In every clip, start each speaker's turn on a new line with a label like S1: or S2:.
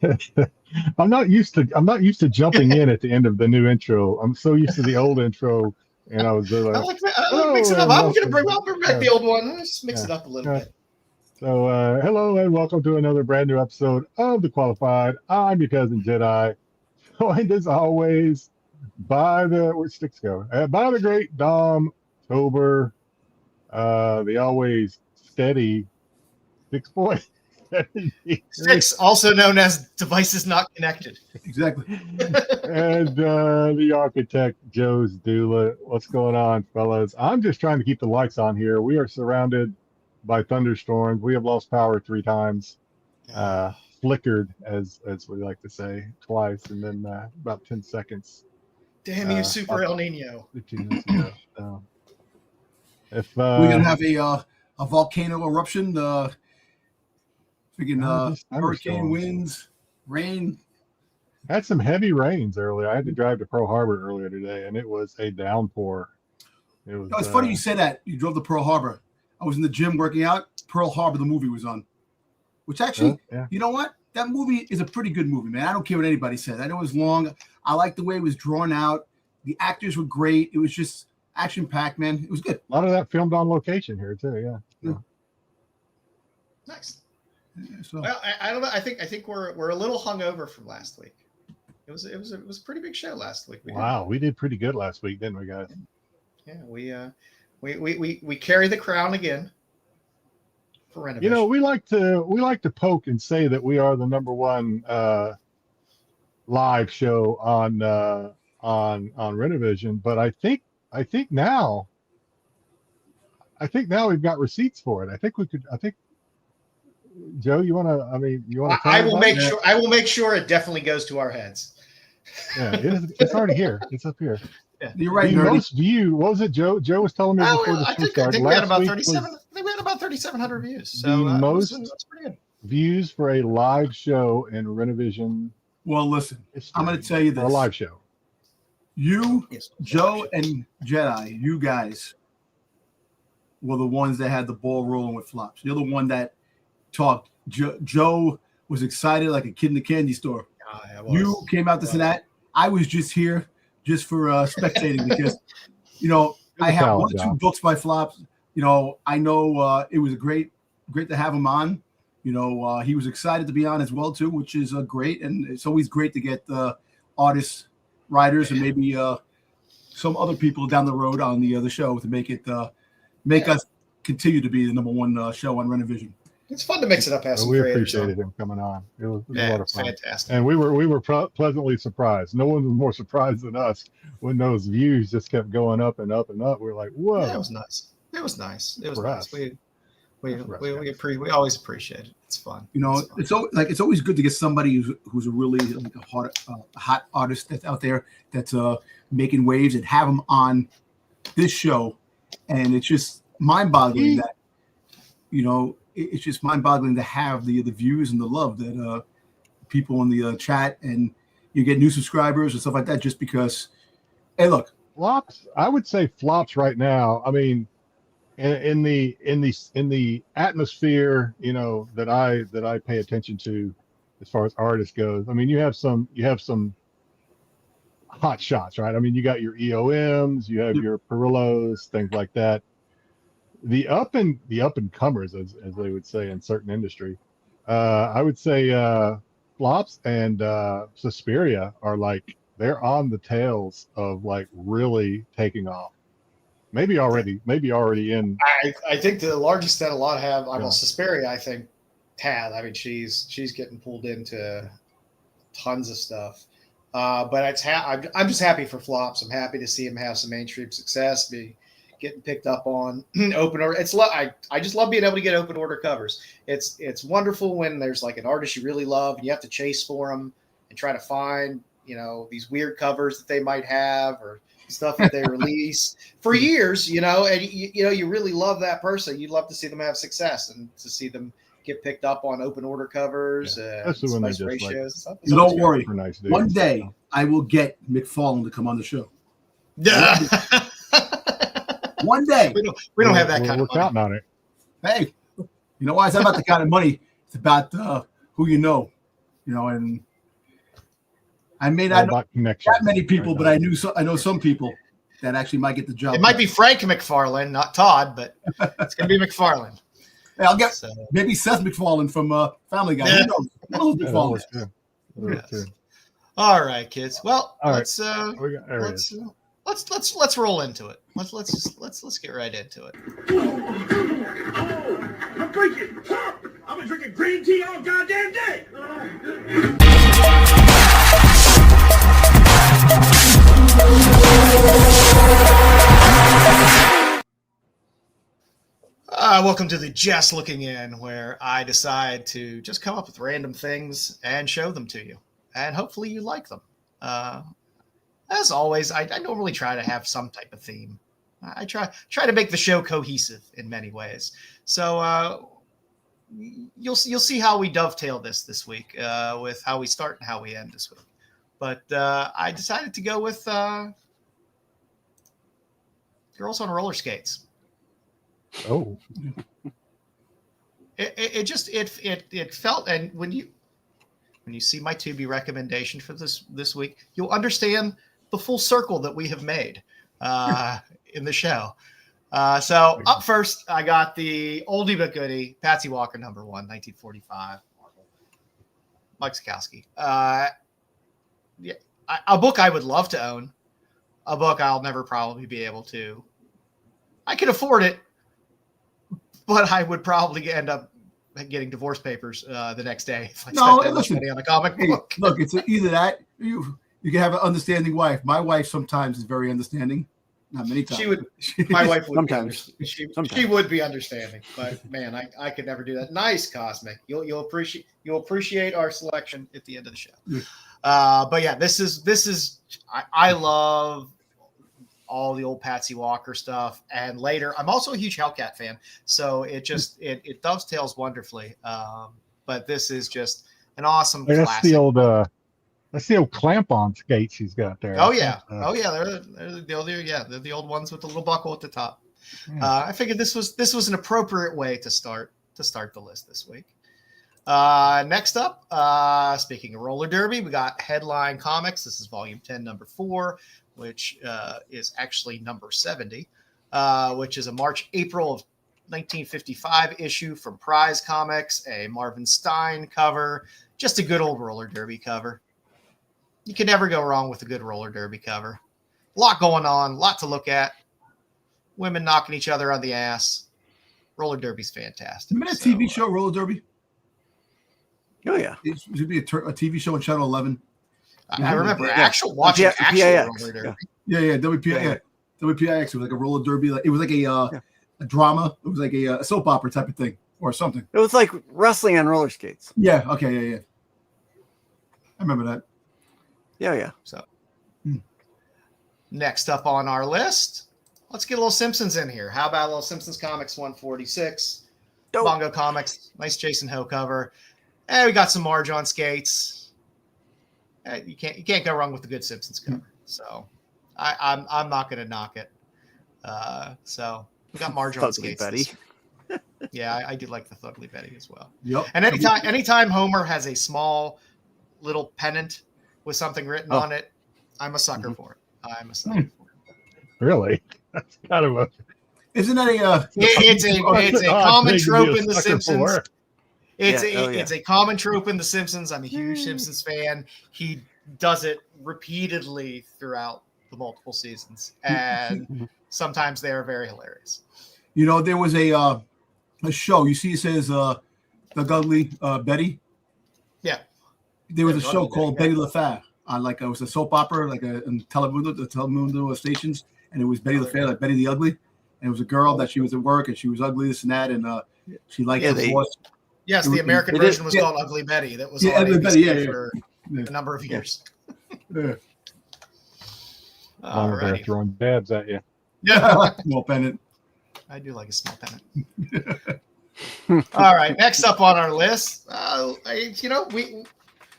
S1: I'm not used to jumping in at the end of the new intro. I'm so used to the old intro, and I was like,
S2: I like mixing it up. I'll bring back the old one. Just mix it up a little bit.
S1: So, hello and welcome to another brand new episode of The Qualified. I'm your cousin Jedi, joined as always by where'd Styx go? By the great Dom Tober, the always steady 6 boy.
S2: Styx, also known as devices not connected.
S3: Exactly.
S1: And the architect, joesduelin. What's going on, fellas? I'm just trying to keep the lights on here. We are surrounded by thunderstorms. We have lost power 3 times. Flickered, as we like to say, twice, and then about 10 seconds.
S2: Damn you, Super El Nino.
S1: 15 minutes ago. So, if
S3: we're gonna have a volcano eruption, hurricane winds, rain.
S1: Had some heavy rains earlier. I had to drive to Pearl Harbor earlier today, and it was a downpour.
S3: It's funny you say that. You drove to Pearl Harbor. I was in the gym working out. Pearl Harbor, the movie was on. Which actually, You know what? That movie is a pretty good movie, man. I don't care what anybody says. I know it was long. I like the way it was drawn out. The actors were great. It was just action-packed, man. It was good.
S1: A lot of that filmed on location here too. Yeah.
S2: Nice.
S3: Yeah, so.
S2: Well, I don't know. I think we're a little hungover from last week. It was a pretty big show last week.
S1: We did pretty good last week, didn't we, guys?
S2: Yeah, we carry the crown again for Rennavision.
S1: You know, we like to poke and say that we are the #1 live show on Rennavision, but I think now we've got receipts for it. I think Joe, you want to?
S2: I will make sure it definitely goes to our heads.
S1: Yeah, it's already here. It's up here.
S3: Yeah. You're right.
S1: The most view. What was it, Joe? Joe was telling me before the show started.
S2: I think we had about 37. I think we had about 3,700 views. So
S1: the most
S2: that's pretty good.
S1: Views for a live show in Rennavision.
S3: Well, listen, I'm going to tell you this.
S1: For a live show.
S3: You, Joe, and Jedi, you guys were the ones that had the ball rolling with flops. You're the one that talked. Joe was excited like a kid in the candy store. You came out this and that. I was just here just for spectating because, I have 1 or 2 books by flops. I know it was great to have him on. He was excited to be on as well too, which is great. And it's always great to get artists, writers, and maybe some other people down the road on the show to make us continue to be the #1 show on Rennavision.
S2: It's fun to mix it up.
S1: We appreciated him coming on. It was a lot of fun.
S2: Fantastic.
S1: And we were pleasantly surprised. No one was more surprised than us when those views just kept going up and up and up. We were like, whoa.
S2: Yeah, it was nice. It was nice. We always appreciate it. It's fun.
S3: It's always good to get somebody who's a really like a hot artist that's out there that's making waves and have them on this show. And it's just mind-boggling that it's just mind-boggling to have the views and the love that people in the chat, and you get new subscribers and stuff like that just because. Hey, look,
S1: flops. I would say flops right now. I mean, in the atmosphere, that I pay attention to, as far as artists goes. I mean, you have some hot shots, right? I mean, you got your EOMs, you have your Perillos, things like that. The up and comers, as they would say in certain industry, I would say flops and Suspiria are they're on the tails of really taking off. Maybe already in.
S2: I think to the large extent, a lot have. Suspiria, I think, has. I mean, she's getting pulled into tons of stuff. But I'm just happy for flops. I'm happy to see him have some mainstream success, be getting picked up on open order. I just love being able to get open order covers. It's wonderful when there's an artist you really love and you have to chase for them and try to find these weird covers that they might have or stuff that they release for years. And you really love that person. You'd love to see them have success and to see them get picked up on open order covers.
S1: Especially when they just
S3: don't worry. One day I will get McFarlane to come on the show.
S2: Yeah.
S3: One day.
S2: We don't have that kind of money.
S1: We're counting on it.
S3: Hey, you know why? It's not about the kind of money. It's about who you know. and I may
S1: All
S3: not know
S1: about connections.
S3: that many people,
S1: Right
S3: but I know some people that actually might get the job.
S2: It might be Frank McFarlane, not Todd, but it's going to be McFarlane.
S3: Hey, I'll get maybe Seth MacFarlane from Family Guy.
S2: Yeah.
S3: Who knows?
S1: Yeah, that works too. That works
S2: Yes.
S1: too.
S2: All right, kids. Well,
S1: All right.
S2: let's roll into it. Let's get right into it.
S4: I'm drinking. I've been drinking green tea all goddamn day.
S2: Welcome to the Just Looking In, where I decide to just come up with random things and show them to you, and hopefully you like them. As always, I normally try to have some type of theme. I try to make the show cohesive in many ways. So you'll see how we dovetail this week with how we start and how we end this week. But I decided to go with girls on roller skates.
S1: Oh,
S2: It felt, and when you see my Tubi recommendation for this week, you'll understand the full circle that we have made in the show. So up first, I got the oldie but goodie Patsy Walker #1, 1945, Mike Sekowsky. A book I would love to own, a book I'll never probably be able to. I can afford it, but I would probably end up getting divorce papers the next day if I spent that much money on a comic book.
S3: Look, it's either that you can have an understanding wife. My wife sometimes is very understanding. Not many times.
S2: My wife would
S5: sometimes.
S2: She would be understanding, but man, I could never do that. Nice, Cosmic. You'll appreciate our selection at the end of the show. But yeah, this is I love all the old Patsy Walker stuff, and later I'm also a huge Hellcat fan, so it dovetails wonderfully. But this is just an awesome classic.
S1: That's the old clamp-on skate she's got there.
S2: Oh yeah, they're the old ones with the little buckle at the top. Yeah. I figured this was an appropriate way to start the list this week. Next up, speaking of roller derby, we got Headline Comics. This is volume 10, number 4, which is actually number 70, which is a March-April of 1955 issue from Prize Comics, a Marvin Stein cover, just a good old roller derby cover. You can never go wrong with a good roller derby cover. A lot going on, a lot to look at. Women knocking each other on the ass. Roller derby's fantastic.
S3: Remember that TV show, Roller Derby?
S5: Oh, yeah.
S3: It should be a TV show on Channel 11.
S2: I remember watching actual roller derby.
S3: Yeah, WPIX. WPIX. It was like a roller derby. It was like a drama. It was like a soap opera type of thing or something.
S5: It was like wrestling on roller skates.
S3: Yeah. Okay. Yeah. I remember that.
S5: Yeah.
S2: So next up on our list, let's get a little Simpsons in here. How about a little Simpsons Comics 146?
S5: Dope.
S2: Bongo Comics, nice Jason Ho cover. And we got some Marge on skates. You can't go wrong with the good Simpsons cover. So I'm not gonna knock it. So we got Marge on skates.
S5: Betty.
S2: Yeah, I do like the Thugly Betty as well.
S3: Yep.
S2: And anytime Homer has a small little pennant with something written on it, I'm a sucker for it. I'm a sucker for it.
S1: Really? That's kind of a.
S3: Isn't that a?
S2: It's a common trope in The Simpsons.
S1: For.
S2: It's a common trope in The Simpsons. I'm a huge Simpsons fan. He does it repeatedly throughout the multiple seasons, and sometimes they are very hilarious.
S3: You know, there was a show. You see, it says the Ugly Betty.
S2: Yeah.
S3: There was a show called Betty LaFave on it was a soap opera, like in Telemundo stations, and it was Betty LaFave, like Betty the Ugly, and it was a girl that she was at work and she was ugly, this and that, and she liked the boss.
S2: Yes, the American version was called Ugly Betty. That was on
S3: Ugly
S2: ABC
S3: Betty,
S2: for a number of years.
S3: Yeah.
S2: All right.
S1: Throwing dabs at you.
S2: Yeah.
S3: Small pennant.
S2: I do like a small pennant. All right. Next up on our list,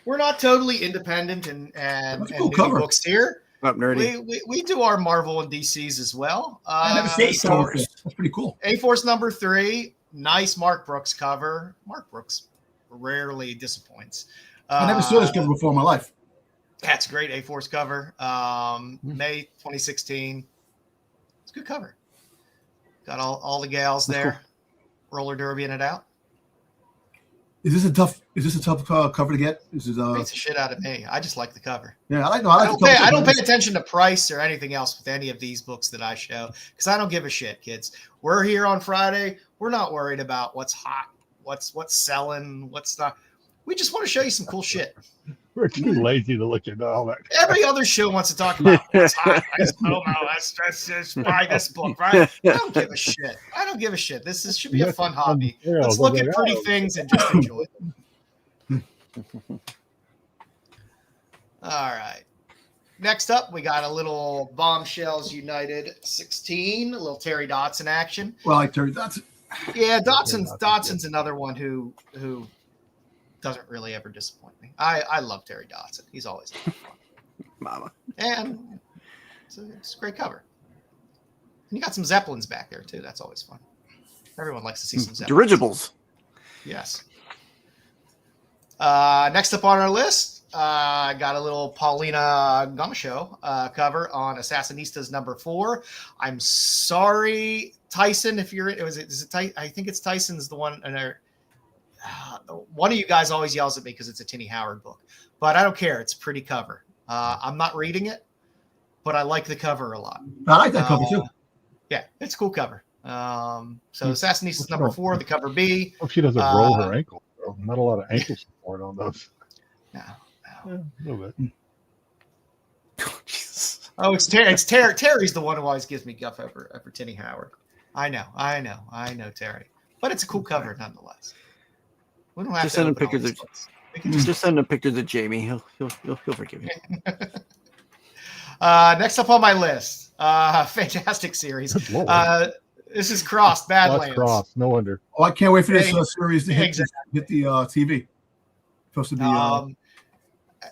S2: we're not totally independent and
S3: cool
S2: new
S3: cover.
S2: books here.
S5: Up nerdy.
S2: We do our Marvel and DCs as well.
S3: I never seen Force. That's pretty cool.
S2: A-Force number 3, nice Mark Brooks cover. Mark Brooks rarely disappoints.
S3: I never saw this cover before in my life.
S2: That's a great A-Force cover. May 2016. It's a good cover. Got all the gals
S3: That's
S2: there. Cool. Roller derbying it out.
S3: Is this a tough cover to get? This is
S2: Beats the shit out of me. I just like the cover.
S3: Yeah, I
S2: don't pay attention to price or anything else with any of these books that I show because I don't give a shit, kids. We're here on Friday. We're not worried about what's hot, what's selling, what's not. We just want to show you some cool shit.
S1: We're too lazy to look at all that.
S2: Every other show wants to talk about what's hot. I don't know. Let's buy this book, right? I don't give a shit. I don't give a shit. Should be a fun hobby. Let's look at pretty things and just enjoy them. All right. Next up, we got a little Bombshells United 16, a little Terry Dodson action.
S3: Well, I like Terry Dodson.
S2: Yeah, Dodson's another one who doesn't really ever disappoint me. I love Terry Dodson. He's always fun.
S5: Mama.
S2: And it's a great cover. And you got some Zeppelins back there, too. That's always fun. Everyone likes to see some Zeppelins.
S5: Dirigibles.
S2: Yes. Next up on our list, I got a little Paulina Gamasho cover on Assassinistas #4. I'm sorry, Tyson, if you're I think it's Tyson's the one. One of you guys always yells at me because it's a Tinny Howard book, but I don't care. It's a pretty cover. I'm not reading it, but I like the cover a lot.
S3: I like that cover too.
S2: Yeah, it's a cool cover. So Assassinistas #4, the cover B.
S1: Hope she doesn't roll her ankle. Bro. Not a lot of ankle support on those.
S2: No.
S1: Yeah, a little bit.
S2: Oh, it's Terry. Terry's the one who always gives me guff over Tinny Howard. I know Terry, but it's a cool cover nonetheless. We don't have
S5: just
S2: to
S5: send him pictures of. Just send him pictures of Jamie. He'll forgive you.
S2: Next up on my list, fantastic series. This is Crossed Badlands.
S1: Crossed, no wonder.
S3: Oh, I can't wait for this series to hit the TV. Supposed to be.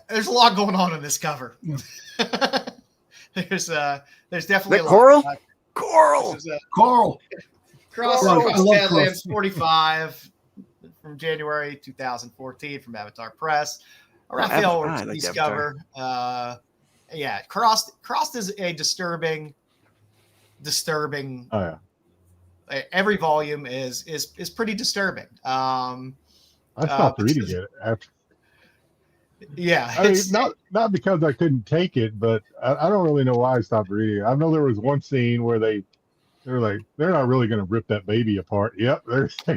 S2: There's a lot going on in this cover. Yeah. there's definitely a
S5: lot.
S2: Coral. Crossed Badlands 45 from January 2014 from Avatar Press. Raphael Ortiz cover. Yeah, Crossed is a disturbing.
S1: Oh yeah.
S2: Every volume is pretty disturbing.
S1: I stopped reading it after.
S2: Yeah,
S1: I mean, not because I couldn't take it, but I don't really know why I stopped reading it. I know there was one scene where they're like, they're not really going to rip that baby apart. Yep, they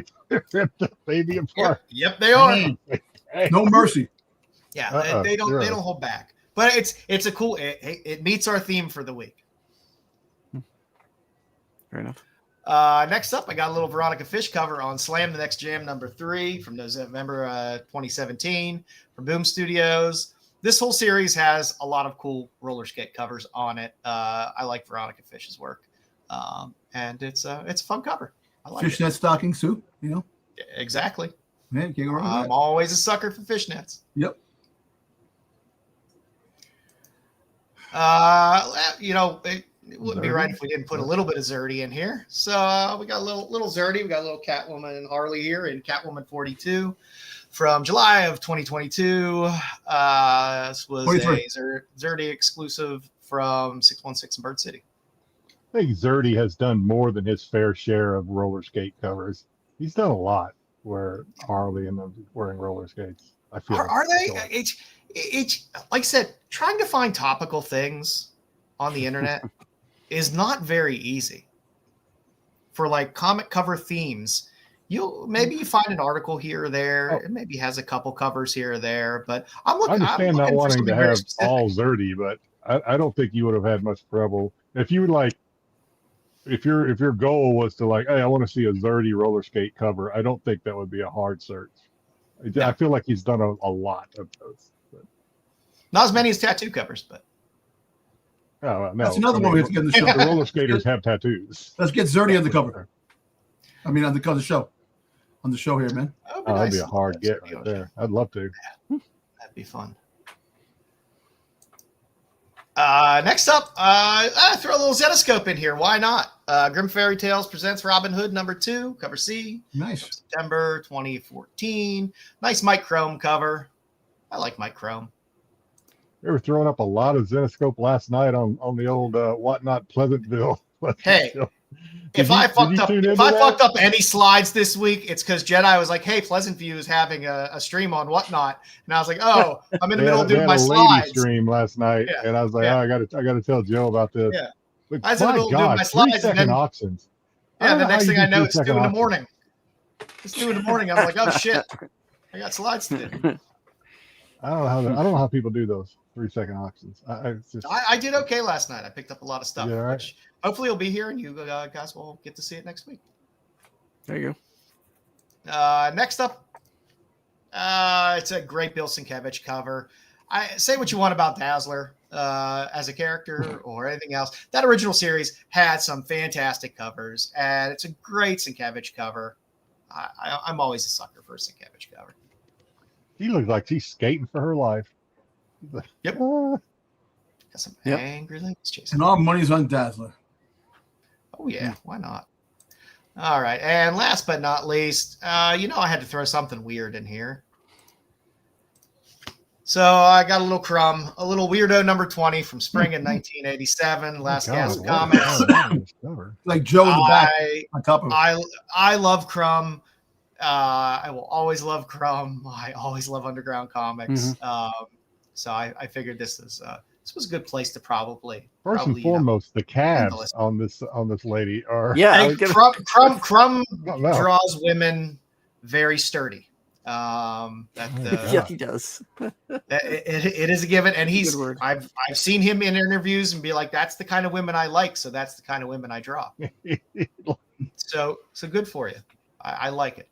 S1: ripped that baby apart.
S2: Yep, they are.
S3: No mercy.
S2: Yeah, they don't hold back. But it's a cool. It meets our theme for the week.
S5: Fair enough.
S2: Next up, I got a little Veronica Fish cover on Slam the Next Jam #3 from November 2017 from Boom Studios. This whole series has a lot of cool roller skate covers on it. I like Veronica Fish's work, and it's a fun cover. I like
S3: fishnet stocking soup, you know.
S2: Exactly.
S3: Man, can't go wrong with
S2: I'm
S3: that.
S2: always a sucker for fishnets.
S3: Yep.
S2: It wouldn't be right if we didn't put a little bit of Zerdy in here. So we got a little Zerdy. We got a little Catwoman and Harley here in Catwoman 42 from July of 2022. This was 23. A Zerdy exclusive from 616 in Bird City.
S1: I think Zerdy has done more than his fair share of roller skate covers. He's done a lot where Harley and them wearing roller skates. I feel
S2: are they? It's like I said, trying to find topical things on the internet is not very easy. For like comic cover themes, maybe you find an article here or there. It maybe has a couple covers here or there, but I
S1: understand not wanting to have all Zerdy, but I don't think you would have had much trouble if you would like. If your goal was to like, hey, I want to see a Zerdy roller skate cover, I don't think that would be a hard search. I feel like he's done a lot of those. But.
S2: Not as many as tattoo covers, but.
S3: Oh, no. That's another one we have to get in the show.
S1: The roller skaters have tattoos.
S3: Let's get Zerdy on the cover. I mean, on the show. On the show here, man.
S1: That'd be a hard get right there. I'd love to.
S2: Yeah. That'd be fun. Next up, throw a little Zetascope in here. Why not? Grim Fairy Tales presents Robin Hood #2, cover C.
S3: Nice.
S2: September 2014. Nice Mike Chrome cover. I like Mike Crome.
S1: They were throwing up a lot of Zenoscope last night on the old whatnot Pleasantville.
S2: Hey, if I fucked up any slides this week, it's because Jedi was like, "Hey, Pleasant View is having a stream on whatnot," and I was like, "Oh, I'm in the middle of doing my slides."
S1: Stream last night, and I was like, "Oh, I got to tell Joe about this."
S2: Yeah,
S1: But
S2: I was in the middle of doing my slides,
S1: 3-second auctions.
S2: Yeah, the next thing I know, it's 2 in the morning. It's 2 in the morning. I'm like, "Oh shit, I got slides to do."
S1: I don't know how people do those 3-second auctions.
S2: I did okay last night. I picked up a lot of stuff,
S1: right.
S2: which hopefully will be here, and you guys will get to see it next week.
S5: There you
S2: go. Next up, it's a great Bill Sienkiewicz cover. I say what you want about Dazzler as a character or anything else. That original series had some fantastic covers, and it's a great Sienkiewicz cover. I'm always a sucker for a Sienkiewicz cover.
S1: She looks like she's skating for her life.
S2: Yep. Got some angry ladies chasing.
S3: And all money's on Dazzler.
S2: Oh, yeah. Why not? All right. And last but not least, I had to throw something weird in here. So I got a little crumb, a little weirdo number 20 from spring in 1987, Last Gasp Comics.
S3: Like Joe in the back on top of it.
S2: I love Crumb. I will always love Crumb. I always love Underground Comics. So I figured this was a good place to probably
S1: and foremost, the calves on this lady are
S2: Crumb draws women very sturdy.
S5: Yeah, he does.
S2: It is a given, and I've seen him in interviews and be like, "That's the kind of women I like, so that's the kind of women I draw." so good for you. I like it.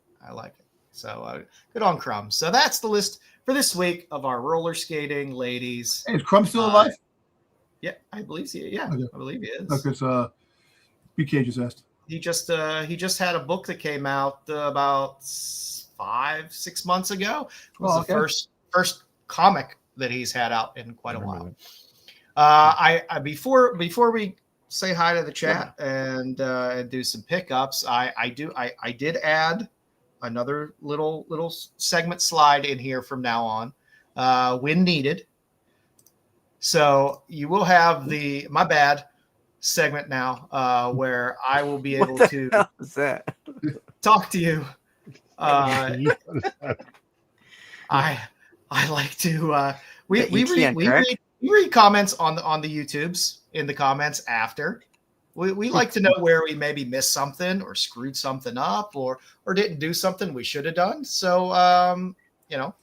S2: So good on Crumb. So that's the list for this week of our roller skating ladies.
S3: Hey, is Crumb still alive?
S2: Yeah, I believe he. Yeah, okay. I believe he is.
S3: Because BK just asked.
S2: He just had a book that came out about 5-6 months ago. It was the first comic that he's had out in quite a while. I before we say hi to the chat and do some pickups, I did add another little segment slide in here from now on when needed. So you will have the my bad segment now where I will be able to talk to you. I like to we read comments on the YouTubes in the comments after. We like to know where we maybe missed something or screwed something up or didn't do something we should have done. So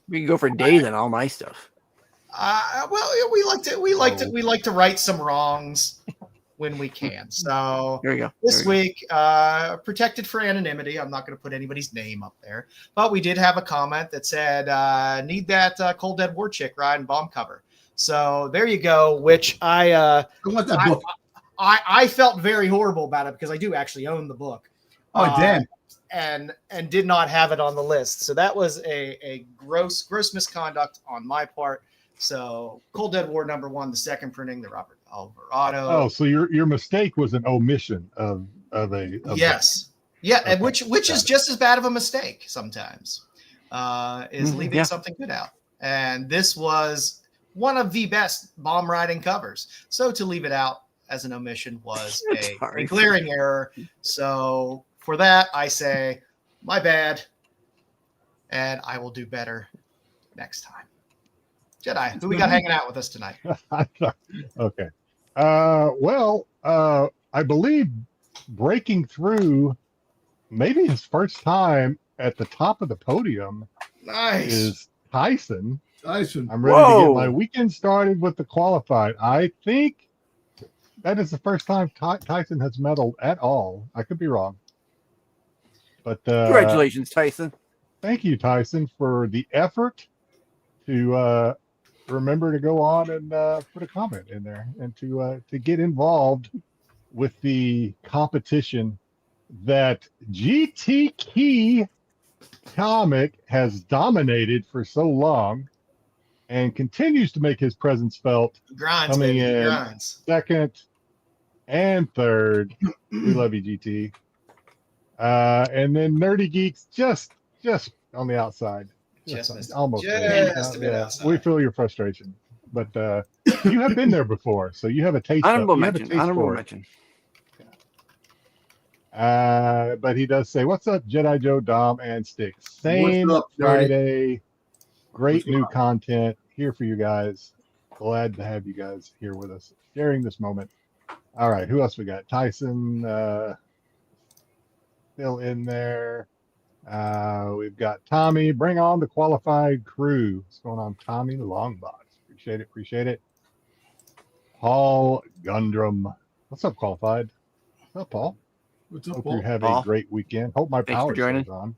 S5: we can go for days on all my stuff.
S2: We like to right some wrongs when we can. So
S5: there you go.
S2: This week, protected for anonymity. I'm not going to put anybody's name up there, but we did have a comment that said, "Need that Cold Dead War chick riding bomb cover." So there you go. Which I
S3: want that book.
S2: I felt very horrible about it because I do actually own the book.
S3: Oh damn!
S2: And did not have it on the list. So that was a gross misconduct on my part. So Cold Dead War #1, the second printing, the Robert Alvarado.
S1: Oh, so your mistake was an omission of
S2: yes. Yeah, okay. And which is just as bad of a mistake sometimes, is leaving something good out. And this was one of the best bomb riding covers. So to leave it out as an omission was a glaring error. So for that, I say, my bad, and I will do better next time. Jedi, who we got hanging out with us tonight?
S1: Okay. I believe breaking through maybe his first time at the top of the podium is Tyson. I'm ready to get my weekend started with the qualified. I think that is the first time Tyson has medaled at all. I could be wrong. But
S5: congratulations, Tyson.
S1: Thank you, Tyson, for the effort to remember to go on and put a comment in there and to get involved with the competition that GT Key Comic has dominated for so long and continues to make his presence felt, coming in second and third. We love you, GT. And then Nerdy Geeks just on the outside.
S2: Just missed it.
S1: almost
S2: Just
S1: there.
S2: a bit outside.
S1: We feel your frustration, but you have been there before, so you have a taste.
S5: Honorable
S1: you have a
S5: mention.
S1: taste
S5: Honorable
S1: for it.
S5: mention.
S1: But he does say, "What's up, Jedi Joe, Dom, and Styx? Same
S3: What's up, Dirty?
S1: Friday. Great
S3: What's
S1: new
S3: up?
S1: content here for you guys. Glad to have you guys here with us, sharing this moment." All right, who else we got? Tyson still in there. We've got Tommy. Bring on the qualified crew. What's going on, Tommy Longbox? Appreciate it. Appreciate it. Paul Gundrum. What's up, qualified? What's up, Paul?
S3: What's up,
S1: Hope
S3: Paul?
S1: you have
S5: Paul.
S1: a great weekend. Hope my
S5: Thanks for
S1: power
S5: joining.
S1: stays on.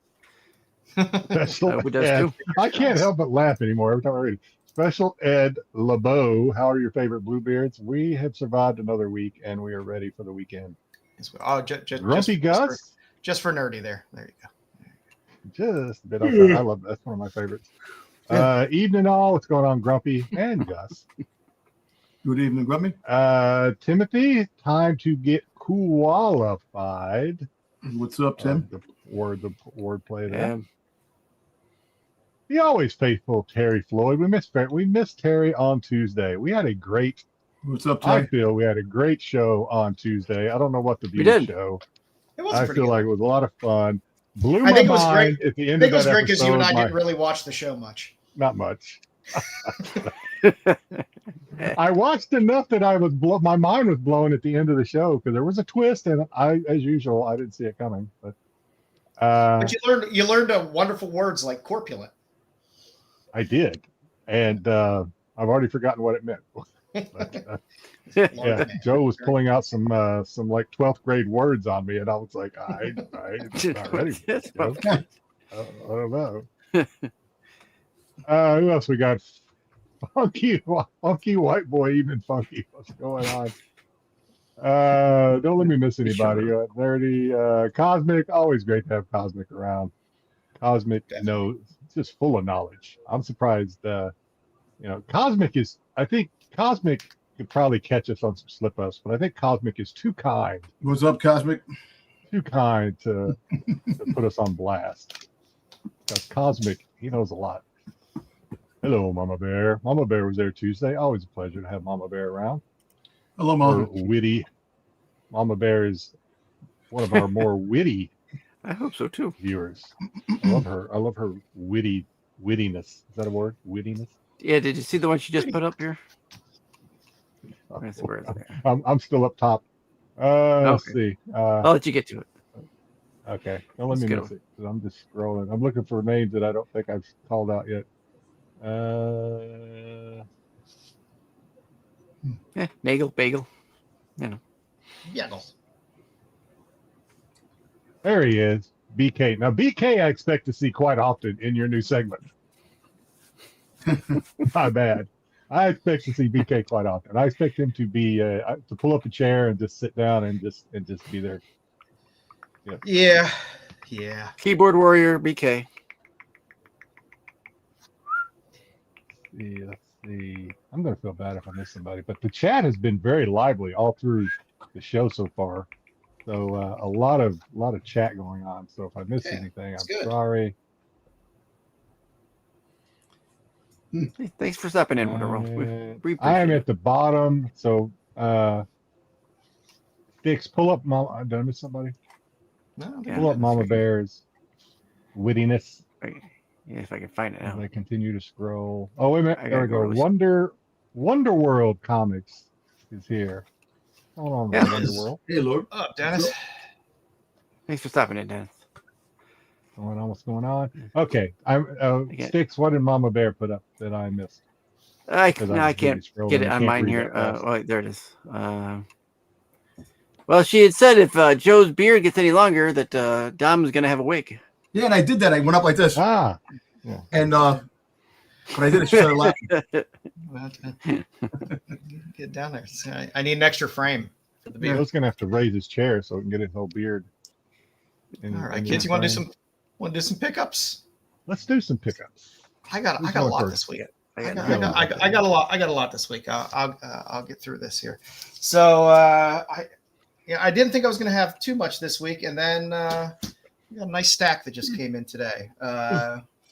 S1: Special
S5: We does
S1: Ed.
S5: too.
S1: I can't help but laugh anymore every time I read it. Special Ed LeBeau. How are your favorite Bluebeards? We have survived another week and we are ready for the weekend.
S2: Oh,
S1: Grumpy Gus.
S2: just for nerdy there. There you go.
S1: Just a bit outside. I love that. That's one of my favorites. Evening all. What's going on, Grumpy and Gus?
S3: Good evening, Grumpy.
S1: Timothy, time to get qualified.
S3: What's up, Tim?
S1: The word play there.
S5: Yeah.
S1: The always faithful Terry Floyd. We missed Terry on Tuesday. We had a great.
S3: What's up,
S1: I
S3: Tim?
S1: feel we had a great show on Tuesday. I don't know what the
S5: We
S1: beauty
S5: did.
S1: show.
S2: It was
S1: I
S2: pretty
S1: feel
S2: good.
S1: like it was a lot of fun. Blew
S2: I
S1: my
S2: think it was
S1: mind at the
S2: I
S1: end
S2: think
S1: of
S2: it was
S1: that
S2: great because you and I
S1: episode,
S2: didn't really watch the show much.
S1: Not much. I watched enough that my mind was blown at the end of the show because there was a twist, and as usual, I didn't see it coming. But
S2: But you learned wonderful words like corpulent.
S1: I did, and I've already forgotten what it meant. But, yeah, Joe was pulling out some like 12th grade words on me, and I was like, I'm not ready for this, Joe. I don't know. Who else we got? Funky white boy, even funky. What's going on? Don't let me miss anybody. Nerdy, Cosmic. Always great to have Cosmic around. Cosmic knows, just full of knowledge. I'm surprised. Cosmic is. I think Cosmic could probably catch us on some slip ups, but I think Cosmic is too kind.
S3: What's up, Cosmic?
S1: Too kind to put us on blast. Because Cosmic, he knows a lot. Hello, Mama Bear. Mama Bear was there Tuesday. Always a pleasure to have Mama Bear around.
S3: Hello,
S1: Her
S3: Mom.
S1: witty. Mama Bear is one of our more witty
S5: I hope so too.
S1: viewers. I love her. I love her wittiness. Is that a word? Wittiness?
S5: Yeah, did you see the one she just put up here? Where's it?
S1: I'm still up top. Let's see.
S5: I'll let you get to it.
S1: Okay. Don't let me
S5: Let's
S1: miss it. 'Cause I'm just scrolling. I'm looking for names that I don't think I've called out yet.
S5: Yeah, Nagel, Bagel.
S2: Yeah, no.
S1: There he is. BK. Now, BK, I expect to see quite often in your new segment. My bad. I expect to see BK quite often. I expect him to be to pull up a chair and just sit down and just be there.
S2: Yeah.
S5: Keyboard warrior, BK.
S1: Let's see. I'm gonna feel bad if I miss somebody, but the chat has been very lively all through the show so far. So a lot of chat going on. So if I miss anything, I'm
S2: good.
S1: sorry.
S5: Hey, thanks for stopping in, Wonderworld. We
S1: I am
S5: appreciate
S1: at the bottom. So Styx, pull up Mama. Did I miss somebody?
S2: No,
S5: Yeah,
S1: Pull up
S5: that's
S1: Mama
S5: right.
S1: Bear's wittiness.
S5: Yeah, if I can find it
S1: As
S5: now.
S1: I continue to scroll. Oh, wait a minute.
S5: I
S1: There we
S5: gotta
S1: go.
S5: go really-
S1: Wonder World Comics is here. Hold on,
S5: Yeah.
S1: Wonder World.
S3: Hey, Lord.
S2: Oh, Dennis.
S5: Thanks for stopping in, Dennis.
S1: What's going on? Okay.
S5: get-
S1: Styx, what did Mama Bear put up that I missed?
S5: I
S1: 'Cause
S5: can't
S1: was busy scrolling.
S5: get it
S1: I
S5: on
S1: can't
S5: mine
S1: read
S5: here.
S1: that fast.
S5: There it is. Well, she had said if Joe's beard gets any longer, that Dom is going to have a wig.
S3: Yeah, and I did that. I went up like this,
S1: Ah,
S3: and but I did it. She started laughing.
S2: Get down there. I need an extra frame for the beard.
S1: Joe's gonna have to raise his chair so he can get his whole beard.
S2: All right, kids, you want to do some pickups?
S1: Let's do some pickups.
S2: I got
S1: Who's
S2: a
S1: going
S2: lot
S1: first?
S2: this week.
S5: I
S2: I
S5: got
S2: got a lot. I got a lot this week. I'll get through this here. So I didn't think I was going to have too much this week, and then we got a nice stack that just came in today.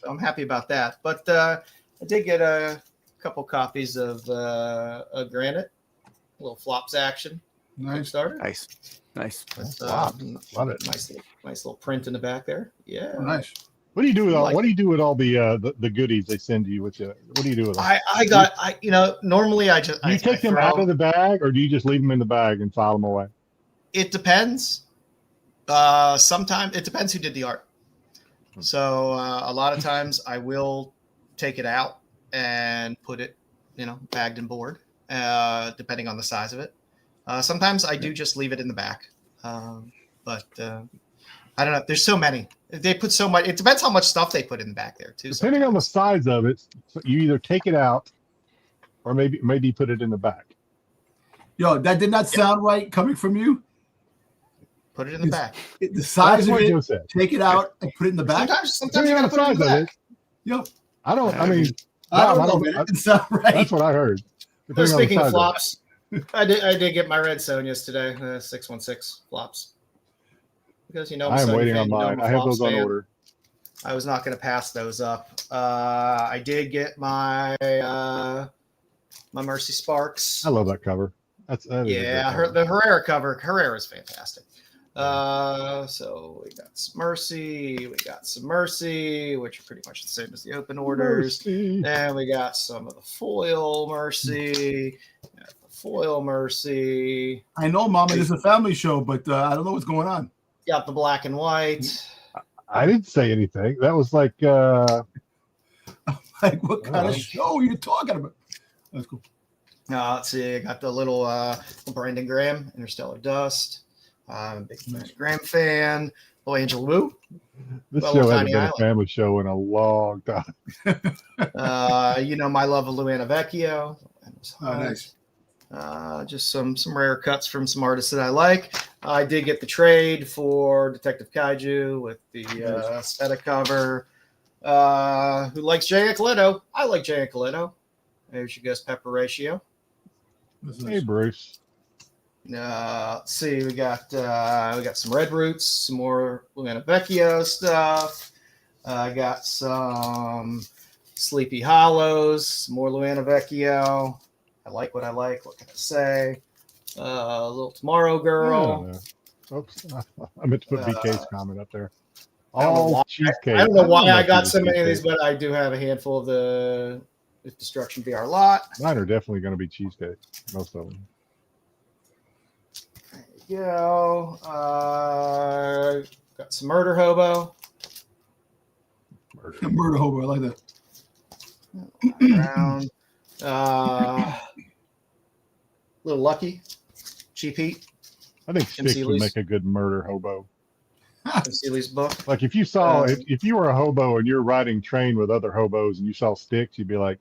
S6: I'm happy about that. But I did get a couple copies of Granite, a little flops action.
S3: Nice.
S6: Starter.
S5: Nice.
S1: Wow. Love it.
S6: Nice little print in the back there. Yeah.
S3: Oh, nice.
S1: What do you do with all?
S6: Like
S1: what do you do with all the goodies they send you? With you? What do you do with them?
S6: Normally I just
S1: Do you take them out of the bag, or do you just leave them in the bag and file them away?
S6: It depends. Sometimes it depends who did the art. So a lot of times I will take it out and put it, bagged and board, depending on the size of it. Sometimes I do just leave it in the back. But I don't know. There's so many. They put so much. It depends how much stuff they put in the back there too.
S1: Depending on the size of it, you either take it out, or maybe put it in the back.
S3: Yo, that did not sound right coming from you.
S6: Put it in the back.
S3: The size of
S1: Joe
S3: it,
S1: said.
S3: take it out and put it in the back.
S6: Sometimes you gotta put it in the back.
S3: Yo,
S1: I don't know.
S3: That didn't sound right.
S1: That's what I heard.
S6: So speaking of flops, I did get my red Sonias today, 616 flops. Because
S1: I am waiting on mine. I have those on order.
S6: I was not going to pass those up. I did get my my Mercy Sparks.
S1: I love that cover.
S6: The Herrera cover. Herrera is fantastic. So we got some Mercy, which are pretty much the same as the open orders. And we got some of the foil Mercy.
S3: I know, Mama, this is a family show, but I don't know what's going on.
S6: Got the black and white.
S1: I didn't say anything. That was like
S3: what kind of show are you talking about? That's cool.
S6: Let's see. I got the little Brandon Graham, Interstellar Dust. I'm a big Graham fan. Oh, Angel Wu.
S1: This show hasn't been a family show in a long time.
S6: My love of Luana Vecchio.
S3: Oh, nice.
S6: Just some rare cuts from some artists that I like. I did get the trade for Detective Kaiju with the Speta cover. Who likes Jay Coletto? I like Jay Coletto. There she goes, Pepper Ratio.
S1: Hey, Bruce.
S6: Let's see. We got some Red Roots, some more Luana Vecchio stuff. I got some Sleepy Hollows, some more Luana Vecchio. I like what I like. What can I say? A little Tomorrow Girl.
S1: Oops. I meant to put BK's comment up there. All cheesecake.
S6: I don't know why I got so many of these, but I do have a handful of the Destruction VR lot.
S1: Mine are definitely going to be cheesecake. Most of them.
S6: There you go. Got some Murder Hobo.
S3: Murder Hobo. I like that.
S6: Around. Little Lucky, Cheap Heat.
S1: I think Styx would make a good murder hobo.
S6: Seeley's book.
S1: Like if you saw, if you were a hobo and you're riding train with other hobos and you saw Styx, you'd be like,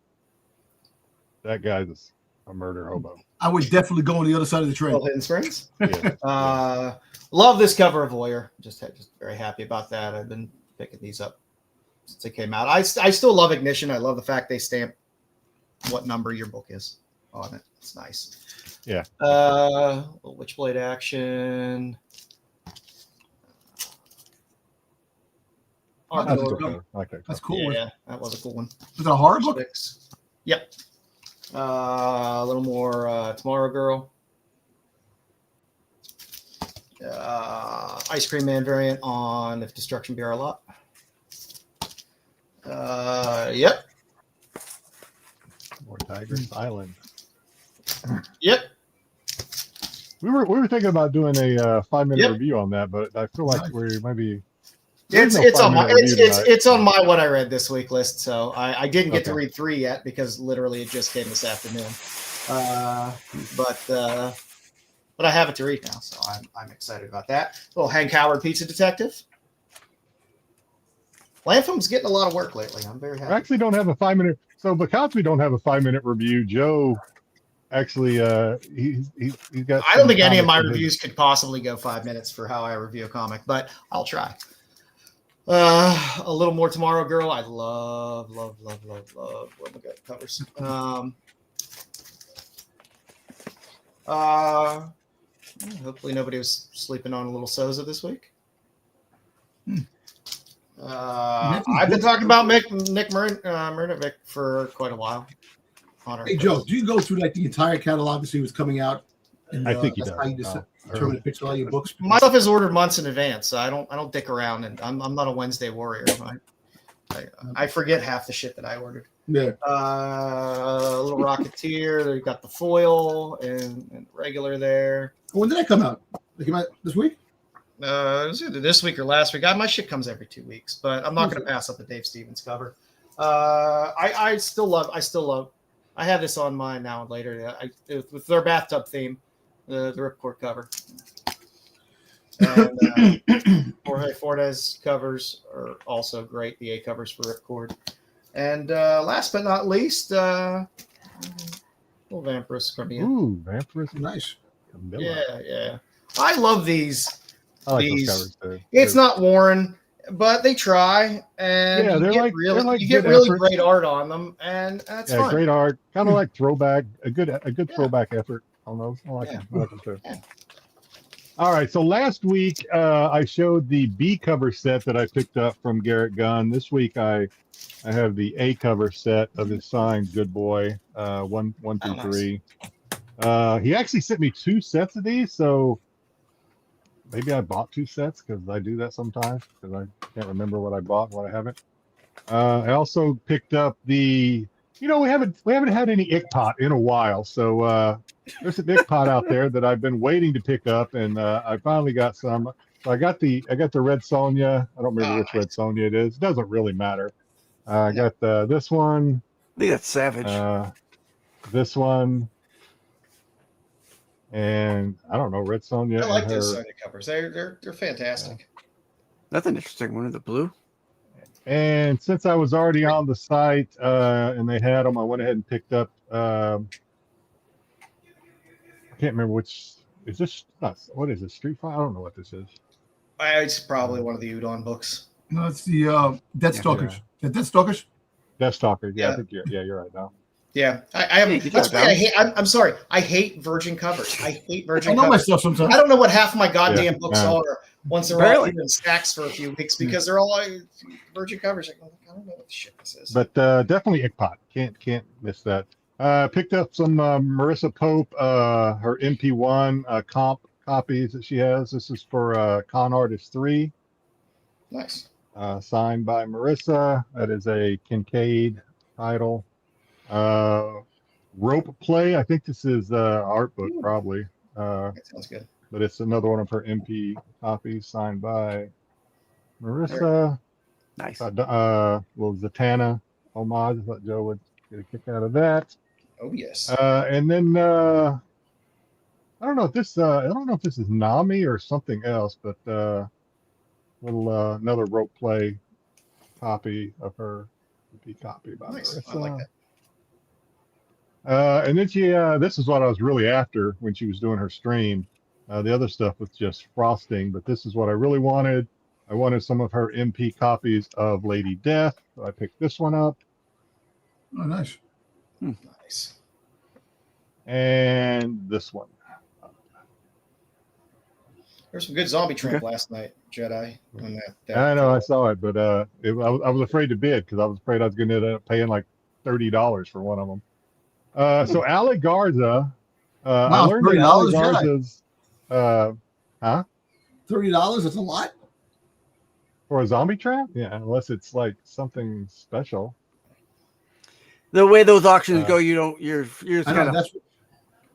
S1: that guy's a murder hobo.
S3: I would definitely go on the other side of the train.
S6: Hidden Springs.
S1: Yeah.
S6: Love this cover of Voyeur. Just very happy about that. I've been picking these up since they came out. I still love Ignition. I love the fact they stamp what number your book is on it. It's nice.
S1: Yeah.
S6: Witchblade action.
S3: That's cool.
S6: Yeah, that was a cool one.
S3: Was it a horror book?
S6: Yep. A little more Tomorrow Girl. Ice Cream Man variant on If Destruction Be Our Lot. Yep.
S1: More Tiger's Island.
S6: Yep.
S1: We were thinking about doing a 5-minute review on that, but I feel like we maybe
S6: it's on my what I read this week list. So I didn't get to read 3 yet because literally it just came this afternoon. But I have it to read now, so I'm excited about that. Little Hank Howard Pizza Detective. Lanfam's getting a lot of work lately. I'm very happy.
S1: We actually don't have a 5-minute. So because we don't have a 5-minute review, Joe actually he's got.
S6: I don't think any of my reviews could possibly go 5 minutes for how I review a comic, but I'll try. A little more Tomorrow Girl. I love what my gut covers. Hopefully nobody was sleeping on a little Souza this week.
S2: I've been talking about Nick Murnovic for quite a while.
S3: Hey Joe, do you go through like the entire catalog to see what's coming out? And,
S1: I think he
S3: that's
S1: does.
S3: how you determine to pitch all your books.
S2: My stuff is ordered months in advance, so I don't dick around, and I'm not a Wednesday warrior. I forget half the shit that I ordered.
S3: Yeah.
S2: Little Rocketeer. They got the foil and regular there.
S3: When did that come out? It came out this week?
S2: It was either this week or last week. My shit comes every 2 weeks, but I'm not going to pass up the Dave Stevens cover. I still love. I have this on mine now and later. With their bathtub theme, the ripcord cover. And Jorge Fortes covers are also great. The A covers for ripcord. And last but not least, little Vampirus Carmilla.
S1: Ooh, Vampirus.
S3: Nice.
S2: Yeah. I love these.
S1: I like
S2: these.
S1: those covers too.
S2: It's not Warren, but they try, and
S1: Yeah,
S2: you get
S1: good
S2: really
S1: efforts.
S2: great art on them, and that's fun.
S1: Great art. Kind of like throwback, a good throwback effort on those. I like them too.
S2: Yeah.
S1: All right, so last week I showed the B cover set that I picked up from Garrett Gunn. This week I have the A cover set of his signed Good Boy 1 through 3. He actually sent me 2 sets of these, so maybe I bought 2 sets because I do that sometimes because I can't remember what I bought and what I haven't. I also picked up the, we haven't had any Ickpot in a while, so there's an Ickpot out there that I've been waiting to pick up, and I finally got some. So I got the Red Sonja. I don't remember which Red Sonja it is. It doesn't really matter. I got this one.
S5: I think that's Savage.
S1: This one. And I don't know, Red Sonja.
S2: I like those Sonja covers. They're fantastic.
S5: That's an interesting one. The blue.
S1: And since I was already on the site and they had them, I went ahead and picked up. I can't remember which. Is this? What is it? Street Fighter? I don't know what this is.
S2: It's probably one of the Udon books.
S3: No, it's the Deathstalkers.
S1: Yeah.
S3: The Deathstalkers?
S1: Deathstalker. Yeah, I think you're right now.
S2: Yeah, I have. That's why I hate. I'm sorry. I hate Virgin covers. I hate Virgin.
S3: I know
S2: covers.
S3: myself sometimes.
S2: I don't know what half my goddamn books are once they're all
S5: Barely.
S2: in stacks for a few weeks because they're all like Virgin covers. Like, I don't know what the shit this is.
S1: But definitely Ickpot. Can't miss that. Picked up some Marissa Pope, her MP1 comp copies that she has. This is for Con Artist 3.
S2: Nice.
S1: Signed by Marissa. That is a Kincaid title. Rope Play. I think this is art book probably.
S2: That sounds good.
S1: But it's another one of her MP copies signed by Marissa.
S5: Nice.
S1: Little Zatanna homage. I thought Joe would get a kick out of that.
S2: Oh yes.
S1: And then I don't know if this is Nami or something else, but little another Rope Play copy of her MP copy by
S2: Nice.
S1: Marissa.
S2: I like that.
S1: And then this is what I was really after when she was doing her stream. The other stuff was just frosting, but this is what I really wanted. I wanted some of her MP copies of Lady Death. So I picked this one up.
S3: Oh, nice.
S2: Nice.
S1: And this one.
S2: There's some good zombie tramp last night, Jedi. On that
S1: I know, I saw it, but I was afraid to bid because I was afraid I was going to end up paying like $30 for one of them. So Ali Garza, I learned that Ali Garza's,
S3: $30? That's a lot.
S1: for a zombie trap? Yeah, unless it's like something special.
S5: The way those auctions go, you're just
S3: I know,
S5: kind of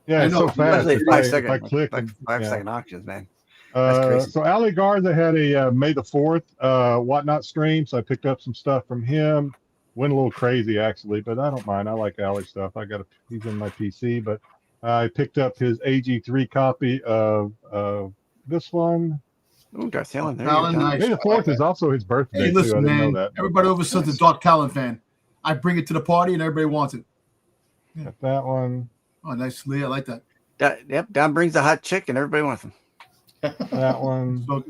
S1: Yeah, it's so fast.
S5: especially
S1: If
S5: 5
S1: I
S5: second,
S1: click
S5: like
S1: and-
S5: 5
S1: yeah.
S5: second auctions, man. That's crazy.
S1: So Ali Garza had a May the 4th Whatnot stream, so I picked up some stuff from him. Went a little crazy actually, but I don't mind. I like Ali stuff. He's in my PC, but I picked up his AG3 copy of this one.
S5: Oh, got Talon there.
S3: Talon,
S5: You're done.
S3: nice.
S1: May the 4th is also his birthday
S3: Hey,
S1: too. I
S3: listen,
S1: didn't know
S3: man.
S1: that.
S3: Everybody over such a Dark Talon fan. I bring it to the party and everybody wants it.
S1: Got that one.
S3: Oh, nice, Lee. I like that.
S5: Yep, Don brings the hot chick and everybody wants them.
S1: That one.
S3: So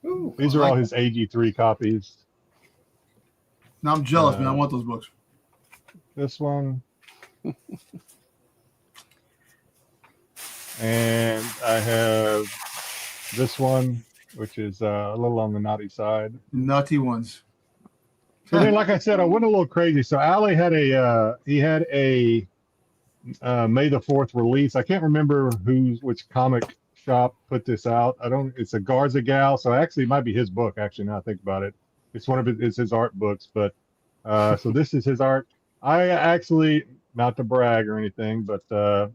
S2: Ooh,
S1: These are all his AG3 copies.
S3: now I'm jealous, man. I want those books.
S1: This one. And I have this one, which is a little on the naughty side.
S3: Nutty ones.
S1: So then, like I said, I went a little crazy. So Ali had a May the 4th release. I can't remember which comic shop put this out. It's a Garza Gal. So actually it might be his book. Actually, now I think about it, it's his art books. But so this is his art. I actually, not to brag or anything, but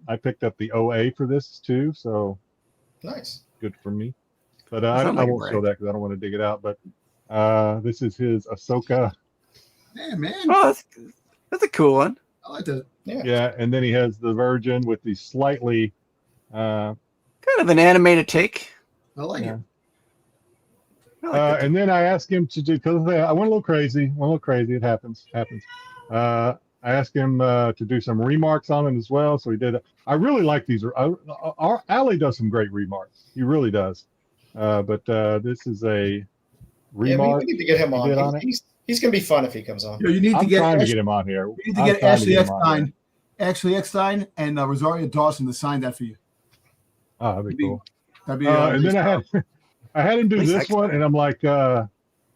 S1: I picked up the OA for this too. So
S2: Nice.
S1: good for me. But I won't show that because I don't want to dig it out. But this is his Ahsoka.
S3: Yeah, man.
S5: Oh, that's a cool one.
S3: I like that.
S1: Yeah, and then he has the Virgin with the slightly
S5: Kind of an animated take.
S3: I like it.
S5: I like that
S1: and then I asked him to do, because I went a little crazy. It happens. I asked him to do some remarks on it as well. So he did. I really like these. Ali does some great remarks. He really does. But this is a remark.
S2: We need to get him on. He's going to be fun if he comes on.
S3: You need to
S1: trying to get him on here.
S3: You need to get Ashley Eckstein and Rosario Dawson to sign that for you.
S1: Oh, that'd be cool.
S3: That'd be.
S1: And then I had him do this one, and I'm like, I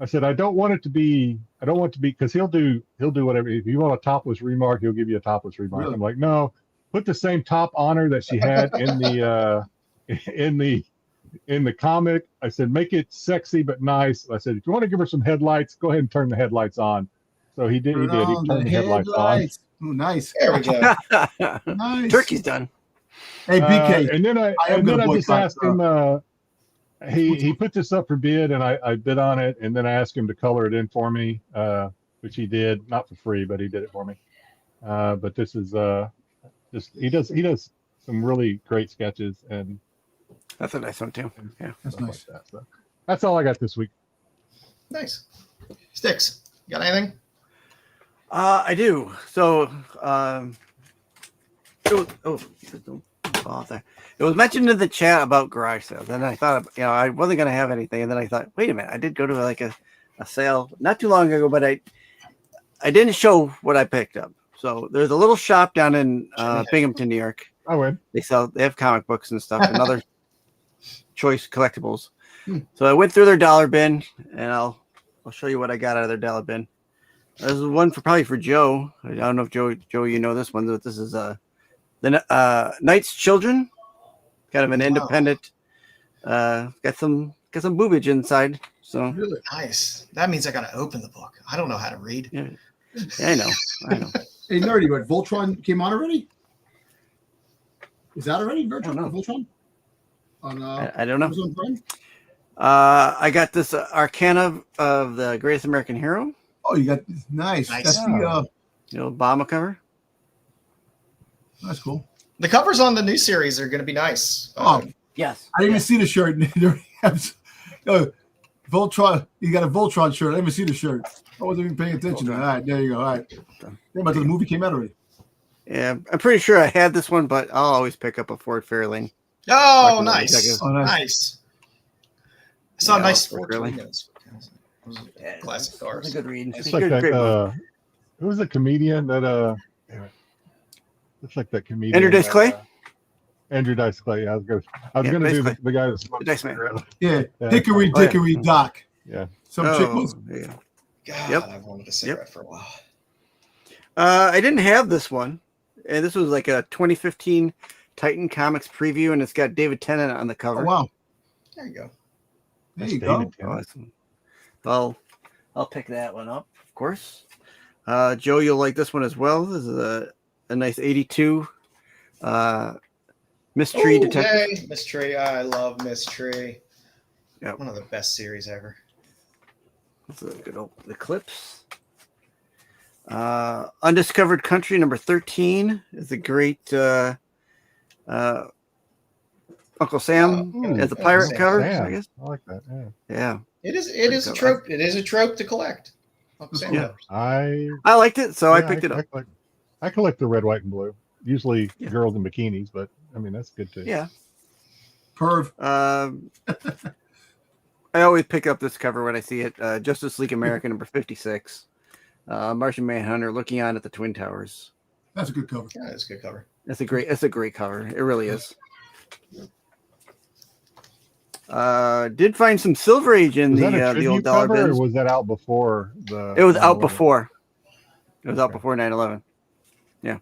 S1: said, I don't want it to be, because he'll do whatever. If you want a topless remark, he'll give you a topless remark.
S3: Really?
S1: I'm like, no, put the same top honor that she had in the comic. I said, make it sexy but nice. I said, if you want to give her some headlights, go ahead and turn the headlights on. So he did. He turned the headlights on.
S3: Oh, nice.
S2: There we go.
S3: Nice.
S5: Turkey's done.
S3: Hey, BK.
S1: And then I just asked him. He put this up for bid, and I bid on it, and then I asked him to color it in for me, which he did, not for free, but he did it for me. But this is he does some really great sketches, and
S5: That's a nice one too. Yeah,
S3: That's nice.
S1: like that. So that's all I got this week.
S2: Nice. Styx, you got anything?
S5: I do. So, it was mentioned in the chat about garage sales, and I thought, I wasn't going to have anything, and then I thought, wait a minute, I did go to like a sale not too long ago, but I didn't show what I picked up. So there's a little shop down in Binghamton, New York.
S1: I win.
S5: They have comic books and stuff and other choice collectibles. So I went through their dollar bin, and I'll show you what I got out of their dollar bin. This is one probably for Joe. I don't know if Joe, you know this one, but this is the Knight's Children. Kind of an independent. Got some boobage inside. So
S3: Really?
S2: Nice. That means I got to open the book. I don't know how to read.
S5: yeah, I know.
S3: Hey, nerdy, what? Voltron came on already? Is that already
S5: Voltron?
S3: On
S5: I don't know.
S3: Amazon Prime?
S5: I got this Arcana of the Greatest American Hero.
S3: Oh, you got nice. That's the
S5: Obama cover.
S3: that's cool.
S2: The covers on the new series are going to be nice.
S5: Yes.
S3: I didn't even see the shirt. Voltron. You got a Voltron shirt. I didn't even see the shirt. I wasn't even paying attention. All right, there you go. All right. But the movie came out already.
S5: Yeah, I'm pretty sure I had this one, but I'll always pick up a Ford Fairlane.
S2: Oh, nice.
S3: Oh, nice.
S2: Nice. I saw a nice sport.
S5: Really.
S2: Classic cars.
S5: It's a good read.
S1: It's like that. Who was the comedian that? Looks like that comedian.
S5: Andrew Dice Clay.
S1: Andrew Dice Clay. Yeah, I was gonna do the guy that smokes
S5: Dice Man.
S1: cigarette.
S3: Yeah, Hickory Dickory Doc.
S1: Yeah.
S3: Some chick was.
S5: Yeah.
S2: God,
S5: Yep.
S2: I've wanted a cigarette for a while.
S5: I didn't have this one, and this was like a 2015 Titan Comics preview, and it's got David Tennant on the
S3: Oh,
S5: cover.
S3: wow.
S2: There you go.
S3: There you go.
S5: Awesome. I'll pick that one up, of course. Joe, you'll like this one as well. This is a nice 82 Mystery Detective.
S2: Yay, Mystery. I love Mystery.
S5: Yep.
S2: One of the best series ever.
S5: That's a good old Eclipse. Undiscovered Country number 13 is a great Uncle Sam as a pirate
S2: Sam.
S5: cover,
S1: Sam.
S5: I guess.
S1: I like that.
S5: Yeah.
S2: It is a trope. It is a trope to collect. Uncle Sam
S5: Yeah.
S2: covers.
S5: I liked it, so I picked it up.
S1: I collect the red, white, and blue. Usually girls in bikinis, but I mean that's good too.
S5: Yeah.
S3: Perv.
S5: I always pick up this cover when I see it. Justice League America number 56. Martian Manhunter looking on at the Twin Towers.
S3: That's a good cover.
S2: Yeah, it's a good cover.
S5: It's a great cover. It really is. Did find some Silver Age in
S1: Was that a
S5: the
S1: tribute
S5: old dollar
S1: cover, or
S5: bins.
S1: was that out before the?
S5: It was out
S1: 9/11?
S5: before. It was out
S1: Okay.
S5: before 9/11. Yeah.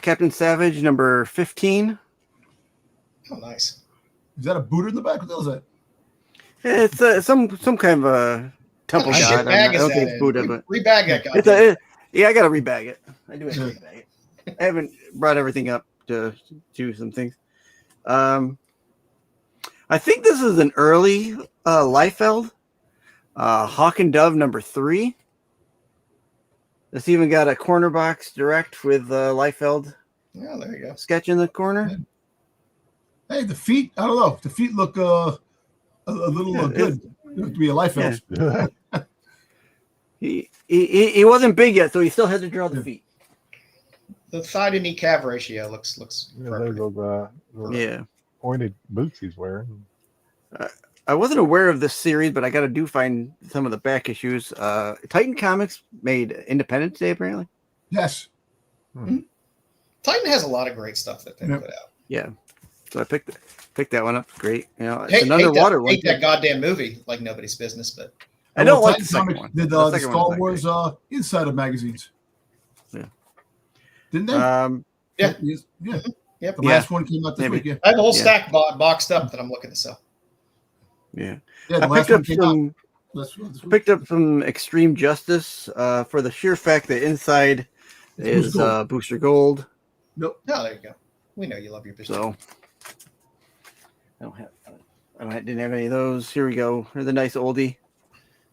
S5: Captain Savage number 15.
S2: Oh, nice.
S3: Is that a booter in the back? What the hell is that?
S5: It's some kind of a temple
S2: What kind of
S5: god.
S2: shit bag
S5: I
S2: is
S5: don't
S2: that
S5: think it's
S2: in?
S5: Buddha, but
S2: Rebag that
S5: it's
S2: goddamn.
S5: yeah, I gotta rebag it. I do have to rebag it. I haven't brought everything up to do some things. I think this is an early Liefeld. Hawk and Dove number 3. This even got a corner box direct with Liefeld
S2: Oh, there you go.
S5: sketch in the corner.
S3: Hey, the feet. I don't know. The feet look a little good. To be a life elf.
S5: He wasn't big yet, so he still had to draw the feet.
S2: The thigh to knee calf ratio looks
S1: Yeah,
S2: appropriate.
S1: those
S5: Yeah.
S1: pointed boots he's wearing.
S5: I wasn't aware of this series, but I got to find some of the back issues. Titan Comics made Independence Day, apparently.
S3: Yes.
S2: Titan has a lot of great stuff that they
S3: Yep.
S2: put out.
S5: Yeah. So I picked that one up. Great. You know, it's an underwater one.
S2: Hate that goddamn movie like nobody's business, but
S5: I don't like
S3: Titan
S5: the second
S3: Comics
S5: one.
S3: did
S5: The
S3: the
S5: second
S3: Star
S5: one's not
S3: Wars Insider magazines.
S5: Yeah.
S3: Didn't they?
S2: Yeah.
S3: Yeah.
S2: Yep.
S3: The last one came out this
S5: Maybe.
S3: week. Yeah.
S2: I have a whole
S5: Yeah.
S2: stack boxed up that I'm looking to sell.
S5: Yeah.
S3: Yeah.
S5: I
S3: The last
S5: picked
S3: one
S5: up
S3: came out.
S5: some.
S3: This week.
S5: Picked up some Extreme Justice for the sheer fact that inside
S3: It's
S5: is
S3: Booster Gold.
S5: Booster Gold.
S3: Nope.
S2: Oh, there you go. We know you love your business.
S5: So didn't have any of those. Here we go. Here's a nice oldie.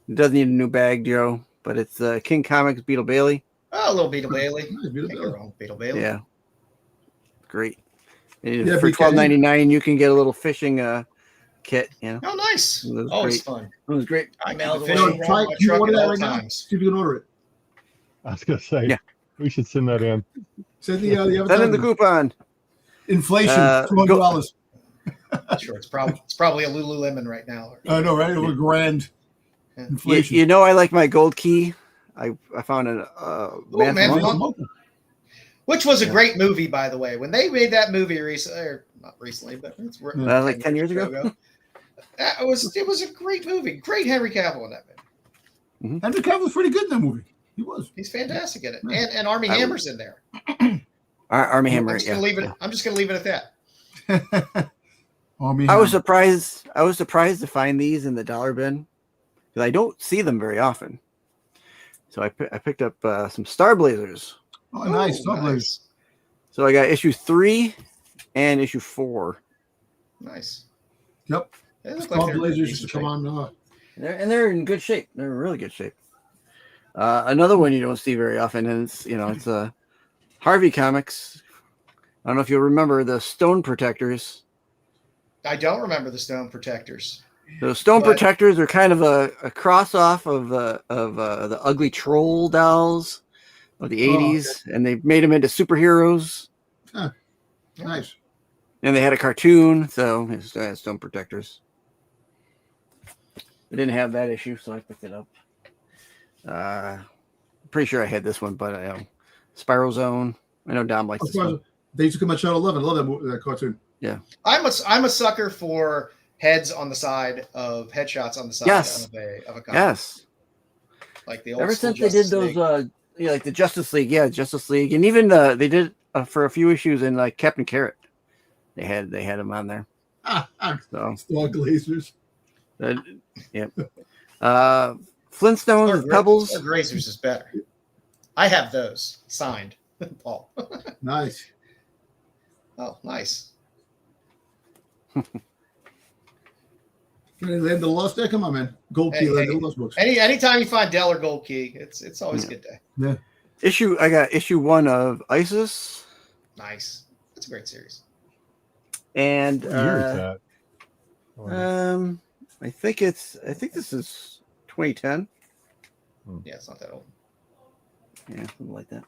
S5: It doesn't need a new bag, Joe, but it's King Comics Beetle Bailey.
S2: Oh, a little Beetle Bailey.
S3: Nice, Beetle
S2: Can't
S3: Bailey.
S2: go wrong with Beetle Bailey.
S5: Yeah, great. And
S3: Yeah,
S5: for
S3: because-
S5: $12.99, you can get a little fishing kit. You know,
S2: Oh, nice.
S5: It was
S2: Always
S5: great.
S2: fun.
S5: it was great.
S2: I keep
S5: Mailed
S2: a
S5: away.
S2: fishing
S3: You know,
S2: rod
S3: try,
S2: in my
S3: can you
S2: truck
S3: order
S2: at
S3: that
S2: all
S3: right now?
S2: times.
S3: See if you can order it.
S1: I was gonna say,
S5: Yeah.
S1: we should send that in.
S3: Send the
S5: Send in the
S3: advertisement.
S5: coupon.
S3: Inflation,
S5: Go-
S3: $200.
S2: Sure, it's probably a Lululemon right now.
S3: I know, right? Over $1,000.
S2: Yeah.
S3: Inflation.
S5: You know, I like my gold key. I found a Man
S2: Man
S5: from
S2: from
S5: Uncle.
S2: Uncle. Which was a great movie, by the way. When they made that movie recently, or not recently, but it's
S5: Like 10 years ago.
S2: It was a great movie. Great Henry Cavill in that movie.
S3: Henry Cavill was pretty good in that movie. He was.
S2: He's fantastic in it,
S3: Yeah.
S2: and Army Hammer's in there.
S5: Army
S2: I'm
S5: Hammer.
S2: just gonna leave it. I'm just gonna leave it at that.
S3: Army
S5: I was
S3: Hammer.
S5: surprised. I was surprised to find these in the dollar bin because I don't see them very often. So I picked up some Star Blazers.
S3: Oh, nice.
S2: Oh,
S3: Nice.
S5: So I got issue 3 and issue 4.
S2: Nice.
S3: Yep.
S2: They look
S3: Star
S2: like they're in
S3: Blazers
S2: decent
S3: used to come
S2: shape.
S3: on.
S5: They're in good shape. They're in really good shape. Another one you don't see very often, and it's Harvey Comics. I don't know if you'll remember the Stone Protectors.
S2: I don't remember the Stone Protectors.
S5: The Stone
S2: But-
S5: Protectors are kind of a cross off of the ugly troll dolls of the 80s, and they made them into superheroes.
S3: Nice.
S5: And they had a cartoon, so it's Stone Protectors. I didn't have that issue, so I picked it up. Pretty sure I had this one, but Spiral Zone. I know Dom likes this one.
S3: They used to come on Channel 11. I love that cartoon.
S2: I'm a sucker for heads on the side of headshots on the side
S5: Yes.
S2: of a comic.
S5: Yes.
S2: Like the old
S5: Ever
S2: school
S5: since they did
S2: Justice
S5: those,
S2: League.
S5: like the Justice League, Justice League, and even they did for a few issues in like Captain Carrot. They had them on there. So
S3: Star Glazers.
S5: yep. Flintstones and Pebbles.
S2: Star Grazers is better. I have those signed, Paul.
S3: Nice.
S2: Oh, nice.
S3: Land of the Lost there? Come on, man. Gold Key,
S2: Hey,
S3: Land of the Lost books.
S2: Anytime you find Dell or Gold Key, it's always a good day.
S5: I got issue 1 of ISIS.
S2: Nice. That's a great series.
S5: And
S1: What year is that?
S5: I think this is 2010.
S2: Yeah, it's not that old.
S5: Yeah, something like that.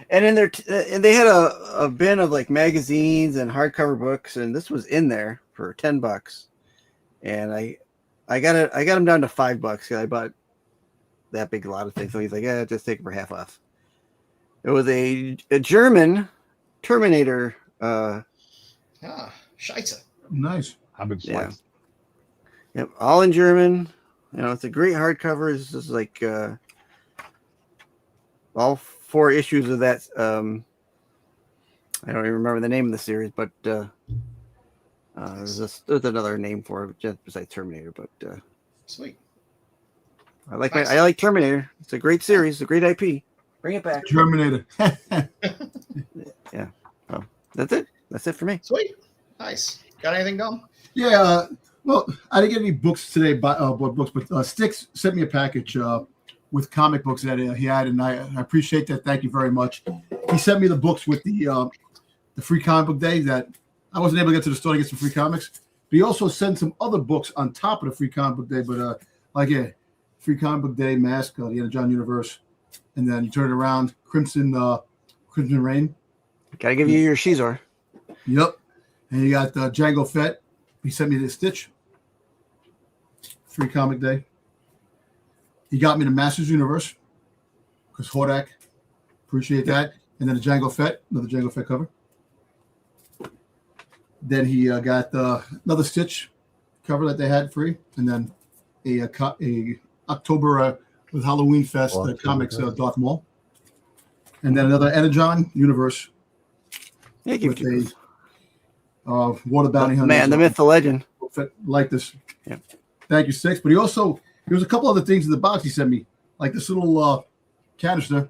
S5: And in there, and they had a bin of like magazines and hardcover books, and this was in there for $10. And I got him down to $5 because I bought that big lot of things. So he's like, "Yeah, just take it for half off." It was a German Terminator.
S2: Scheisse.
S3: Nice.
S1: I've been
S5: Yeah.
S1: sliced.
S5: Yep, all in German. You know, it's a great hardcover. It's just like all 4 issues of that. I don't even remember the name of the series, but there's another name for it just besides Terminator. But
S2: Sweet.
S5: I like
S2: Nice.
S5: I like Terminator. It's a great series. It's a great IP. Bring it back.
S3: Terminator.
S5: Yeah. Oh, that's it. That's it for me.
S2: Sweet. Nice. Got anything going?
S3: Yeah. Well, I didn't get any books today, books, but Styx sent me a package with comic books that he had, and I appreciate that. Thank you very much. He sent me the books with the free comic book day that I wasn't able to get to the store to get some free comics. But he also sent some other books on top of the free comic book day, but free comic book day mask, the Indiana John universe, and then you turn it around, Crimson Rain.
S5: Gotta give you your Shizor.
S3: Yep. And you got Jango Fett. He sent me the Stitch. Free comic day. He got me the Masters Universe because Hordak. Appreciate that. And then the Jango Fett, another Jango Fett cover. Then he got another Stitch cover that they had free, and then a October with Halloween Fest comics Darth Maul, and then another Energon Universe.
S5: Yeah, give it to me.
S3: Water Bounty Hunter.
S5: Man, the myth, the legend.
S3: Like this.
S5: Yeah.
S3: Thank you, Styx. But there was a couple other things in the box he sent me, like this little canister.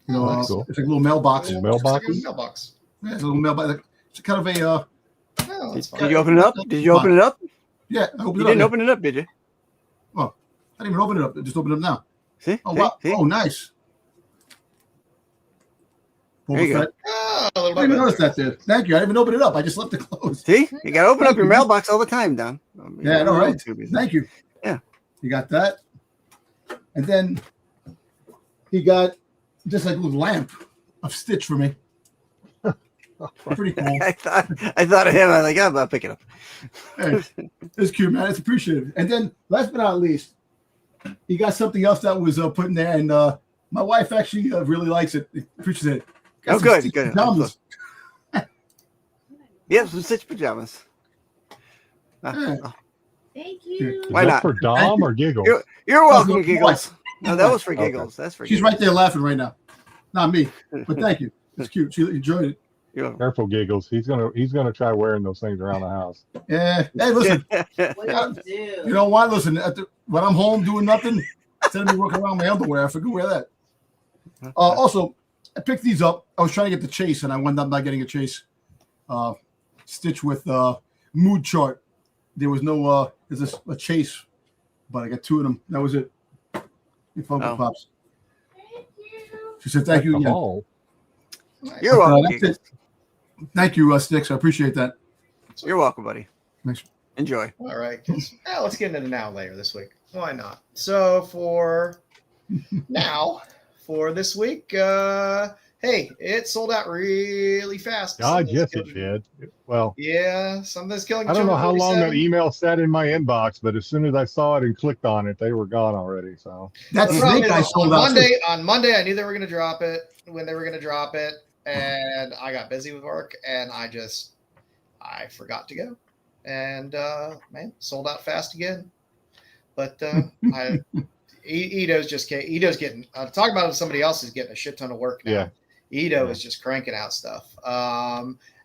S3: You know,
S1: that's cool.
S3: It's like a little mailbox.
S1: Mailbox?
S2: Mailbox.
S3: Yeah, it's a little mailbox. It's kind of a.
S2: Oh, that's fine.
S5: Did you open it up? Did you open it up?
S3: Yeah, I opened
S5: You
S3: it up.
S5: didn't open it up, did you?
S3: I didn't even open it up. I just opened it up now.
S5: See?
S3: Oh,
S5: See?
S3: wow.
S5: See?
S3: Oh, nice.
S5: There you go.
S2: Oh, a
S3: I
S2: little
S3: didn't even
S2: bit.
S3: notice that there. Thank you. I didn't even open it up. I just left it closed.
S5: See? You gotta open up your mailbox all the time, Don.
S3: Yeah, I know, right?
S5: Thank
S3: Thank you.
S5: Yeah.
S3: You got that. And then he got just like a little lamp of Stitch for me. Pretty cool.
S5: I thought of him. I was like, I'll pick it up.
S3: Hey, it's cute, man. It's appreciated. And then last but not least, he got something else that was put in there, and my wife actually really likes it. Appreciates it. Got
S5: Oh,
S3: some
S5: good.
S3: Stitch
S5: Good.
S3: pajamas.
S5: Yeah, some Stitch pajamas.
S3: Yeah.
S7: Thank you.
S1: Is
S5: Why
S1: that
S5: not?
S1: for Dom or Giggles?
S5: You're welcome,
S3: Oh,
S5: Giggles. No, that was for
S1: Okay.
S5: Giggles. That's for
S3: She's
S5: Giggles.
S3: right there laughing right now. Not me, but thank you. It's cute. She enjoyed it.
S5: You're
S1: Careful, Giggles. He's gonna try wearing those things around the house.
S3: Yeah. Hey, listen.
S7: What do you do?
S3: You know what? Listen, when I'm home doing nothing, instead of me working around my underwear, I forget wear that. Also, I picked these up. I was trying to get the Chase, and I wound up not getting a Chase. Stitch with mood chart. There was no there's a Chase, but I got 2 of them. That was it. Your Funko Pops.
S7: Thank you.
S3: She said thank you again.
S1: Oh,
S5: You're welcome,
S3: That's
S5: Giggles.
S3: it. Thank you, Styx. I appreciate that.
S5: You're welcome, buddy.
S3: Thanks.
S5: Enjoy.
S2: All right. Let's get into the now later this week. Why not? So for this week, hey, it sold out really fast.
S1: God, yes, it did. Well,
S2: Yeah, something's killing.
S1: I don't know how long that
S2: 247.
S1: email sat in my inbox, but as soon as I saw it and clicked on it, they were gone already. So
S3: That
S2: The problem
S3: snake
S2: is,
S3: I sold out.
S2: on Monday, I knew they were going to drop it when they were going to drop it, and I got busy with work, and I forgot to go, and man, sold out fast again. But Ito's getting talk about it, somebody else is getting a shit ton of work now.
S1: yeah.
S2: Ito
S1: Yeah.
S2: is just cranking out stuff.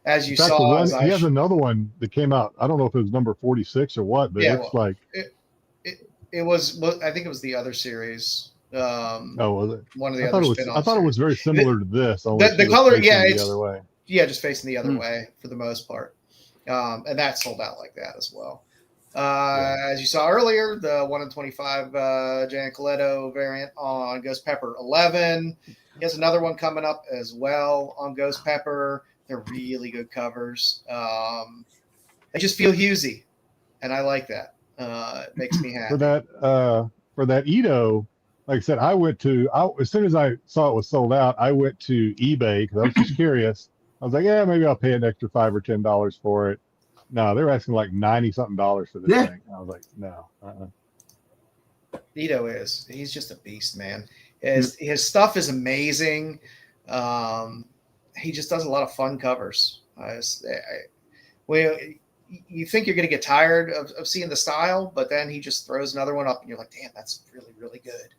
S2: As you
S1: In fact,
S2: saw,
S1: he has another one that came out. I don't know if it was number 46 or what, but
S2: Yeah,
S1: it's like,
S2: it was. I think it was the other series.
S1: oh, was it?
S2: One of the
S1: I
S2: other
S1: thought it was.
S2: spin-off
S1: I thought it was very similar to this. Only
S2: the
S1: she was
S2: color,
S1: facing
S2: yeah,
S1: the
S2: it's-
S1: other way.
S2: Yeah, just facing the other way for the most part. And that sold out like that as well. As you saw earlier, the 1 in 25 Janet Coletto variant on Ghost Pepper 11. He has another one coming up as well on Ghost Pepper. They're really good covers. They just feel Hughesy, and I like that. It makes me happy.
S1: For that Ito, like I said, as soon as I saw it was sold out, I went to eBay because I was just curious. I was like, yeah, maybe I'll pay an extra $5 or $10 for it. No, they're asking like $90-something for this thing. I was like, no.
S2: Ito he's just a beast, man. His stuff is amazing. He just does a lot of fun covers. well, you think you're going to get tired of seeing the style, but then he just throws another one up, and you're like, damn, that's really, really good.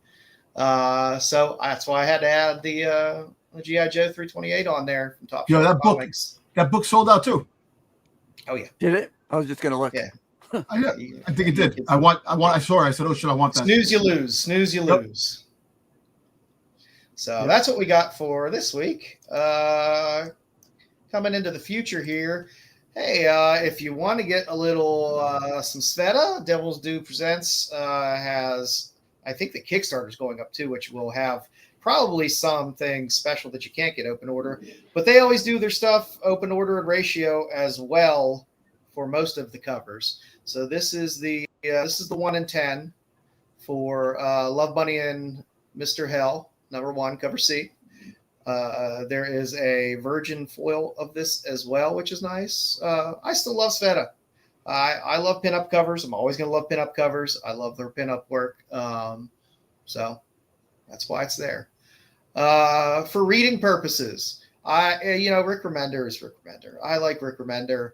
S2: So that's why I had to add the G.I. Joe 328 on there from Top
S3: Yo,
S2: Shelf
S3: that book,
S2: Comics.
S3: that book sold out too.
S2: Oh yeah,
S5: Did it? I was just gonna look.
S2: Yeah.
S3: I think it did. I saw it. I said, oh shit, I want that.
S2: Snooze, you lose. Snooze, you
S3: Yep.
S2: lose. So that's what we got for this week. Coming into the future here. Hey, if you want to get a little some Sveta, Devil's Due Presents has, I think the Kickstarter is going up too, which will have probably something special that you can't get open order. But they always do their stuff open order and ratio as well for most of the covers. So this is the 1 in 10 for Love Bunny and Mr. Hell, #1, cover C. There is a virgin foil of this as well, which is nice. I still love Sveta. I love pinup covers. I'm always going to love pinup covers. I love their pinup work. So that's why it's there. For reading purposes, Rick Remender is Rick Remender. I like Rick Remender.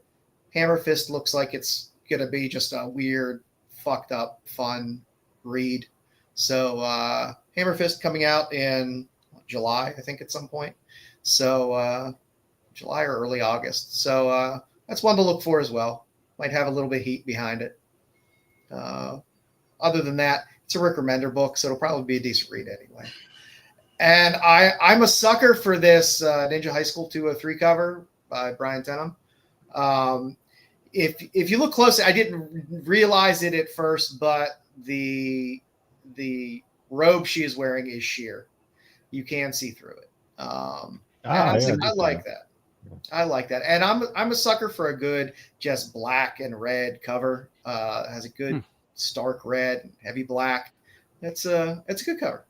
S2: Hammer Fist looks like it's going to be just a weird, fucked up, fun read. So Hammer Fist coming out in July, I think, at some point. So July or early August. So that's one to look for as well. Might have a little bit of heat behind it. Other than that, it's a Rick Remender book, so it'll probably be a decent read anyway. And I'm a sucker for this Ninja High School 203 cover by Brian Tenham. If you look closely, I didn't realize it at first, but the robe she is wearing is sheer. You can see through it. I like that. I like that. And I'm a sucker for a good just black and red cover. Has a good stark red and heavy black. It's a good cover.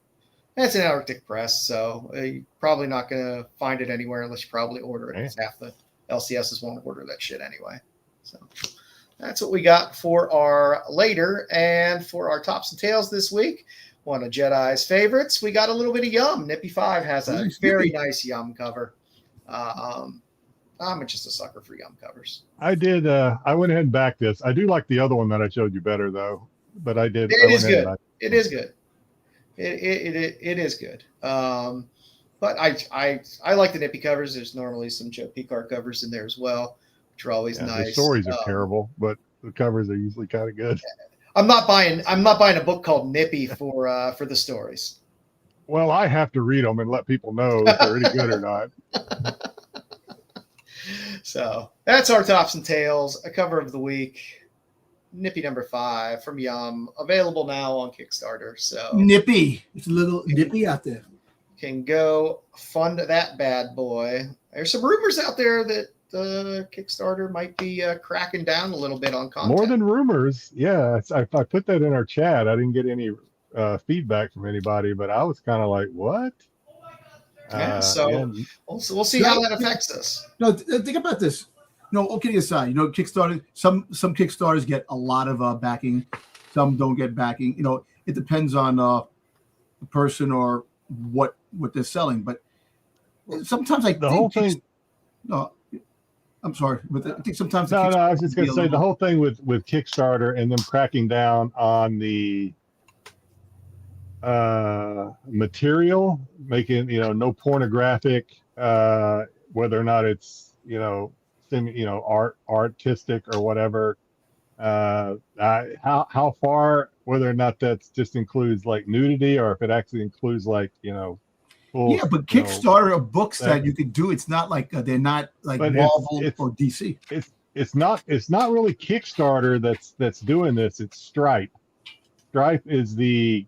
S2: And it's an Arctic press, so you're probably not going to find it anywhere unless you probably order it. Because half the LCSs won't order that shit anyway. So that's what we got for our later. And for our tops and tails this week, one of Jedi's favorites, we got a little bit of Yum. Nippy 5 has a very nice Yum cover. I'm just a sucker for Yum covers.
S1: I did. I went ahead and backed this. I do like the other one that I showed you better, though. But I did.
S2: It is good. It is good. It is good. But I like the Nippy covers. There's normally some Joe Picard covers in there as well, which are always nice.
S1: The stories are terrible, but the covers are usually kind of good.
S2: I'm not buying a book called Nippy for the stories.
S1: Well, I have to read them and let people know if they're any good or not.
S2: So that's our tops and tails. A cover of the week. Nippy #5 from Yum, available now on Kickstarter. So
S3: Nippy, it's a little nippy out there.
S2: Can go fund that bad boy. There's some rumors out there that the Kickstarter might be cracking down a little bit on content.
S1: More than rumors, yeah. I put that in our chat. I didn't get any feedback from anybody, but I was kind of like, "What?"
S2: We'll see how that affects us.
S3: No, think about this. No, all kidding aside, Kickstarter. Some Kickstarters get a lot of backing, some don't get backing. It depends on the person or what they're selling. But sometimes
S1: the whole thing.
S3: No, I'm sorry, but I think sometimes.
S1: No, I was just going to say the whole thing with Kickstarter and them cracking down on the material, making no pornographic, whether or not it's artistic or whatever. How far, whether or not that's just includes like nudity or if it actually includes like full,
S3: but Kickstarter of books that you could do. It's not like they're not like Marvel or DC.
S1: It's not really Kickstarter that's doing this. It's Stripe. Stripe is the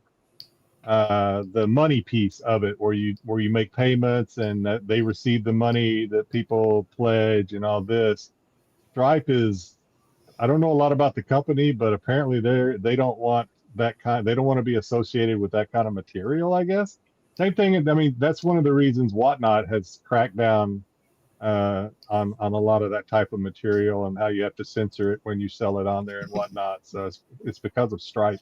S1: money piece of it, where you make payments and that they receive the money that people pledge and all this. Stripe is, I don't know a lot about the company, but apparently they don't want that kind. They don't want to be associated with that kind of material, I guess. Same thing. I mean, that's one of the reasons Whatnot has cracked down on a lot of that type of material and how you have to censor it when you sell it on there and whatnot. So it's because of Stripe.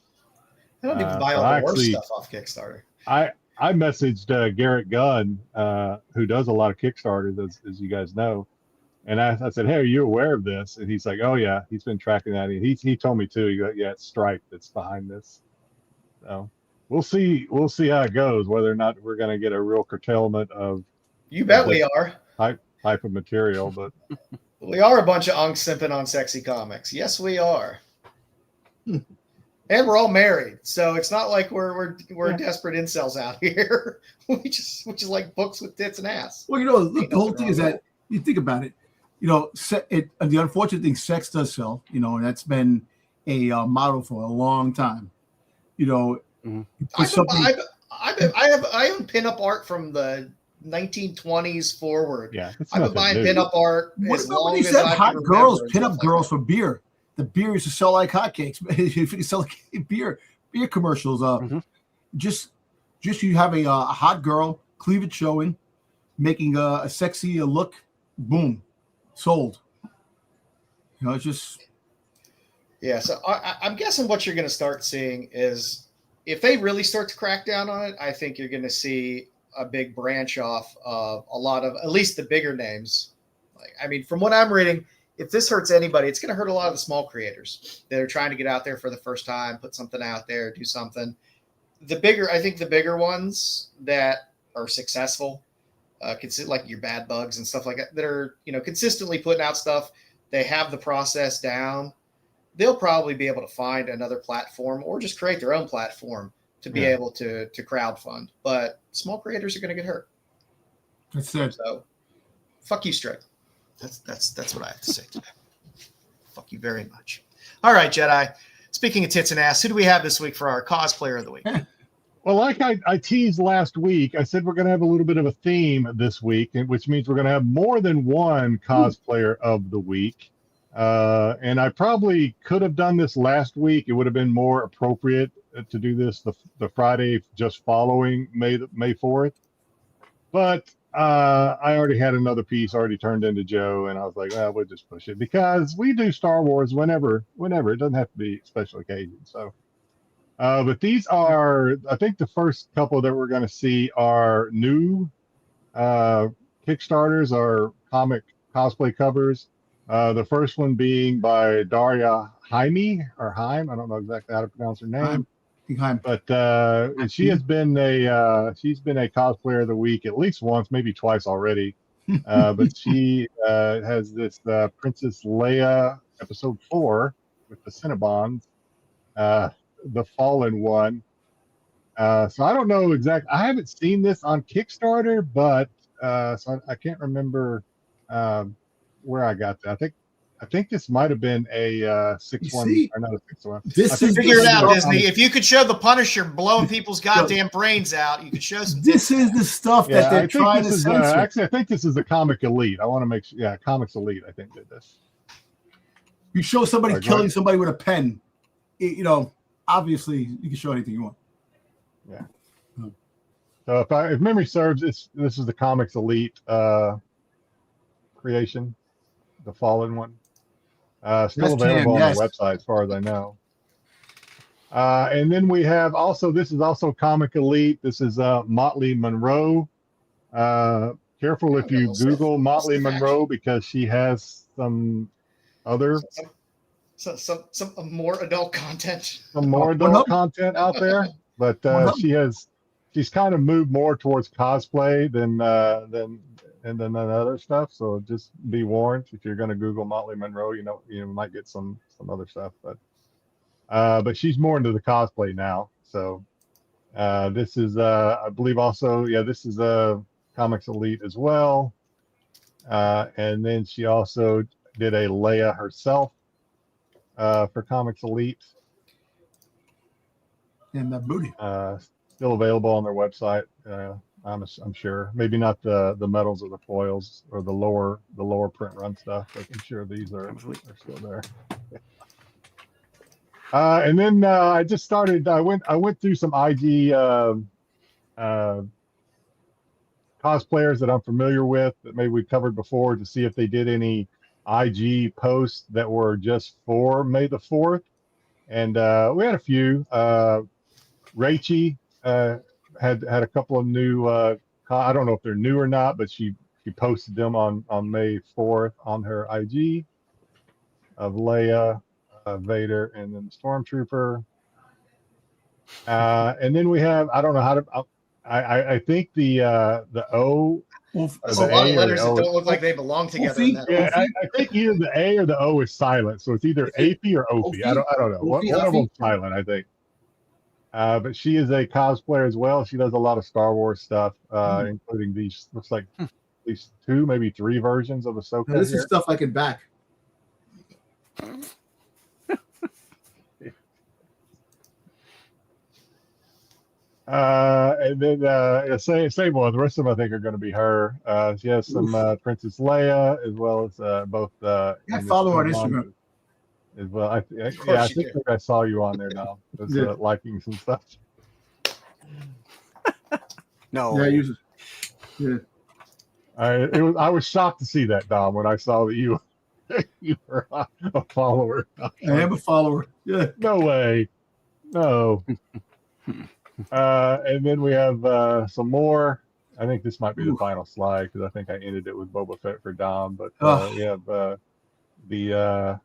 S2: I don't even buy all the worst stuff off Kickstarter.
S1: I messaged Garrett Gunn, who does a lot of Kickstarters, as you guys know, And I said, "Hey, are you aware of this?" And he's like, "Oh yeah, he's been tracking that. He told me too. He go, yeah, it's Stripe that's behind this." So we'll see how it goes. Whether or not we're going to get a real curtailment of
S2: You bet we are.
S1: type of material, but
S2: We are a bunch of unks simping on sexy comics. Yes, we are. And we're all married, so it's not like we're desperate incels out here. we just like books with tits and ass.
S3: Well, look, the whole thing is that you think about it. The unfortunate thing, sex does sell. And that's been a model for a long time.
S2: I have pinup art from the 1920s forward.
S1: yeah,
S2: I've been buying pinup art as long as I
S3: hot
S2: can
S3: girls,
S2: remember and
S3: pinup
S2: stuff
S3: girls
S2: like
S3: for beer. The beer used to sell like hotcakes. If you sell like beer commercials, just you have a hot girl, cleavage showing, making a sexy look, boom, sold. It's just.
S2: Yeah, so I'm guessing what you're going to start seeing is if they really start to crack down on it, I think you're going to see a big branch off of a lot of at least the bigger names. From what I'm reading, if this hurts anybody, it's going to hurt a lot of the small creators that are trying to get out there for the first time, put something out there, do something. The bigger ones that are successful, like your Bad Bugs and stuff like that are consistently putting out stuff. They have the process down. They'll probably be able to find another platform or just create their own platform to be able to crowdfund. But small creators are going to get hurt.
S3: That's it.
S2: So, fuck you, Stripe. That's what I have to say today. Fuck you very much. All right, Jedi. Speaking of tits and ass, who do we have this week for our cosplayer of the week?
S1: Well, like I teased last week, I said we're going to have a little bit of a theme this week, which means we're going to have more than one cosplayer of the week. And I probably could have done this last week. It would have been more appropriate to do this the Friday just following May 4th. But I already had another piece already turned into Joe, and I was like, well, we'll just push it because we do Star Wars whenever. It doesn't have to be a special occasion. So, but these are, I think the first couple that we're going to see are new Kickstarters or comic cosplay covers. The first one being by Daria Jaime or Heim. I don't know exactly how to pronounce her name.
S3: Heim.
S1: But she has been she's been a cosplayer of the week at least once, maybe twice already. But she has this Princess Leia episode 4 with the Cinnabons, the Fallen one. So I don't know exactly. I haven't seen this on Kickstarter, but so I can't remember where I got that. I think this might have been a 6-1 or not a 6-1.
S2: Figure it out, Disney. If you could show the Punisher blowing people's goddamn brains out, you could show some.
S3: This is the stuff that they're trying to censor.
S1: Actually, I think this is the Comic Elite. I want to make sure. Yeah, Comics Elite. I think did this.
S3: You show somebody killing somebody with a pen. Obviously, you can show anything you want.
S1: Yeah. So if memory serves, this is the Comics Elite creation, the Fallen one. Still available on the website as far as I know. And then we have this is also Comic Elite. This is Motley Monroe. Careful if you Google Motley Monroe because she has some other
S2: some more adult content.
S1: Some more adult content out there. But she's kind of moved more towards cosplay than other stuff. So just be warned if you're going to Google Motley Monroe, you might get some other stuff. But she's more into the cosplay now. So this is I believe also this is Comics Elite as well. And then she also did a Leia herself for Comics Elite.
S3: And that booty.
S1: Still available on their website. I'm sure. Maybe not the medals or the foils or the lower print run stuff, but I'm sure these are still there. And then I just started. I went through some IG cosplayers that I'm familiar with that maybe we covered before to see if they did any IG posts that were just for May the 4th, and we had a few. Rachie had a couple of new. I don't know if they're new or not, but she She posted them on May 4th on her IG of Leia, Vader, and then the Stormtrooper. And then we have, I don't know how to, I think the O.
S2: There's
S1: the
S2: a lot
S1: A
S2: of
S1: or
S2: letters
S1: the
S2: that
S1: O
S2: don't look like they belong together. In that
S1: Yeah, I think either the A or the O is silent, so it's either Aphie or Ophi. I don't know. One of them's silent, I think. But she is a cosplayer as well. She does a lot of Star Wars stuff, including these. Looks like at least 2, maybe 3 versions of Ahsoka.
S3: Now, this is stuff I can back.
S1: And then same one. The rest of them I think are going to be her. She has some Princess Leia as well as both.
S3: I follow her on Instagram
S1: as well. I think I saw you on there now. Liking some stuff.
S5: No.
S3: Yeah, yeah.
S1: I was shocked to see that, Dom, when I saw that you were a follower.
S3: I am a follower. Yeah.
S1: No way. No. And then we have some more. I think this might be the final slide because I think I ended it with Boba Fett for Dom. But we have the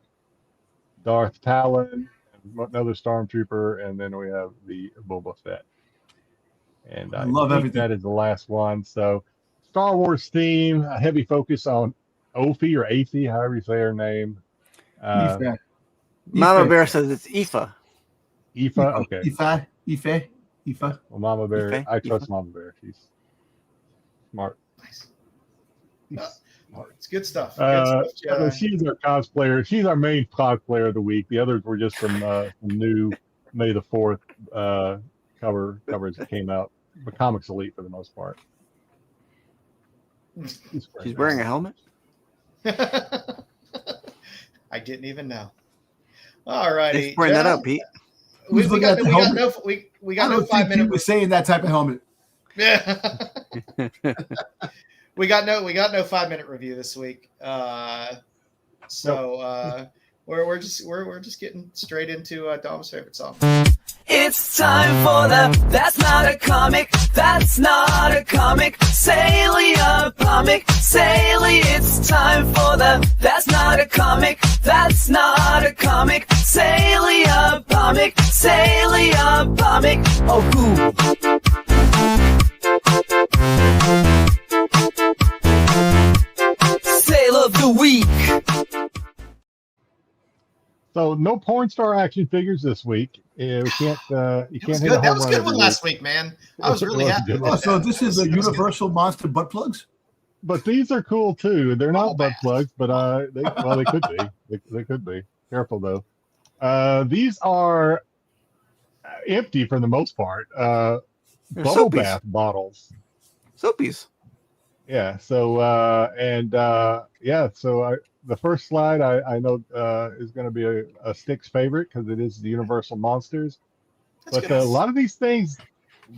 S1: Darth Talon, another Stormtrooper, and then we have the Boba Fett. And I
S3: love
S1: think
S3: everything.
S1: that is the last one. So Star Wars theme, a heavy focus on Ophi or Aphie, however you say her name.
S5: Mama Bear says it's Ifa.
S1: Ifa, okay.
S3: Ifa.
S1: Well, Mama Bear,
S5: Ife?
S1: I trust Mama Bear. She's smart.
S2: Nice. It's good stuff. Good stuff,
S1: she's our cosplayer. She's our main cosplayer of the week. The others were just some new May the 4th covers that came out. The Comics Elite for the most part.
S5: She's wearing a helmet?
S2: I didn't even know. All righty.
S5: Thanks for pointing that out, Pete.
S2: We got no 5-minute.
S3: We're saying that type of helmet.
S2: Yeah. we got no 5-minute review this week. We're just getting straight into Dom's favorite song.
S8: It's time for the That's Not a Comic, That's Not a Comic, Salia Comic, Salia. It's time for the That's Not a Comic, That's Not a Comic, Salia Comic, Salia Comic. Oh, cool. Sale of the Week.
S1: So no porn star action figures this week. You can't. You can't hit a home
S2: That was
S1: run
S2: good
S1: every
S2: one
S1: week.
S2: last week, man. I was really happy.
S3: Oh, so this is a Universal Monster butt plugs?
S1: But these are cool too. They're not butt plugs, but they could be. They could be. Careful though. These are empty for the most part. Bubble bath bottles.
S5: Soapies.
S1: Yeah. So the first slide I know is going to be a Styx favorite because it is the Universal Monsters. But a lot of these things,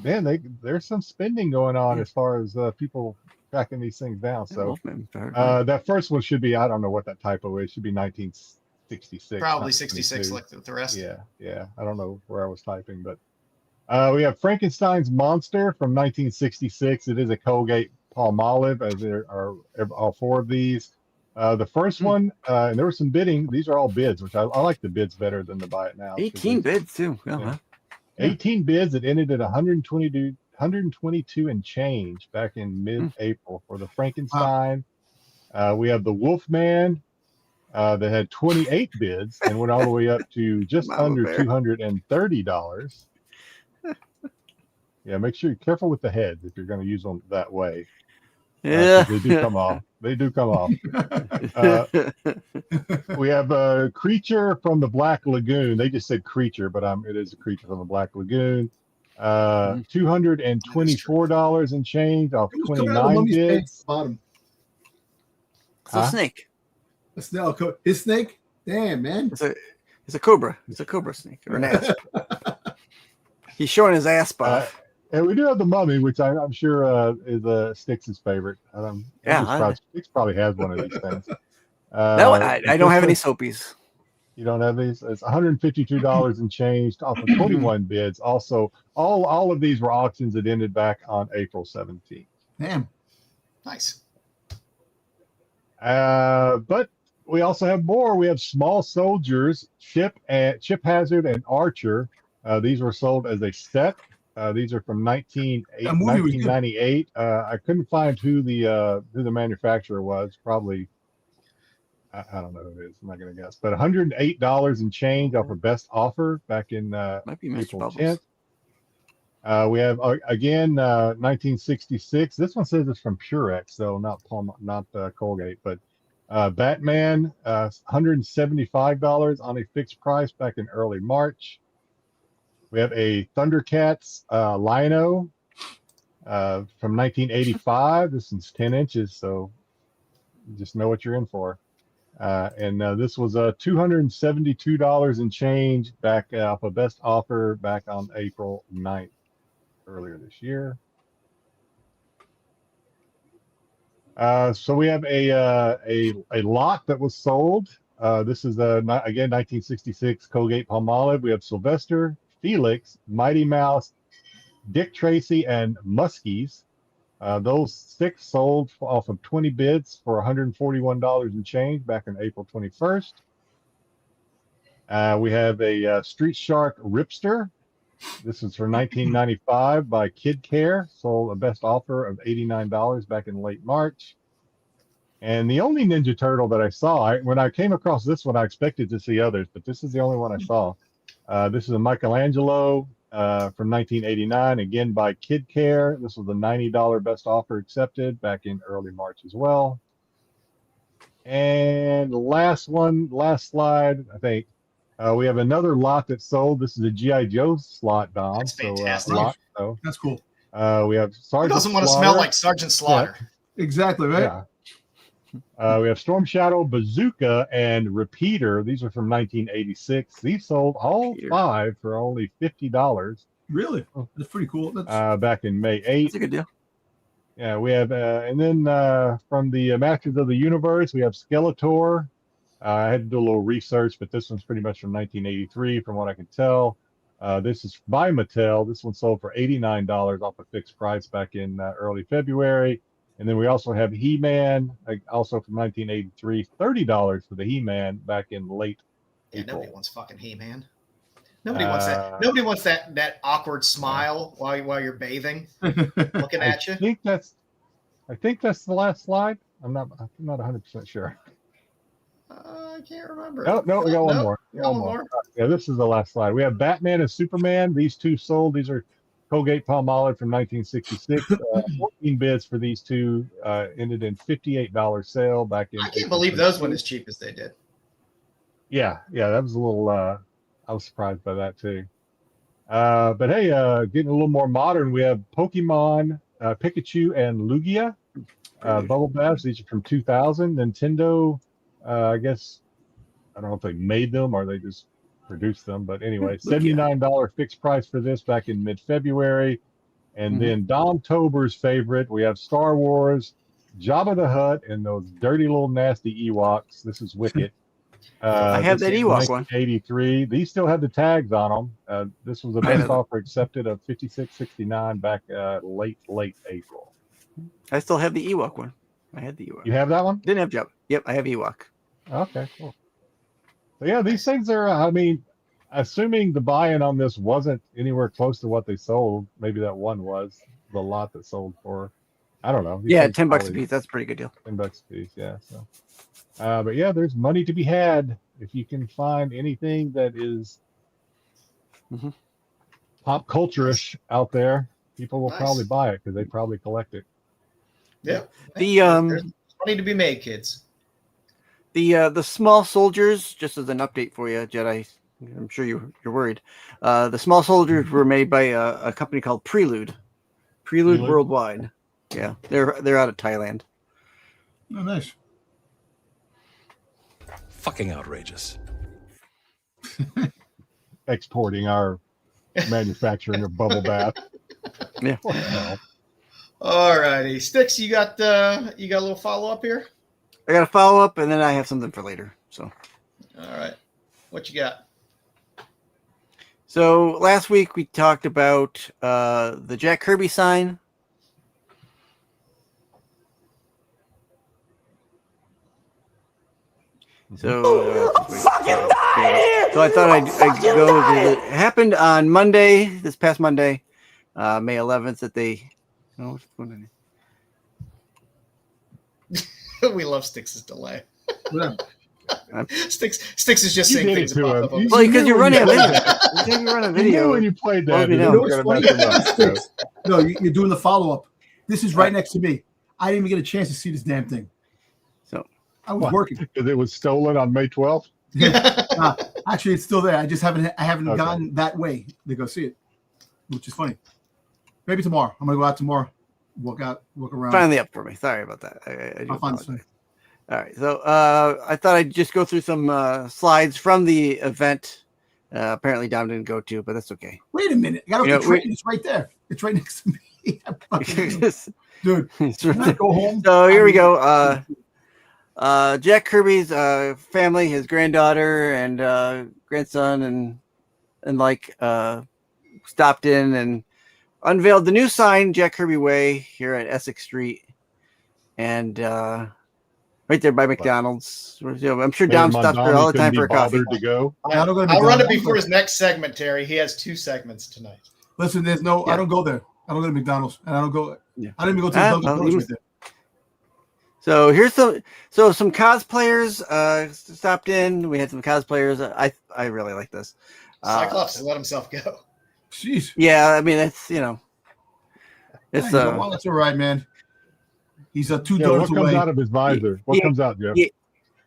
S1: man, there's some spending going on as far as people tracking these things down. So that first one should be, I don't know what that typo is. It should be 1966.
S2: Probably 66 like the rest.
S1: Yeah. I don't know where I was typing, but we have Frankenstein's Monster from 1966. It is a Colgate Palmolive, as there are all 4 of these. The first one, and there was some bidding. These are all bids, which I like the bids better than the buy it now.
S5: 18 bids too. Yeah.
S1: 18 bids. It ended at 122 and change back in mid-April for the Frankenstein. We have the Wolfman that had 28 bids and went all the way up to just under $230. Yeah, make sure you're careful with the heads if you're going to use them that way.
S5: Yeah,
S1: they do come off. They do come off. We have a Creature from the Black Lagoon. They just said Creature, but it is a Creature from the Black Lagoon. $224 and change off 29 bids.
S3: Bottom.
S5: It's a snake.
S3: His snake? Damn, man.
S5: It's a cobra. It's a cobra snake or an asp. He's showing his asp off.
S1: And we do have the Mummy, which I'm sure is Styx's favorite. Styx probably has one of these things.
S5: No, I don't have any soapies.
S1: You don't have these? It's $152 and changed off of 21 bids. Also, all of these were auctions that ended back on April 17th.
S3: Damn.
S2: Nice.
S1: But we also have more. We have Small Soldiers, Chip Hazard, and Archer. These were sold as a set. These are from
S3: That movie was good.
S1: 1998. I couldn't find who the manufacturer was. Probably, I don't know who it is. I'm not going to guess. But $108 and change off of best offer back in
S5: Might be Mr.
S1: April
S5: Bubbles.
S1: 10th. We have again 1966. This one says it's from Purex, so not Colgate, but Batman, $175 on a fixed price back in early March. We have a Thundercats Lino from 1985. This one's 10 inches, so you just know what you're in for. And this was $272 and change back off a best offer back on April 9th, earlier this year. So we have a lot that was sold. This is again 1966 Colgate Palmolive. We have Sylvester, Felix, Mighty Mouse, Dick Tracy, and Muskies. Those 6 sold off of 20 bids for $141 and change back on April 21st. We have a Street Shark Ripster. This is for 1995 by Kid Care. Sold a best offer of $89 back in late March. And the only Ninja Turtle that I saw, when I came across this one, I expected to see others, but this is the only one I saw. This is a Michelangelo from 1989, again by Kid Care. This was a $90 best offer accepted back in early March as well. And the last slide, I think. We have another lot that sold. This is a G.I. Joe slot, Dom.
S2: That's fantastic.
S3: That's cool.
S1: We have Sergeant
S2: Who doesn't want to
S1: Slaughter.
S2: smell like Sergeant Slaughter?
S3: Exactly, right?
S1: Yeah. We have Storm Shadow, Bazooka, and Repeater. These are from 1986. These sold all 5 for only $50.
S3: Really? That's pretty cool. That's
S1: Back in May 8th.
S5: That's a good deal.
S1: Yeah, we have, and then from the Masters of the Universe, we have Skeletor. I had to do a little research, but this one's pretty much from 1983, from what I can tell. This is by Mattel. This one sold for $89 off a fixed price back in early February. And then we also have He-Man, also from 1983, $30 for the He-Man back in late April.
S2: Nobody wants fucking He-Man. Nobody wants that. Nobody wants that awkward smile while you're bathing, looking at you.
S1: I think that's the last slide. I'm not 100% sure.
S2: I can't remember.
S1: No, we got one more. One more. Yeah, this is the last slide. We have Batman and Superman. These 2 sold. These are Colgate Palmolive from 1966. 14 bids for these 2 ended in $58 sale back in.
S2: I can't believe those went as cheap as they did.
S1: Yeah, that was a little. I was surprised by that too. But hey, getting a little more modern, we have Pokemon, Pikachu, and Lugia. Bubble Baths. These are from 2000. Nintendo. I guess I don't know if they made them or they just produced them, but anyway, $79 fixed price for this back in mid-February. And then Dom Tober's favorite, we have Star Wars, Jabba the Hutt, and those dirty little nasty Ewoks. This is Wicket.
S5: I have that Ewok one.
S1: 1983. These still have the tags on them. This was a best offer accepted of $56.69 back late April.
S5: I still have the Ewok one. I had the Ewok.
S1: You have that one?
S5: Didn't have Jabba. Yep, I have Ewok.
S1: Okay, cool. So yeah, these things are, I mean, assuming the buy-in on this wasn't anywhere close to what they sold, maybe that one was the lot that sold for, I don't know.
S5: Yeah, $10 a piece. That's a pretty good deal.
S1: $10 a piece, yeah. So, but yeah, there's money to be had if you can find anything that is pop culture-ish out there. People will probably buy it because they probably collect it.
S2: Yeah.
S6: There's money to be made, kids.
S5: The small soldiers, just as an update for you, Jedi. I'm sure you're worried. The small soldiers were made by a company called Prelude Worldwide. Yeah, they're out of Thailand.
S3: Oh, nice.
S9: Fucking outrageous.
S1: Exporting our manufacturing of bubble bath.
S5: Yeah.
S2: All righty, Styx, you got a little follow up here.
S5: I got a follow up, and then I have something for later. So,
S2: all right, what you got?
S5: So last week we talked about the Jack Kirby sign. So fucking die here. So I thought I'd go. It happened on Monday, this past Monday, May 11th. That they. Oh, what's going on here?
S2: We love Styx's delay.
S3: Whatever.
S2: Styx is just
S1: You
S2: saying
S1: did
S2: things
S1: it to
S2: that pop
S1: him.
S2: up on
S1: You-
S2: the
S5: Well, because you're running a
S1: knew
S5: video.
S1: when
S5: You run a
S1: You knew
S5: video.
S1: when you played
S5: Well,
S1: that,
S5: we
S1: it
S5: know.
S1: was
S3: You know
S1: going
S3: what's
S1: to mess
S3: funny?
S1: him up. So.
S3: No, you're doing the follow up. This is right next to me. I didn't even get a chance to see this damn thing.
S5: So
S3: I was
S1: What?
S3: working.
S1: Because it was stolen on May 12th.
S3: Actually, it's still there. I just haven't
S1: Okay.
S3: gone that way to go see it, which is funny. Maybe tomorrow. I'm gonna go out tomorrow, walk around.
S5: Finally up for me. Sorry about that. I do
S3: I'll find this
S5: apologize.
S3: thing.
S5: All right, so I thought I'd just go through some slides from the event. Apparently, Dom didn't go to, but that's okay.
S3: Wait a minute. I got
S5: You
S3: off
S5: know,
S3: the train. It's right there. It's right next to me. Dude, can I go home?
S5: So here we go. Jack Kirby's family, his granddaughter and grandson, and like stopped in and unveiled the new sign, Jack Kirby Way, here at Essex Street, and right there by McDonald's. I'm sure Dom stops there all the time for a coffee.
S1: To go.
S3: I don't go to
S2: I'll run it
S3: McDonald's.
S2: before his next segment, Terry. He has 2 segments tonight.
S3: Listen, there's no.
S5: Yeah.
S3: I don't go there. I don't go to McDonald's, and I don't go.
S5: Yeah.
S3: I don't even go to the Dunkin'
S5: well,
S3: Donuts
S5: he
S3: right there.
S5: So here's some cosplayers stopped in. We had some cosplayers. I really like this.
S2: Cyclops has let himself go.
S3: Jeez.
S5: Yeah, I mean it's it's
S3: Well, that's all right, man. He's a 2
S1: Yeah,
S3: doors
S1: what comes
S3: away.
S1: out of his visor? What comes out, Jeff?
S5: he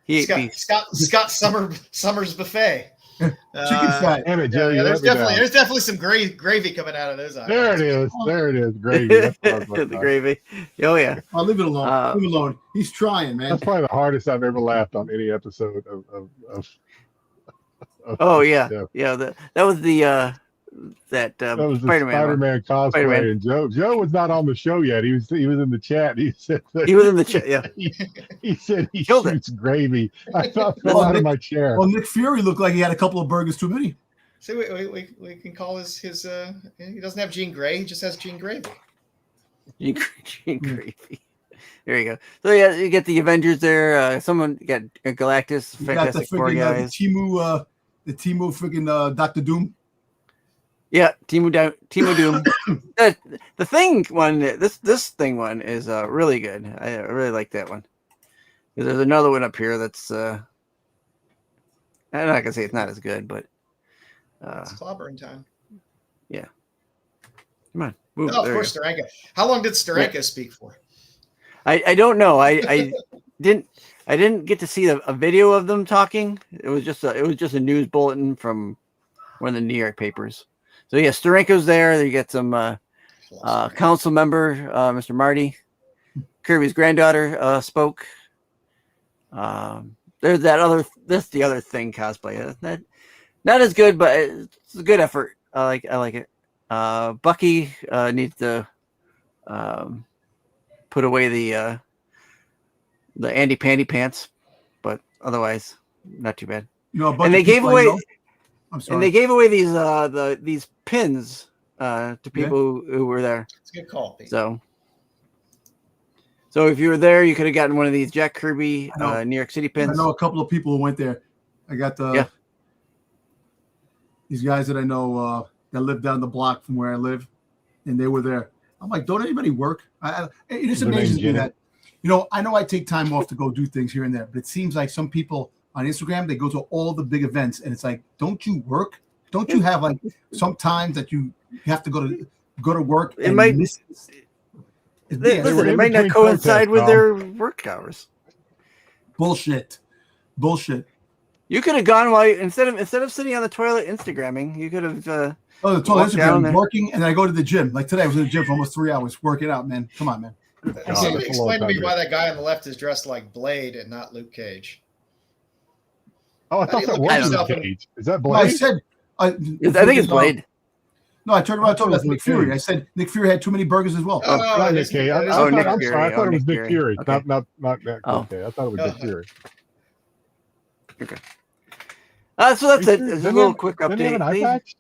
S5: ate beef.
S2: Scott Summers buffet.
S3: Chicken fat.
S1: Damn it, Jerry.
S2: Yeah,
S1: you
S2: there's
S1: let me down.
S2: definitely some gravy coming out of those eyes.
S1: There it is. There it is. Gravy. That's what I was
S5: The
S1: looking at.
S5: gravy. Oh yeah.
S3: I'll leave it alone. Leave it alone. He's trying, man.
S1: That's probably the hardest I've ever laughed on any episode of
S5: Oh yeah.
S1: Yeah.
S5: Yeah. That was the
S1: that was the
S5: Spider-Man.
S1: Spider-Man cosplay.
S5: Spider-Man.
S1: And Joe was not on the show yet. He was in the chat. He said that
S5: He was in the chat. Yeah.
S1: he said he
S5: Killed it.
S1: shoots gravy. I fell
S3: Well,
S1: out of
S3: Nick-
S1: my chair.
S3: Well, Nick Fury looked like he had a couple of burgers too many.
S2: See, we can call his he doesn't have Jean Grey. He just has Jean Gravy.
S5: Gene Gravy. There you go. So yeah, you get the Avengers there. Someone got Galactus,
S3: You got the
S5: Fantastic Four
S3: freaking
S5: guys.
S3: the Timu freaking Doctor Doom.
S5: Yeah, Timu Doom. the thing one, this thing one is really good. I really like that one. There's another one up here that's I'm not gonna say it's not as good, but
S2: It's clobbering time.
S5: yeah. Come on, move.
S2: Oh, of
S5: There
S2: course,
S5: you
S2: Steranko. How long did Steranko speak for?
S5: go. I don't know. I didn't get to see a video of them talking. It was just a news bulletin from one of the New York papers. So yeah, Steranko's there. You get some council member, Mr. Marty. Kirby's granddaughter spoke. There's that's the other thing cosplay. Not as good, but it's a good effort. I like it. Bucky needs to put away the Andy Pandy pants, but otherwise not too bad.
S3: You know, a bunch
S5: And they
S3: of
S5: gave
S3: people I
S5: away
S3: know- I'm sorry.
S5: and they gave away these pins to people who were there.
S2: It's a good call, Pete.
S5: So if you were there, you could have gotten one of these Jack Kirby
S3: I know.
S5: New York City
S3: I
S5: pins.
S3: know a couple of people who went there. I got these guys that I know that live down the block from where I live, and they were there. I'm like, don't anybody work? It just
S1: Their
S3: amazes
S1: name's
S3: me
S1: Jenny.
S3: that, I know I take time off to go do things here and there, but it seems like some people on Instagram, they go to all the big events, and it's like, don't you work? Don't you have like some times that you have to go to work?
S5: It might-
S3: miss?
S5: Listen, it might not
S1: between
S5: coincide
S1: protests,
S5: with
S1: Tom.
S5: their work hours.
S3: Bullshit.
S5: You could have gone while instead of sitting on the toilet Instagramming, you could have.
S3: Oh, the total
S5: Walk down
S3: Instagram
S5: there.
S3: working, and then I go to the gym. Like today, I was in the gym for almost 3 hours working out, man. Come on, man.
S1: that's a
S2: Explain to
S1: long
S2: me
S1: time
S2: why
S1: ago.
S2: that guy on the left is dressed like Blade and not Luke Cage.
S1: Oh, I
S2: How do
S1: thought
S2: you
S1: that
S2: look at
S1: was
S2: yourself
S1: Luke
S2: in-
S1: Cage. Is that
S3: No, I
S1: Blade?
S3: said,
S5: I think it's Blade.
S3: No, I turned around and told him that's
S1: Luke
S3: Nick Fury.
S1: Cage.
S3: I said Nick Fury had too many burgers as well.
S2: Oh,
S1: Not
S2: it
S1: Nick
S2: is-
S1: Cage.
S2: it is-
S5: Oh,
S1: I'm
S5: Nick
S1: sorry.
S5: Fury.
S1: I thought
S5: Oh,
S1: it was
S5: Nick
S1: Nick
S5: Fury.
S1: Fury.
S5: Okay.
S1: Not that.
S5: Oh.
S1: Okay, I thought it was Nick Fury.
S5: So that's it. It's a
S1: Didn't
S5: little
S1: he-
S5: quick
S1: didn't he have an eye
S5: update.
S1: patch?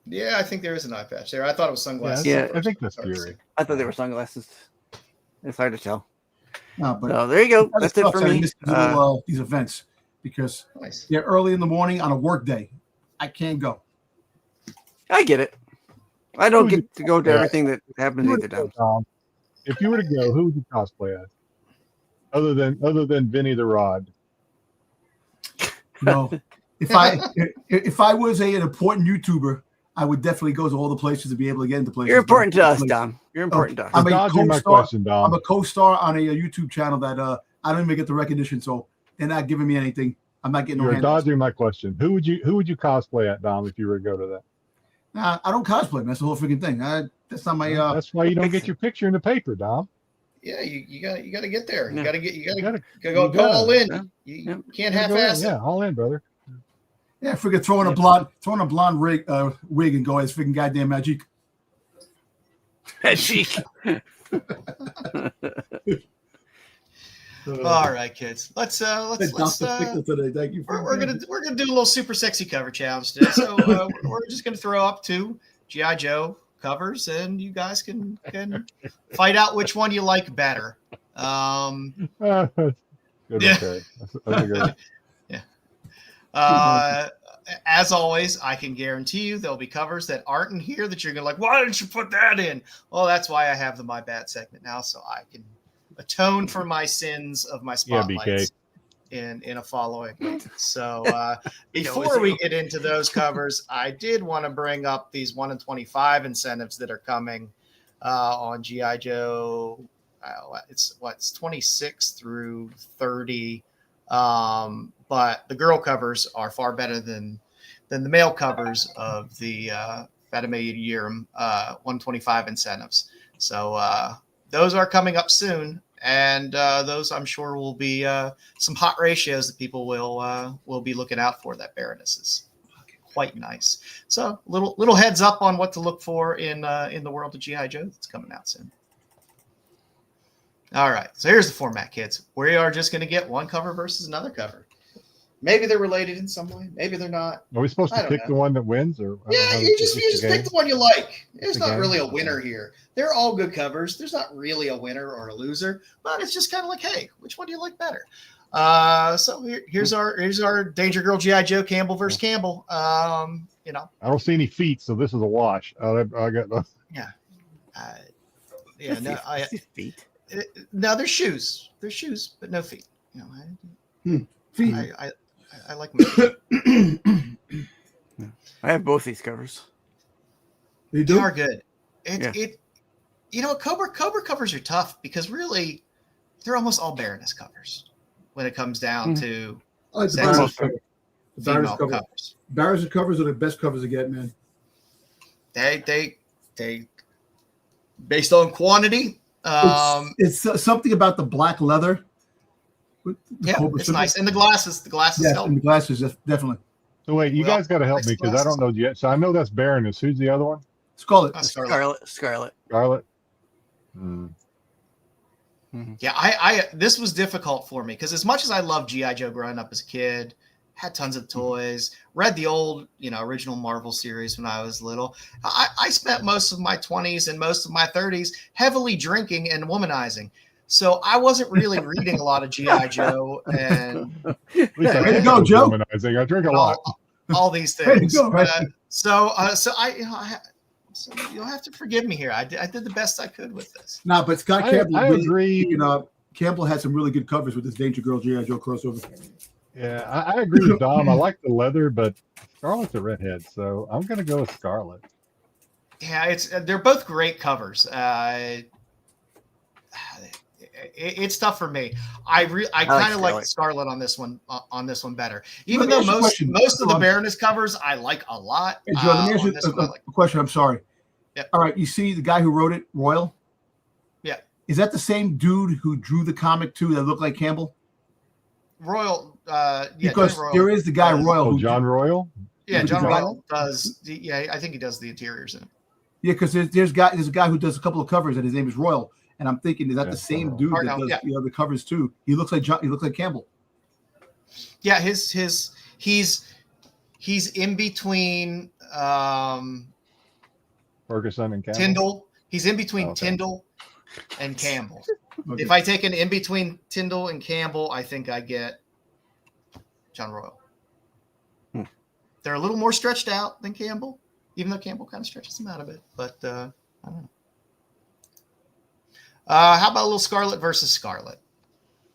S2: Yeah, I think there is an eye patch there. I thought it was sunglasses.
S5: Yeah,
S1: I think that's Fury.
S5: I thought they were sunglasses. It's hard to tell.
S3: No, but
S5: So there you go. That's it
S3: tough
S5: for
S3: that I
S5: me.
S3: missed these events. because
S2: Nice.
S3: they're early in the morning on a work day. I can't go.
S5: I get it. I don't
S1: Who would
S5: get to go to
S1: yeah.
S5: everything that happens either time.
S1: If you were to go, who would you cosplay as? Other than Vinny the Rod.
S3: No, if I was an important YouTuber, I would definitely go to all the places to be able to get into places.
S5: You're important to us, Dom. You're important to us.
S3: I'm a
S1: Dodging my
S3: co-star.
S1: question, Dom.
S3: I'm a co-star on a YouTube channel that I don't even get the recognition, so they're not giving me anything. I'm not getting no
S1: You're
S3: handouts.
S1: dodging my question. Who would you cosplay at, Dom, if you were to go to that?
S3: Nah, I don't cosplay. Man. That's the whole freaking thing. That's not my.
S1: That's why you don't get your picture in the paper, Dom.
S2: Yeah, you got to get there. You
S5: Yeah.
S2: got to
S1: You
S2: go
S1: gotta-
S2: all in.
S5: yeah.
S2: You can't
S1: Go in,
S2: half-ass it.
S1: yeah, all in, brother.
S3: Yeah, freaking throwing a blonde wig and go as freaking goddamn magic.
S6: All right, kids. Let's
S3: Dr. Pickle today. Thank you.
S6: we're gonna do a little super sexy cover challenge today. So we're just gonna throw up 2 GI Joe covers, and you guys can fight out which one you like better.
S1: Good,
S6: Yeah.
S1: okay. That's a good one.
S6: As always, I can guarantee you there'll be covers that aren't in here that you're gonna like. Why didn't you put that in? Well, that's why I have the My Bad segment now, so I can atone for my sins of my
S1: Yeah,
S6: spotlights in a following. So before we get into those covers, I did want to bring up these 1 in 25 incentives that are coming on GI Joe. It's 26 through 30. But the girl covers are far better than the male covers of the Fatima Yerim 125 incentives. So those are coming up soon, and those I'm sure will be some hot ratios that people will be looking out for. That Baroness is quite nice. So little heads up on what to look for in the world of GI Joe that's coming out soon. All right, so here's the format, kids. We are just going to get one cover versus another cover. Maybe they're related in some way. Maybe they're not.
S1: Are we supposed
S2: I
S1: to
S2: don't
S1: pick
S2: know.
S1: the one that wins, or
S2: Yeah, you just pick the one you like. There's
S1: The
S2: not
S1: game?
S2: really a winner here. They're all good covers. There's not really a winner or a loser, but it's just kind of like, hey, which one do you like better? So here's our Danger Girl GI Joe Campbell versus Campbell.
S1: I don't see any feet, so this is a wash. I got
S5: Feet.
S6: No, there's shoes. There's shoes, but no feet.
S3: Feet.
S6: I like my feet.
S5: I have both these covers.
S3: You
S6: They
S3: do?
S6: are good. Cobra covers are tough because really they're almost all Baroness covers when it comes down to
S3: I like the
S6: Sex
S3: Baroness cover. The Baroness
S6: female
S3: cover.
S6: covers.
S3: Baroness covers are the best covers to get, man.
S6: They based on quantity.
S3: It's something about the black leather. with the
S6: Yeah,
S3: Cobra
S6: it's
S3: symbol.
S6: nice. And the glasses
S3: Yes,
S6: help.
S3: and the glasses, definitely.
S1: So wait, you
S6: Well,
S1: guys got to help
S6: nice
S1: me because I don't know yet. So I know that's Baroness. Who's the other one?
S3: Scarlet.
S6: Scarlet.
S5: Scarlet.
S1: Scarlet.
S6: Yeah, this was difficult for me because as much as I loved G.I. Joe growing up as a kid, had tons of toys, read the old, original Marvel series when I was little, I spent most of my 20s and most of my 30s heavily drinking and womanizing. So I wasn't really reading a lot of G.I. Joe and
S1: At least
S3: Way to go, Joe.
S1: womanizing. I drink a lot.
S6: all these
S3: Way to
S6: things.
S3: go, right?
S6: So you'll have to forgive me here. I did the best I could with this.
S3: Nah, but Scott
S1: I
S3: Campbell.
S1: agree.
S3: Campbell had some really good covers with this Danger Girl G.I. Joe crossover.
S1: Yeah, I agree with Dom. I like the leather, but Scarlet's a redhead, so I'm gonna go with Scarlet.
S6: Yeah, they're both great covers. It's tough for me. I kind of like Scarlet on this one better. Even though most of the Baroness covers I like a lot.
S3: Hey, Joe, let me ask you
S6: on this one, I like.
S3: a question. I'm sorry.
S6: Yep.
S3: All right, you see the guy who wrote it, Royal?
S6: Yeah.
S3: Is that the same dude who drew the comic too that looked like Campbell?
S6: Royal,
S3: Because
S6: John Royal
S3: there is the guy Royal.
S1: Oh, John Royal.
S6: Yeah, John
S3: John
S6: Royal does. Yeah, I think he does the interiors in it.
S3: Yeah, because there's a guy who does a couple of covers and his name is Royal. And I'm thinking, is that the same dude that does the covers too? He looks like He looks like Campbell.
S6: Yeah, he's in between
S1: Ferguson and Campbell.
S6: Tyndall. He's in between
S1: Okay.
S6: Tyndall and Campbell.
S3: Okay.
S6: If I take an in between Tyndall and Campbell, I think I get John Royal.
S5: Hmm.
S6: They're a little more stretched out than Campbell, even though Campbell kind of stretches them out a bit. But I don't know. How about a little Scarlet versus Scarlet?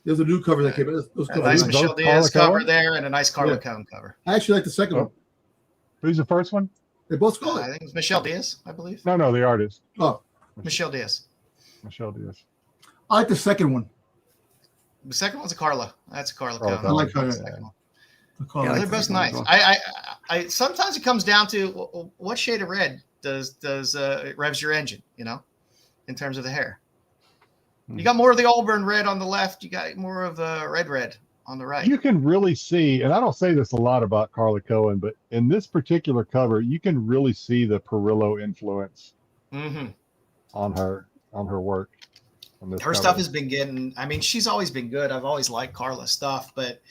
S3: There's a new cover that came out. Those
S6: A
S3: covers
S6: nice
S3: are nice.
S6: Michelle
S1: Both
S6: Diaz
S1: Carla
S6: cover
S1: Cohen?
S6: there and a nice Carla Cohen cover.
S3: I actually like the second
S1: Oh.
S3: one.
S1: Who's the first one?
S3: They both
S6: I
S3: Scarlet.
S6: think it's Michelle Diaz, I believe.
S1: No, the artist.
S3: Oh,
S6: Michelle Diaz.
S1: Michelle Diaz.
S3: I like the second one.
S6: The second one's a Carla. That's a Carla
S1: Carla
S6: Cohen.
S3: I like
S6: The
S3: her.
S6: second one.
S3: The color.
S5: Yeah, I
S6: They're
S5: like the
S6: both
S5: second one
S6: nice.
S5: as well.
S6: I sometimes it comes down to what shade of red does it revs your engine, you know, in terms of the hair. You got more of the Auburn red on the left. You got more of the red on the right.
S1: You can really see, and I don't say this a lot about Carla Cohen, but in this particular cover, you can really see the Perillo influence
S6: Mm-hmm.
S1: on her work. On this
S6: Her
S1: cover.
S6: stuff has been getting. I mean, she's always been good. I've always liked Carla's stuff, but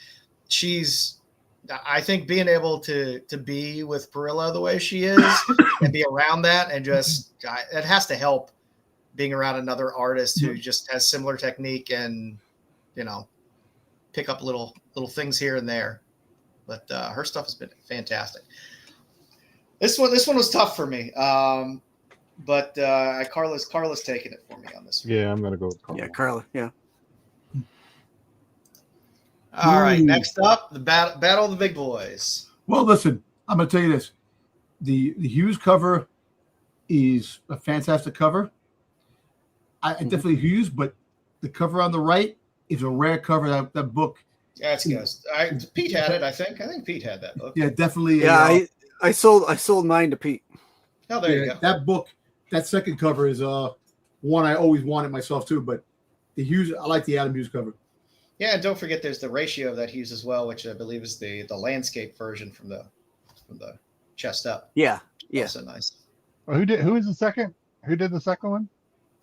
S6: I think being able to be with Perillo the way she is and be around that and just it has to help being around another artist who just has similar technique and, you know, pick up little things here and there. But her stuff has been fantastic. This one was tough for me. But Carla's taking it for me on this one.
S1: Yeah, I'm gonna go with Carla.
S5: Yeah, Carla. Yeah.
S6: All right,
S3: Ooh.
S6: next up, the battle of the big boys.
S3: Well, listen, I'm going to tell you this. The Hughes cover is a fantastic cover. I definitely Hughes, but the cover on the right is a rare cover. That book.
S2: That's good. Pete had it, I think. I think Pete had that book.
S3: Yeah, definitely.
S5: Yeah, I sold mine to Pete.
S2: Oh, there you go.
S3: That book, that second cover is one I always wanted myself too. But the Hughes, I like the Adam Hughes cover.
S2: Yeah, and don't forget there's the ratio of that Hughes as well, which I believe is the landscape version from the chest up.
S5: Yeah. Yeah.
S2: Also nice.
S1: Well, who is the second? Who did the second one?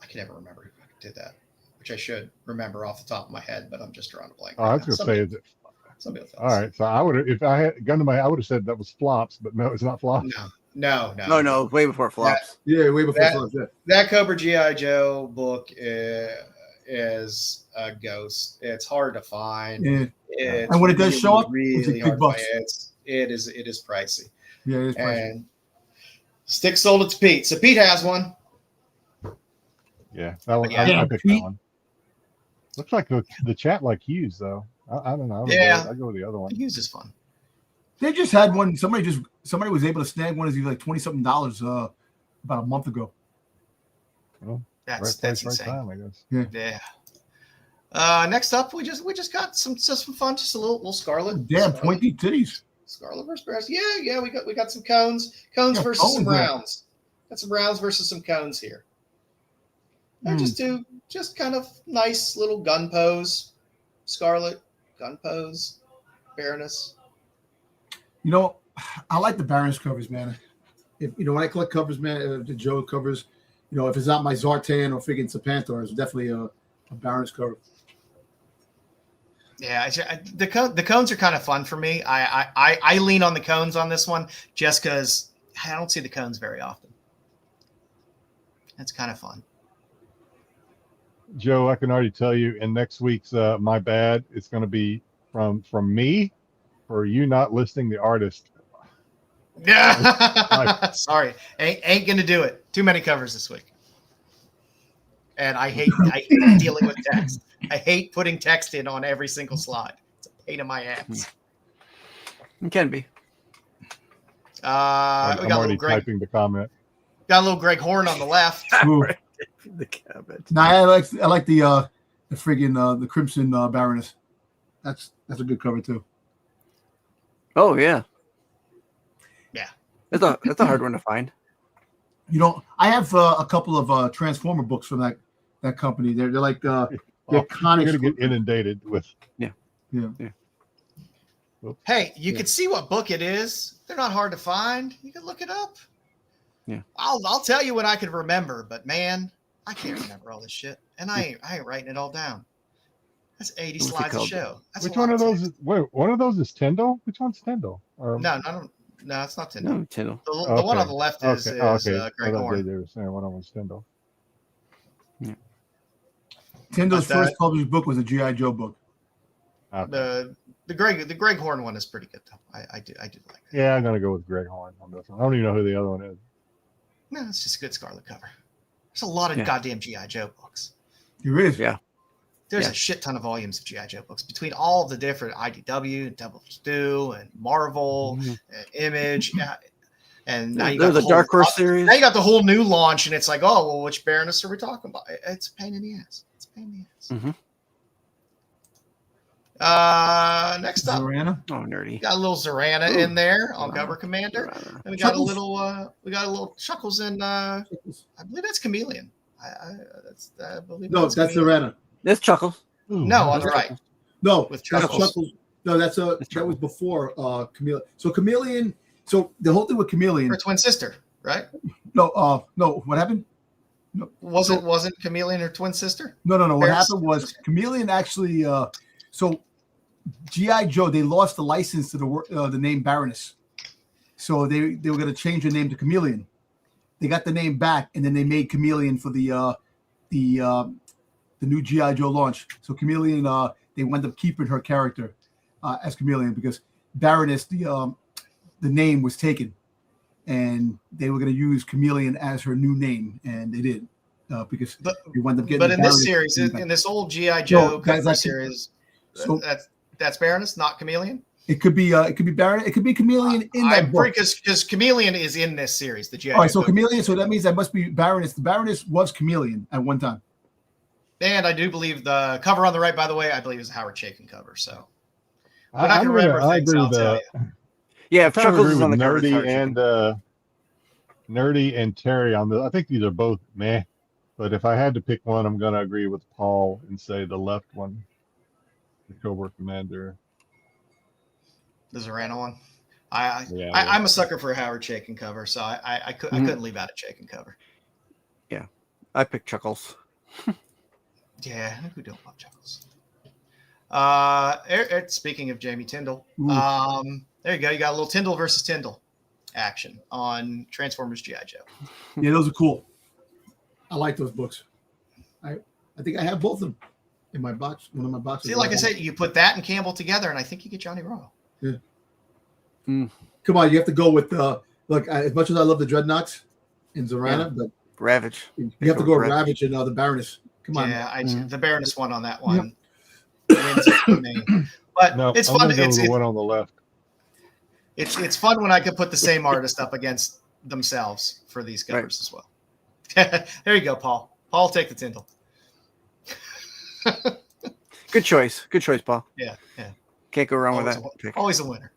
S2: I can never remember who did that, which I should remember off the top of my head, but I'm just drawing a blank.
S1: Oh, I was gonna say, is it?
S2: Somebody else.
S1: All right, so I would have, if I had gun to my, I would have said that was flops, but no, it's not flops.
S2: No.
S5: No, way before flops.
S3: Yeah, way before
S2: That-
S3: Flops, yeah.
S2: That Cobra G.I. Joe book is a ghost. It's hard to find.
S3: Yeah.
S2: It's
S3: And when it does show up, it's
S2: really
S3: like
S2: hard
S3: big
S2: to find. It is pricey.
S3: Yeah, it's pricey.
S2: And Styx sold it to Pete, so Pete has one.
S1: Yeah, that one.
S2: Yeah,
S1: I picked that one. Looks like the chat like Hughes though. I don't know.
S2: Yeah.
S1: I go with the other one.
S2: Hughes is fun.
S3: They just had one. Somebody was able to snag one of these like $20-something about a month ago.
S1: Well,
S6: That's
S1: right place, right
S6: insane.
S1: time, I guess.
S6: Yeah. Next up, we just got some fun, just a little Scarlet.
S3: Damn,
S6: Scarlet.
S3: pointy titties.
S6: Scarlet versus Bears. Yeah. We got some cones versus some
S3: cones there.
S6: rounds. Got some rounds versus some cones here. They're just kind of nice little gun pose. Scarlet gun pose. Baroness.
S3: You know, I like the Baroness covers, man. If when I collect covers, man, the Joe covers, if it's not my Zartan or friggin' Serpentor, it's definitely a Baroness cover.
S6: Yeah, the cones are kind of fun for me. I lean on the cones on this one just because I don't see the cones very often. That's kind of fun.
S1: Joe, I can already tell you in next week's My Bad, it's going to be from me for you not listing the artist.
S6: Yeah. Sorry. Ain't going to do it. Too many covers this week. And I hate dealing with text. I hate putting text in on every single slide. It's a pain in my ass.
S5: It can be.
S6: We
S1: I'm
S6: got a
S1: already
S6: little Greg.
S1: typing the comment.
S6: Got a little Greg Horn on the left.
S3: Ooh.
S5: The cabbage.
S3: Now I like the friggin' the Crimson Baroness. That's a good cover too.
S5: Oh yeah.
S6: Yeah.
S5: That's a hard one to find.
S3: I have a couple of Transformer books from that company. They're like they're
S1: You're
S3: comics.
S1: going to get inundated with.
S3: Yeah.
S6: Hey, you can see what book it is. They're not hard to find. You can look it up.
S5: Yeah.
S6: I'll tell you when I can remember, but man, I can't remember all this shit. And I ain't writing it all down. That's 80
S5: What's it
S6: slides a
S5: called?
S6: show. That's
S1: Which
S6: a lot
S1: one of those?
S6: text.
S1: One of those is Tyndall. Which one's Tyndall? Or,
S6: No, it's not Tyndall.
S5: No, Tyndall.
S6: The one on the left is
S1: okay.
S6: Greg
S1: I thought
S6: Horn.
S1: they were saying one of them was Tyndall.
S3: Tyndall's
S6: But,
S3: first published book was a G.I. Joe book.
S1: Okay.
S6: The The Greg Horn one is pretty good though. I do like that.
S1: Yeah, I'm gonna go with Greg Horn on this one. I don't even know who the other one is.
S6: No, it's just a good Scarlet cover. There's a lot of goddamn GI Joe books.
S3: There is.
S5: Yeah.
S6: There's a shit ton of volumes of GI Joe books between all of the different IDW, Double Stew, and Marvel, and Image, and now you got
S5: There's a Dark Horse series.
S6: Now you got the whole new launch, and it's like, oh well, which Baroness are we talking about? It's a pain in the ass. It's a pain in the ass. Next up,
S3: Zorana.
S5: Oh, nerdy.
S6: got a little Zorana in there on
S5: Zorana.
S6: Cover Commander,
S5: Zorana.
S6: and we got
S3: Chuckles.
S6: we got a little Chuckles in. I believe that's Chameleon. I believe
S3: No, that's
S6: Chameleon.
S3: Zorana.
S5: There's Chuckles.
S1: Ooh,
S6: No, on the right.
S3: No,
S6: With
S3: that's
S6: Chuckles.
S3: No, that was before Chameleon. So Chameleon. So the whole thing with Chameleon.
S6: Her twin sister, right?
S3: No, what happened?
S6: Wasn't Chameleon her twin sister?
S3: No. What
S6: Bears?
S3: happened was Chameleon actually. So GI Joe, they lost the license to the name Baroness, so they were going to change the name to Chameleon. They got the name back, and then they made Chameleon for the new GI Joe launch. So Chameleon, they wound up keeping her character as Chameleon because Baroness, the name was taken, and they were going to use Chameleon as her new name, and they did because they wound up getting.
S6: But in this
S3: Baroness
S6: series,
S3: name back.
S6: in this old GI Joe
S3: that's
S6: cover series,
S3: So-
S6: that's Baroness, not Chameleon.
S3: It could be Baron. It could be Chameleon in that book.
S6: Because Chameleon is in this series. The GI
S3: All right,
S6: Joe
S3: so Chameleon. So that means that must be Baroness. The Baroness was Chameleon at one time.
S6: and I do believe the cover on the right, by the way, I believe is a Howard Chaykin cover. So when I
S1: I'm
S6: can remember
S1: I
S6: things,
S1: agree
S6: I'll
S1: with
S6: tell you.
S5: Yeah, if
S1: I kind of
S5: Chuckles
S1: agree
S5: is on the
S1: with
S5: cover, it's hard to
S1: Nerdy and Terry on the. I think these are both meh, but if I had to pick one, I'm gonna agree with Paul and say the left one, the Cobra Commander.
S6: The Zorana one.
S1: Yeah.
S6: I'm a sucker for a Howard Chaykin cover, so I couldn't leave out a Chaykin cover.
S5: I picked Chuckles.
S6: Yeah, who don't love Chuckles? Speaking of Jamie Tyndall, there you go. You got a little Tyndall versus Tyndall action on Transformers GI Joe.
S3: Yeah, those are cool. I like those books. I think I have both of them in my box. One of my boxes.
S6: See, like I said, you put that and Campbell together, and I think you get Johnny Royal.
S3: Yeah. Come on, you have to go with look. As much as I love the Dreadnoughts in Zorana, but
S5: Ravage.
S3: you have to go with Ravage and the Baroness. Come on.
S6: Yeah, the Baroness one on that one wins it for me. But
S1: No,
S6: it's
S1: I'm
S6: fun.
S1: gonna go with the one on the left.
S6: It's fun when I can put the same artist up against themselves for these covers as well. There you go, Paul. Paul, take the Tyndall.
S5: Good choice. Good choice, Paul.
S6: Yeah.
S5: Can't go wrong with
S6: Always
S5: that pick.
S6: Always a winner.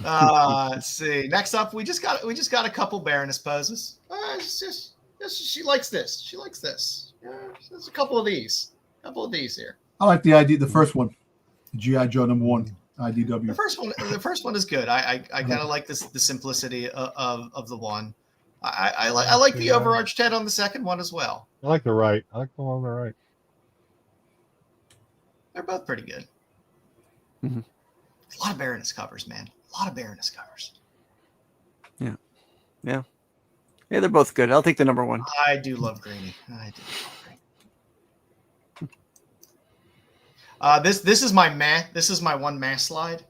S6: Let's see. Next up, we just got a couple Baroness poses. She likes this. She likes this. There's a couple of these. here.
S3: I like the first one, GI Joe #1 IDW.
S6: The first one is good. I kind of like the simplicity of the one. I like the overarched head on the second one as well.
S1: I like the right. I like the one on the right.
S6: They're both pretty good.
S5: Mm-hmm.
S6: A lot of Baroness covers, man. A lot of Baroness covers.
S5: Yeah, they're both good. I'll take the #1.
S6: I do love Greenie. I do love Greenie. This is my one meh slide.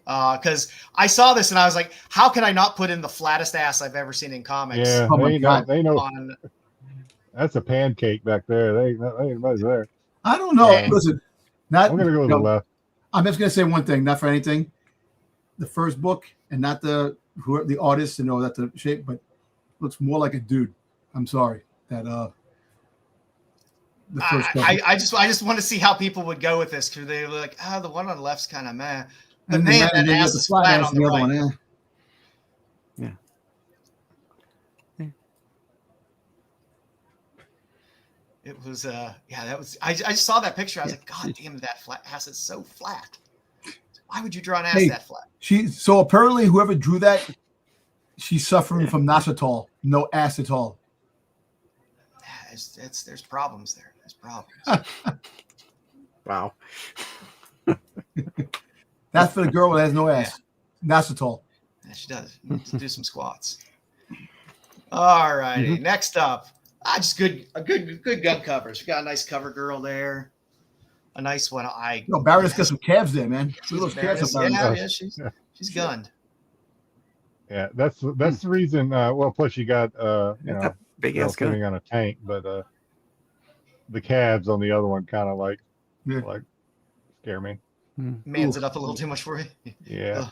S6: Because I saw this and I was like, how can I not put in the flattest ass I've ever seen in comics?
S1: Yeah,
S3: Oh my God.
S1: they know
S6: On,
S1: that's a pancake back there. They anybody's there.
S3: I don't know.
S6: Yeah.
S3: Listen,
S1: I'm gonna go with the left.
S3: I'm just gonna say one thing, not for anything. The first book, and not the artist, that the shape, but looks more like a dude. I'm sorry that the first.
S6: I just want to see how people would go with this because they were like, the one on the left's kind of meh. But
S3: and
S6: man,
S3: then
S6: that
S3: you
S6: ass
S3: got
S6: is flat on the right.
S3: one.
S5: Yeah.
S6: It was that was I just saw that picture. I was like, God damn, that flat ass is so flat. Why would you draw an ass that flat?
S3: So apparently whoever drew that, she's suffering from Nasatol, no ass at all.
S6: There's problems there. There's problems.
S5: Wow.
S3: That's for the girl that has no ass. Nasatol.
S6: Yeah, she does. Needs to do some squats. All righty. Next up, just good gun covers. We got a nice cover girl there. a nice one.
S3: No, Baroness got some calves there, man. Look at those calves up
S6: yeah,
S3: there.
S6: yeah, she's gunned.
S1: Yeah, that's the reason. Well, plus you got
S5: That's a big
S1: girl
S5: ass gun.
S1: sitting on a tank, but the calves on the other one kind of like scare me.
S6: Mans it up a little too much for you.
S1: Yeah.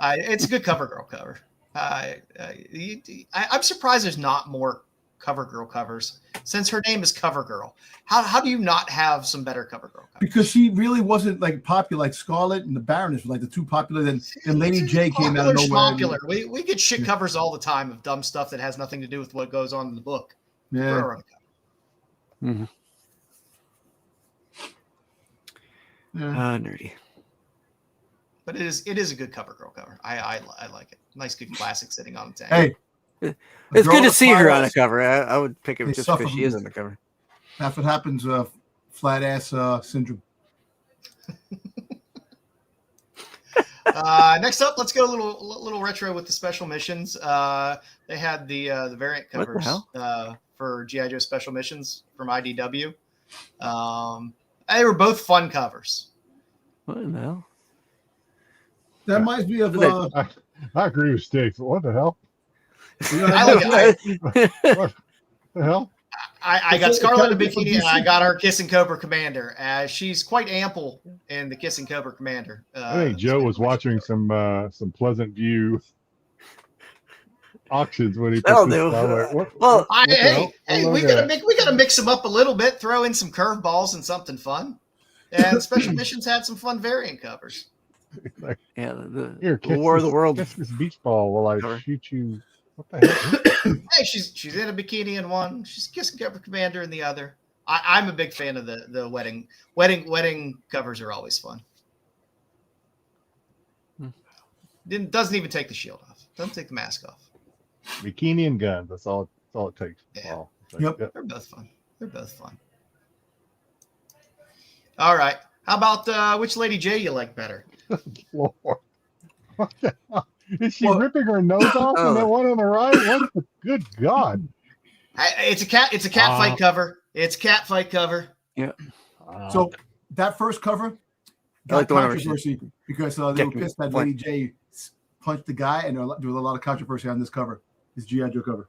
S6: It's a good cover girl cover. I'm surprised there's not more cover girl covers since her name is Cover Girl. How do you not have some better cover girl covers?
S3: Because she really wasn't like popular, like Scarlet and the Baroness were like the two popular. Then Lady J came out of nowhere.
S6: Popular. We get shit covers all the time of dumb stuff that has nothing to do with what goes on in the book.
S3: Yeah.
S5: Nerdy.
S6: But it is a good cover girl cover. I like it. Nice good classic sitting on the tank.
S3: Hey,
S5: It's good to see her on a cover. I would pick it
S3: They
S5: just
S3: suffer
S5: because she
S3: from
S5: is
S3: that.
S5: on the cover.
S3: that's what happens. Flat ass syndrome.
S6: Next up, let's go a little retro with the special missions. They had the variant
S5: What the
S6: covers
S5: hell?
S6: for GI Joe special missions from IDW. They were both fun covers.
S5: What the hell?
S3: That reminds me of.
S1: I agree with Styx. What the hell? What the hell?
S6: I got Scarlet in bikini, and I got her Kissing Cobra Commander. She's quite ample in the Kissing Cobra Commander.
S1: I think Joe was watching some Pleasant View auctions when he.
S5: That'll
S1: put this
S5: do.
S1: Star Wars.
S5: Well,
S6: We gotta mix them up a little bit, throw in some curveballs and something fun. And special missions had some fun variant covers.
S5: yeah, the
S1: Here,
S5: War of the World.
S1: Catch this beach ball while I
S5: Cover.
S1: shoot you. What the hell?
S6: Hey, she's in a bikini in one. She's Kissing Cobra Commander in the other. I'm a big fan of the wedding covers are always fun. Doesn't even take the shield off. Doesn't take the mask off.
S1: Bikini and guns. That's all it takes.
S6: Yeah.
S1: Wow.
S3: Yep.
S6: They're both fun. All right. How about which Lady J you like better?
S1: Lord. What the hell? Is she ripping her nose off in that one on the right? What the good God?
S6: It's a cat fight cover. It's a cat fight cover.
S5: Yeah.
S3: So that first cover
S5: I like
S3: got
S5: the one I
S3: controversy because they were pissed that Lady J punched the guy, and there was a lot of controversy on this cover, this GI Joe cover.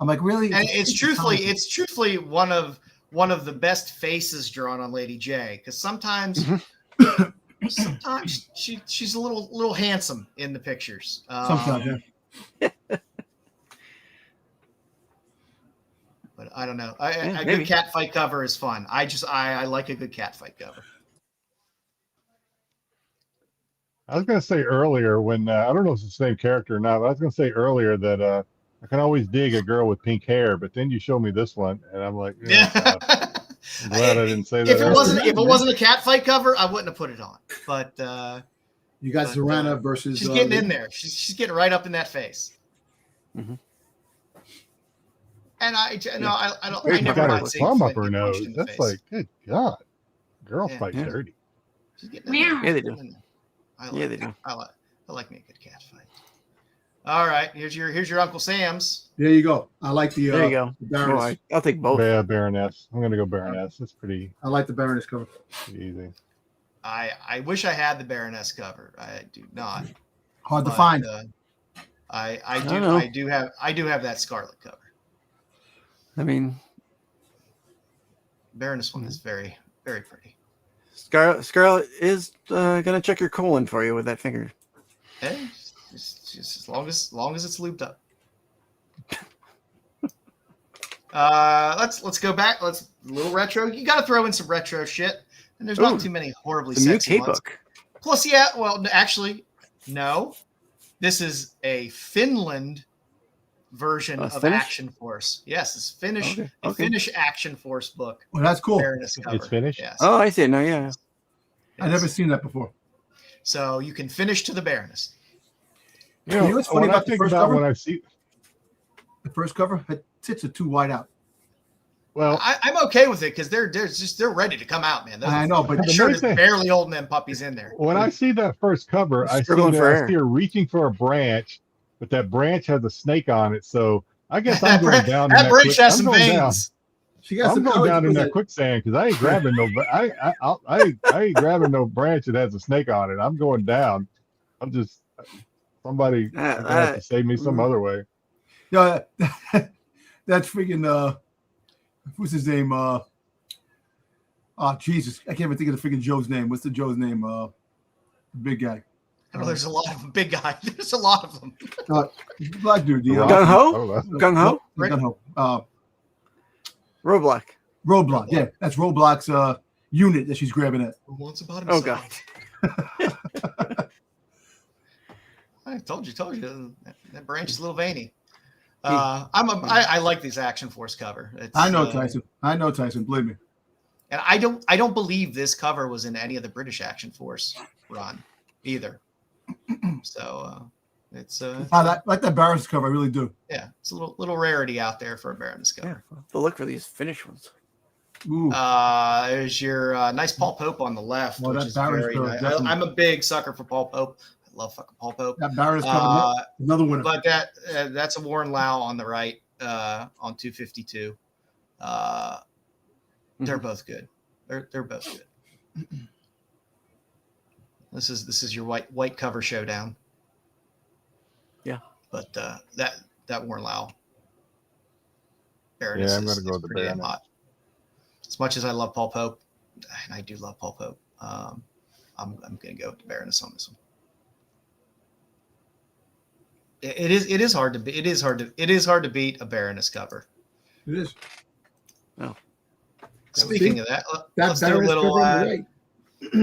S3: I'm like, really?
S6: And it's truthfully one of the best faces drawn on Lady J, because sometimes she's a little handsome in the pictures.
S3: Sometimes, yeah.
S6: But I don't know. A
S5: maybe.
S6: good cat fight cover is fun. I like a good cat fight cover.
S1: I was going to say earlier when I don't know if it's the same character or not, but I was going to say earlier that I can always dig a girl with pink hair, but then you show me this one, and I'm like, I'm glad I didn't say that.
S6: If it wasn't a cat fight cover, I wouldn't have put it on. But
S3: you got Zorana versus.
S6: She's getting in there. She's getting right up in that face.
S5: Mm-hmm.
S6: And I
S1: She's
S6: never
S1: got her
S6: mind seeing
S1: thumb up
S6: Flint
S1: her
S6: get punched
S1: nose.
S6: in the
S1: That's
S6: face.
S1: like, good God, girls
S6: Yeah.
S1: fight
S5: Yeah.
S1: dirty.
S6: She's getting in there.
S5: Yeah, they do.
S6: I
S5: Yeah, they do.
S6: I like me a good cat fight. All right, here's your Uncle Sam's.
S3: There you go. I like the.
S5: There you go.
S3: the Baroness.
S5: I'll take both.
S1: Yeah, Baroness. I'm going to go Baroness. It's pretty
S3: I like the Baroness cover.
S1: easy.
S6: I wish I had the Baroness cover. I do not.
S3: Hard to
S6: But,
S3: find.
S6: I do have that Scarlet cover.
S5: I mean,
S6: Baroness one is very, very pretty.
S5: Scarlet is gonna check your colon for you with that finger.
S6: Hey, just as long as it's lubed up. Let's go back. Let's a little retro. You got to throw in some retro shit, and there's not too many horribly
S5: The new
S6: sexy ones.
S5: K-book.
S6: Plus, yeah. Well, actually, no. This is a Finland version of
S5: Finnish?
S6: Action Force. Yes, it's Finnish.
S5: Okay,
S6: A
S5: okay.
S6: Finnish Action Force book.
S3: Well, that's cool.
S6: Baroness cover.
S1: It's Finnish?
S6: Yes.
S5: Oh, I see it now. Yeah.
S3: I've never seen that before.
S6: So you can finish to the Baroness.
S1: You know,
S3: what's funny
S1: when I
S3: about the
S1: think
S3: first
S1: about
S3: cover?
S1: when I see,
S3: The first cover, her tits are too wide out.
S1: well,
S6: I'm okay with it because they're ready to come out, man.
S3: I know, but
S6: That
S1: the
S6: shirt
S1: main
S6: is
S1: thing-
S6: barely holding them puppies in there.
S1: when I see that first cover, I see
S5: Struggling for air.
S1: her reaching for a branch, but that branch has a snake on it. So I guess I'm going down. in
S6: That branch
S1: clip.
S6: has
S1: I'm
S6: some
S1: going down.
S6: veins.
S3: She got
S1: I'm
S3: some
S1: going down in
S3: allergies
S1: that quicksand because I ain't grabbing no. I ain't grabbing no branch that has a snake on it. I'm going down. I'm just somebody gonna have to save me some other way.
S3: Yeah, that's freaking. What's his name? Oh Jesus, I can't even think of the freaking Joe's name. What's the Joe's name? The big guy.
S6: I know there's a lot of them. Big guy. There's a lot of them.
S3: Black dude.
S5: Gung Ho. Gung Ho.
S3: Gung Ho.
S5: Roadblock.
S3: Roadblock. Yeah, that's Roadblock's unit that she's grabbing at.
S6: Who wants about
S5: Oh
S6: himself?
S5: God.
S6: I told you. That branch is a little veiny. I like this Action Force cover.
S3: I know Tyson. Believe me.
S6: And I don't believe this cover was in any of the British Action Force run either. So it's
S3: I like that Baroness cover. I really do.
S6: Yeah, it's a little rarity out there for a Baroness cover.
S5: Yeah, to look for these finished ones.
S3: Ooh.
S6: There's your nice Paul Pope on the left,
S3: Well,
S6: which
S3: that
S6: is
S3: Baroness
S6: very
S3: cover,
S6: nice.
S3: definitely.
S6: I'm a big sucker for Paul Pope. I love fucking Paul Pope.
S3: That Baroness cover, another winner.
S6: But that's a Warren Lau on the right on 252. They're both good. They're both good. This is your white cover showdown.
S5: Yeah.
S6: But that Warren Lau Baroness
S1: I'm gonna go with the
S6: pretty damn
S1: Baroness.
S6: hot. As much as I love Paul Pope, and I do love Paul Pope, I'm gonna go with the Baroness on this one. It is hard to beat a Baroness cover.
S3: It is.
S5: No.
S6: Speaking of that,
S3: That
S6: let's do a
S3: Baroness
S6: little.
S3: cover on the right.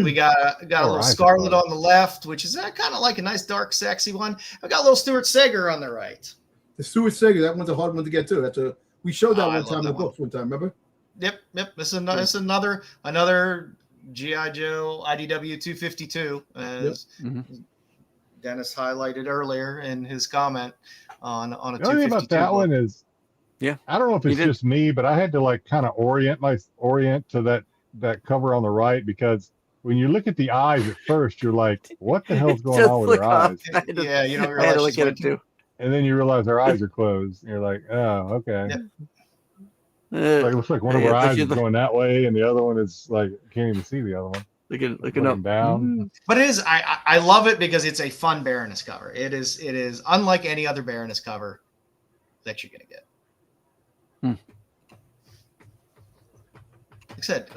S6: We got a little
S1: eyes are
S6: Scarlet
S1: closed.
S6: on the left, which is kind of like a nice, dark, sexy one. I've got a little Stuart Sager on the right.
S3: The Stuart Sager, that one's a hard one to get to. We showed that
S6: Oh, I
S3: one
S6: love
S3: time in the
S6: that one.
S3: books one time, remember?
S6: Yep. This is another GI Joe IDW 252, as Dennis highlighted earlier in his comment on a
S1: The only
S6: 252.
S1: thing about that one is,
S5: Yeah.
S1: I don't know if
S5: You
S1: it's
S5: did.
S1: just me, but I had to like kind of orient to that cover on the right, because when you look at the eyes at first, you're like, what the hell's going
S5: Just
S1: on with
S5: look
S1: her
S5: up.
S1: eyes?
S5: I had to-
S6: Yeah, you don't
S5: I had to
S6: realize
S5: look
S6: she's
S5: at it
S6: winking.
S5: too.
S1: And then you realize her eyes are closed. And you're like, oh, okay.
S6: Yep.
S1: Like, it looks like one of
S5: Yeah,
S1: her
S5: but
S1: eyes
S5: you
S1: is
S5: look-
S1: going that way, and the other one is like, can't even see the other one.
S5: looking
S1: Looking
S5: up.
S1: down.
S6: But it is I love it because it's a fun Baroness cover. It is unlike any other Baroness cover that you're gonna get. Like I said,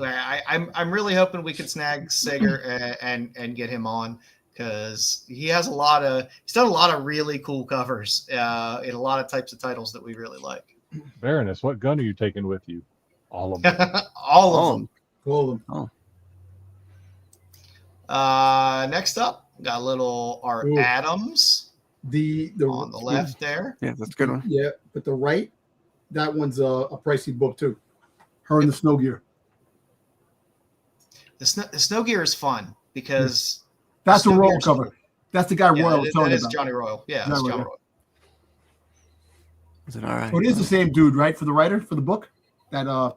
S6: I'm really hoping we could snag Sager and get him on, because he's done a lot of really cool covers in a lot of types of titles that we really like.
S1: Baroness, what gun are you taking with you? All of them.
S6: All of them.
S3: All of them.
S6: Next up, got a little Art
S3: Ooh.
S6: Adams
S3: The
S6: on the left there.
S5: Yeah, that's a good one.
S3: Yeah, but the right, that one's a pricey book too. Her in the snow gear.
S6: The snow gear is fun because
S3: That's a
S6: Snow
S3: Royal
S6: Gear's
S3: cover.
S6: cool.
S3: That's the guy Royal was
S6: that
S3: telling
S6: is
S3: about.
S6: Johnny Royal. Yeah,
S3: Johnny
S6: that's John
S3: Royal.
S6: Royal.
S5: Is it all right?
S3: Oh, it is the same dude, right? For the writer for the book that on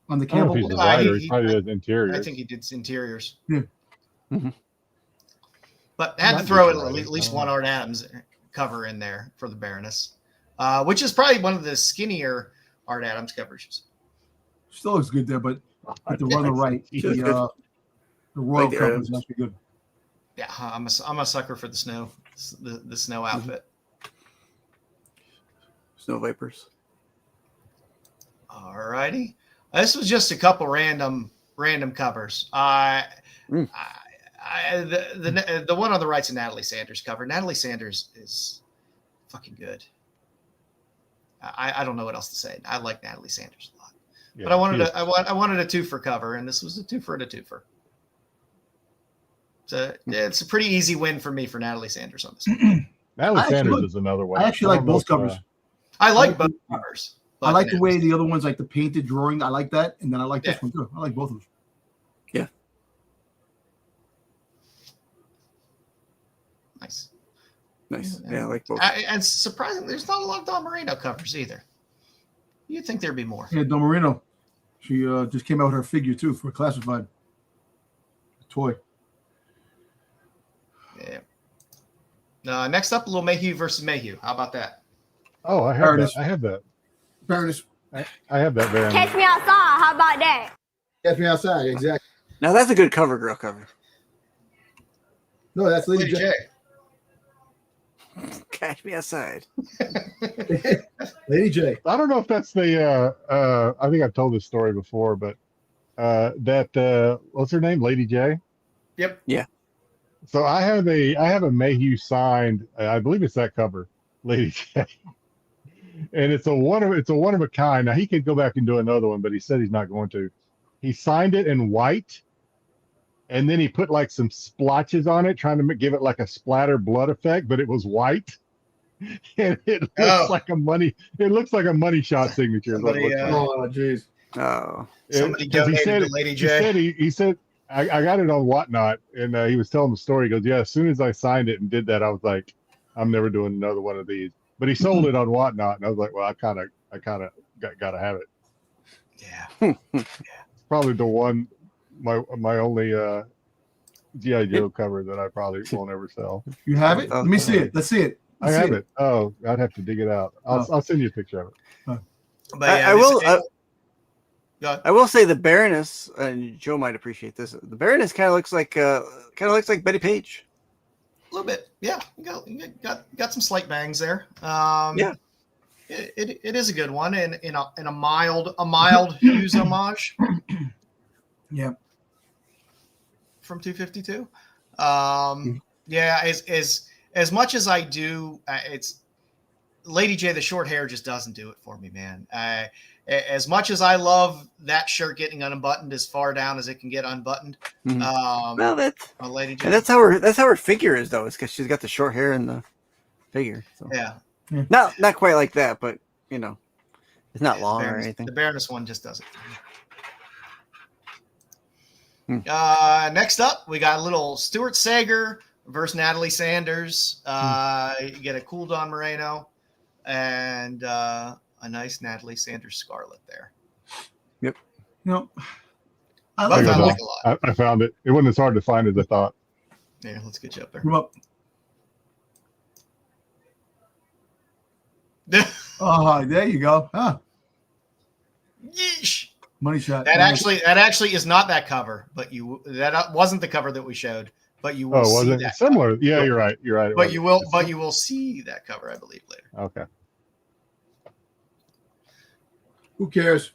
S3: the
S1: I don't know
S3: Campbell
S1: if he's
S3: book?
S1: the writer. He probably does
S6: I
S1: interiors.
S6: think he did interiors.
S3: Yeah.
S5: Mhm.
S6: But had to
S1: Might
S6: throw
S1: be
S6: at
S1: right.
S6: least one Art Adams cover in there for the Baroness, which is probably one of the skinnier Art Adams covers.
S3: Still looks good there, but the one on the right, the Royal
S5: Like the
S3: cover
S5: Adams.
S3: is actually good.
S6: Yeah, I'm a sucker for the snow outfit.
S5: Snow Vipers.
S6: All righty. This was just a couple random covers. The one on the right's a Natalie Sanders cover. Natalie Sanders is fucking good. I don't know what else to say. I like Natalie Sanders a lot.
S1: Yeah,
S6: But I wanted
S1: he is-
S6: I wanted a twofer cover, and this was a twofer and a twofer. So it's a pretty easy win for me for Natalie Sanders on this one.
S1: Natalie
S3: I actually
S1: Sanders
S3: like-
S1: is another one.
S3: I actually like
S1: don't know
S3: both
S1: if,
S3: covers.
S6: I like both covers.
S3: I
S6: but
S3: like the way
S6: Natalie
S3: the other one's like the painted drawing. I like that, and then I like this
S6: Yeah.
S3: one too. I like both of them.
S6: Nice.
S5: Nice. Yeah, I like both.
S6: And surprisingly, there's not a lot of Don Marino covers either. You'd think there'd be more.
S3: Yeah, Don Marino. She just came out with her figure too for classified toy.
S6: Yeah. Next up, a little Mayhew versus Mayhew. How about that?
S1: Oh, I have
S3: Baroness.
S1: that. I have that.
S3: Baroness.
S1: I have that Baroness.
S7: Catch me outside. How about that?
S3: Catch me outside. Exactly.
S5: Now that's a good cover girl cover.
S3: No, that's Lady
S2: Lady
S3: J.
S2: J.
S5: Catch me outside.
S3: Lady J.
S1: I don't know if that's the. I think I've told this story before, but that what's her name, Lady J.
S2: Yep.
S5: Yeah.
S1: So I have a Mayhew signed. I believe it's that cover, Lady J. And it's a one of a kind. Now he could go back and do another one, but he said he's not going to. He signed it in white, and then he put like some splotches on it, trying to give it like a splatter blood effect, but it was white, and it looks like a money. It looks like a money shot signature. is what it looks like.
S3: Oh, jeez.
S5: Oh.
S2: Somebody
S1: 'Cause
S2: donated to Lady J.
S1: He said I got it on Whatnot, and he was telling the story. He goes, "Yeah, as soon as I signed it and did that, I was like, I'm never doing another one of these." But he sold it on Whatnot, and I was like, "Well, I kind of got to have it."
S2: Yeah.
S1: Probably the one, my only GI Joe cover that I probably won't ever sell.
S3: You have it? Let me see it. Let's see it.
S1: I have it. Oh, I'd have to dig it out. I'll send you a picture of it.
S2: But
S5: I
S2: yeah,
S5: will.
S2: Go ahead.
S5: I will say the Baroness, and Joe might appreciate this. The Baroness kind of looks like Betty Page.
S2: A little bit, yeah. You got some slight bangs there.
S5: Yeah.
S2: It is a good one, and in a mild Hughes homage.
S3: Yeah.
S2: From 252. Yeah, as much as I do, it's Lady J. The short hair just doesn't do it for me, man. As much as I love that shirt getting unbuttoned as far down as it can get unbuttoned.
S5: Well, that's
S2: Lady J.
S5: and that's how her figure is though. It's because she's got the short hair and the figure. So.
S2: Yeah.
S5: Not quite like that, but you know, it's not long or anything.
S2: The Baroness one just does it. Next up, we got a little Stuart Sager versus Natalie Sanders. You get a cool Don Moreno and a nice Natalie Sanders Scarlet there.
S1: Yep.
S3: No.
S2: I like a lot.
S1: I found it. It wasn't as hard to find as I thought.
S2: Yeah, let's get you up there.
S3: Come up. Oh, there you go. Huh.
S2: Yeesh.
S3: Money shot.
S2: That actually is not that cover, but that wasn't the cover that we showed. But you will see that
S1: similar?
S2: Cover.
S1: Yeah, you're right.
S2: But you will see that cover, I believe, later.
S1: Okay.
S3: Who cares?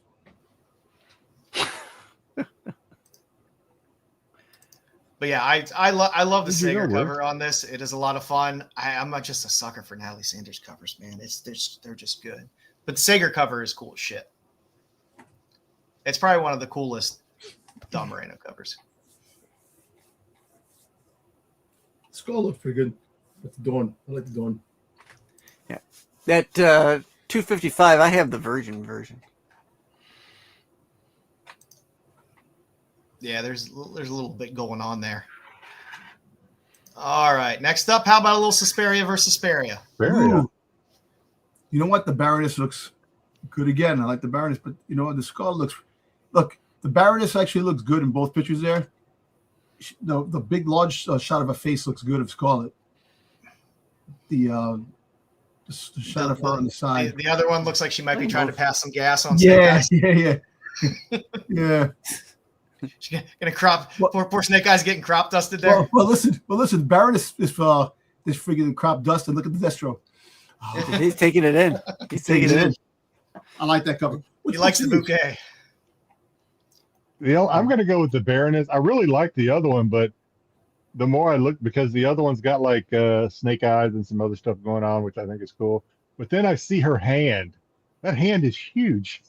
S2: But yeah, I love the Sager cover on this. It is a lot of fun. I'm not just a sucker for Natalie Sanders covers, man. They're just good. But the Sager cover is cool as shit. It's probably one of the coolest Don Moreno covers.
S3: Skull looks pretty good. That's the Dawn. I like the Dawn.
S5: Yeah. That 255, I have the Virgin version.
S2: Yeah, there's a little bit going on there. All right, next up, how about a little Suspiria versus Suspiria?
S3: Ooh. You know what? The Baroness looks good again. I like the Baroness, but you know what? The Skull looks. Look, the Baroness actually looks good in both pictures there. The big, large shot of her face looks good of Scarlet. The shot of her on the side.
S2: The other one looks like she might be trying to pass some gas on.
S3: Yeah.
S2: She's gonna crop. Poor Snake Eyes getting crop dusted there.
S3: Well, listen. Baroness is freaking crop dust, and look at the Destro.
S5: Oh, he's taking it in. He's taking it in.
S3: I like that cover.
S2: He likes the bouquet.
S1: I'm going to go with the Baroness. I really like the other one, but the more I look, because the other one's got like snake eyes and some other stuff going on, which I think is cool. But then I see her hand. That hand is huge.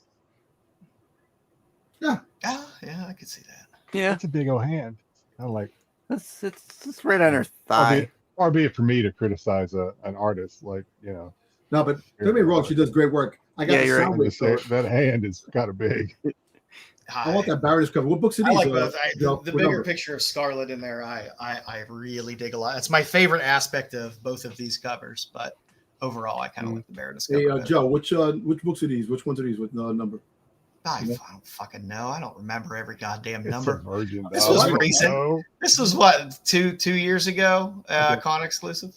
S2: Yeah, I could see that.
S5: Yeah,
S1: that's a big old hand. I like.
S5: It's right on her thigh.
S1: Far be it for me to criticize an artist, like No,
S3: but don't get me wrong. She does great work. I got
S1: that hand is kind of big.
S3: I want that Baroness cover. What books are
S2: I
S3: these?
S2: like both. The bigger picture of Scarlet in there, I really dig a lot. It's my favorite aspect of both of these covers, but overall, I kind of like the Baroness cover.
S3: Hey, Joe, which books are these? Which ones are these with the number?
S2: I don't fucking know. I don't remember every goddamn number. This
S1: was
S2: was recent. This was what, two years ago, con exclusive.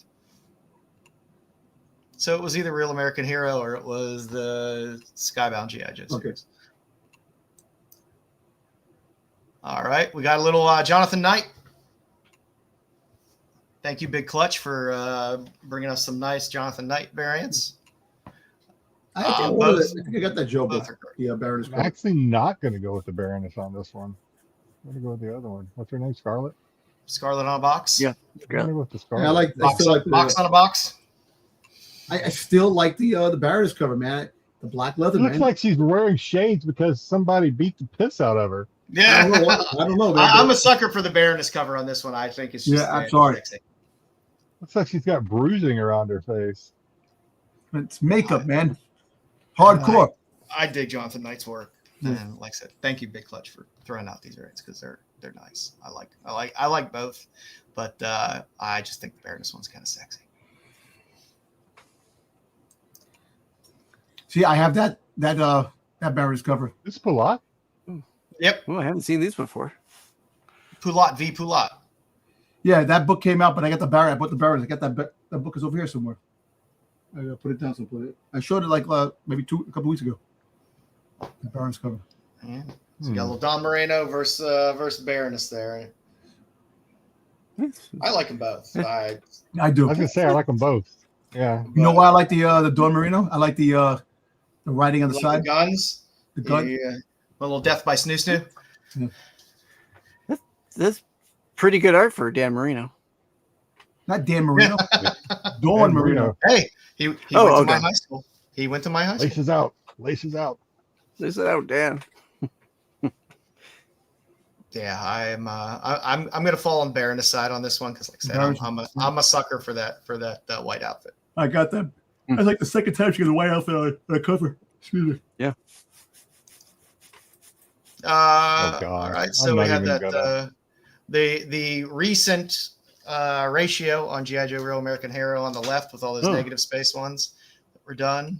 S6: So it was either Real American Hero or it was the Skybound G.I. Joe series.
S3: Okay.
S6: All right. We got a little Jonathan Knight. Thank you, Big Clutch, for bringing us some nice Jonathan Knight variants.
S3: I think I got that Joe book. Yeah, Baroness.
S1: I'm actually not going to go with the Baroness on this one. I'm going to go with the other one. What's her name? Scarlet?
S6: Scarlet on a box?
S5: Yeah.
S1: I'm going to go with the Scarlet.
S3: Yeah, I still like
S6: box on a box?
S3: I still like the Baroness cover, man. The black leather,
S1: It looks
S3: man.
S1: like she's wearing shades because somebody beat the piss out of her.
S6: Yeah.
S3: I don't know. Man,
S6: I'm a sucker for the Baroness cover on this one. I think it's just
S3: I'm sorry.
S6: sexy.
S1: Looks like she's got bruising around her face.
S3: It's makeup, man. Hardcore.
S6: I dig Jonathan Knight's work. And like I said, thank you, Big Clutch, for throwing out these variants because they're nice. I like both, but I just think the Baroness one's kind of sexy.
S3: See, I have that Baroness cover.
S1: This is Palat?
S6: Yep.
S5: Oh, I haven't seen these before.
S6: Poulat v. Poulat.
S3: Yeah, that book came out, but I got the Baroness. I bought the Baroness. I got that book is over here somewhere. I gotta put it down. I showed it like maybe a couple weeks ago. The Baroness cover.
S6: Yeah. So you got a little Don Moreno versus Baroness there. I like them both.
S3: I do.
S1: I was going to say I like them both. Yeah.
S3: You know why I like the Don Marino? I like the writing on the side.
S6: The guns.
S3: The gun.
S6: A little Death by Snoo.
S3: Yeah.
S5: That's pretty good art for Dan Marino.
S3: Not Dan Marino. Don Marino.
S6: Hey, he went to my high school. He went to my high school.
S1: Laces out. Laces out.
S5: Laces out, Dan.
S6: Yeah, I'm gonna fall on Baroness side on this one because, like I said, I'm a sucker for that white outfit.
S3: I got that. That's like the second time she got the white outfit on the cover. Excuse me.
S5: Yeah.
S1: God.
S6: All right, so we have that the recent ratio on G.I. Joe Real American Hero on the left with all those negative space ones that were done.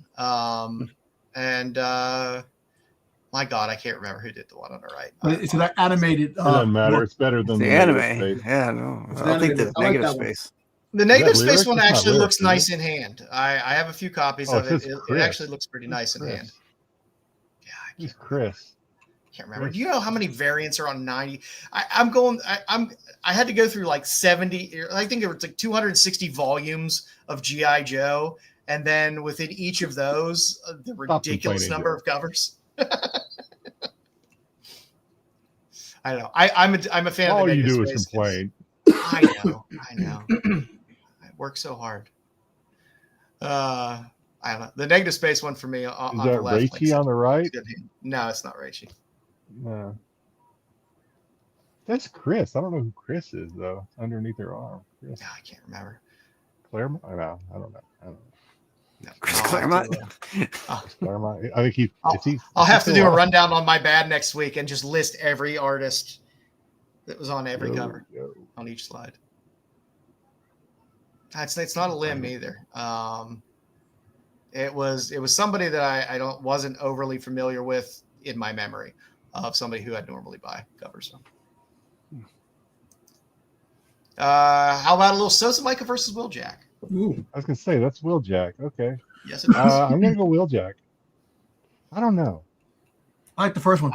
S6: My God, I can't remember who did the one on the right.
S3: It's that animated.
S1: It doesn't matter. It's better than
S5: the
S1: anime.
S5: Space. Yeah, no. I'll take the negative space.
S6: The negative space one
S1: It's not
S6: actually
S1: lyrics,
S6: looks nice in hand. I have a few copies of it. It actually looks pretty nice in hand. Yeah,
S1: He's Chris.
S6: Can't remember. Do you know how many variants are on 90? I had to go through like 70. I think it was like 260 volumes of G.I. Joe, and then within each of those, the ridiculous number of covers. I don't know. I'm a fan
S1: All
S6: of the
S1: you
S6: negative
S1: do is
S6: space.
S1: complain.
S6: I know. I work so hard. I don't know. The negative space one for me on
S1: Is
S6: the
S1: that
S6: left.
S1: Raichi on the right?
S6: No, it's not Raichi.
S1: No. That's Chris. I don't know who Chris is though. Underneath her arm. Chris.
S6: No, I can't remember.
S1: Claremont? I don't know.
S6: No,
S5: Chris Claremont.
S1: Claremont. I think
S6: I'll have to do a rundown on my bad next week and just list every artist that was on every cover on each slide. It's not a limb either. It was somebody that I wasn't overly familiar with in my memory of somebody who I'd normally buy covers from. How about a little Sosa Micah versus Will Jack?
S3: Ooh.
S1: I was gonna say that's Will Jack. Okay.
S6: Yes, it is.
S1: I'm gonna go Will Jack. I don't know.
S3: I like the first one.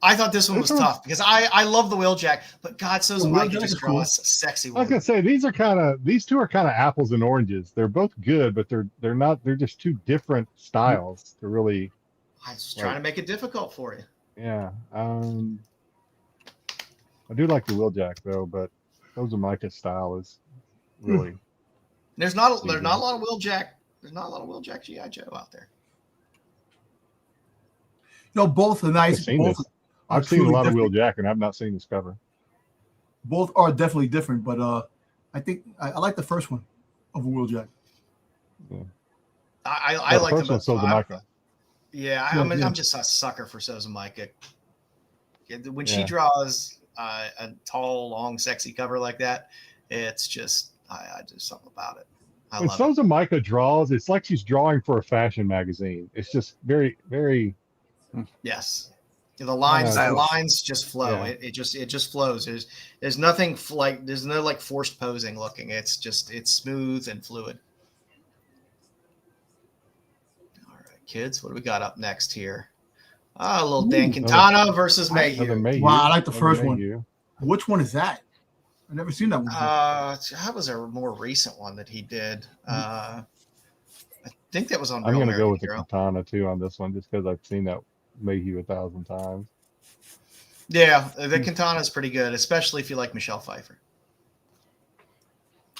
S6: I thought this one was tough because I love the Will Jack, but God, Sosa
S3: Will
S6: Micah
S3: Jack
S6: just
S3: is cool.
S6: draws a sexy
S1: I
S6: one.
S1: was gonna say these two are kind of apples and oranges. They're both good, but they're not. They're just two different styles. They're really.
S6: I was trying to make it difficult for you.
S1: Yeah. I do like the Will Jack though, but Sosa Micah's style is really.
S6: There's not a lot of Will Jack. There's not a lot of Will Jack G.I. Joe out there.
S3: No, both are nice.
S1: I've seen a lot of Will Jack, and I've not seen this cover.
S3: Both are definitely different, but I think I like the first one of Will Jack.
S1: Yeah.
S6: I like the
S1: first one, Sosa Micah.
S6: Yeah, I'm just a sucker for Sosa Micah. When she draws a tall, long, sexy cover like that, it's just I just something about it.
S1: When Sosa Micah draws, it's like she's drawing for a fashion magazine. It's just very, very.
S6: Yes, the lines just flow. Yeah. It just flows. There's nothing there's no forced posing looking. It's smooth and fluid. kids. What do we got up next here? A little Dan Quintana versus Mayhew.
S3: Wow, I like the first
S1: Mayhew.
S3: one. Which one is that? I've never seen that one.
S6: That was a more recent one that he did. I think that was on.
S1: I'm
S6: Real
S1: going to go
S6: American
S1: with the
S6: Hero.
S1: Katana too on this one, just because I've seen that Mayhew 1,000 times.
S6: Yeah, the Quintana is pretty good, especially if you like Michelle Pfeiffer.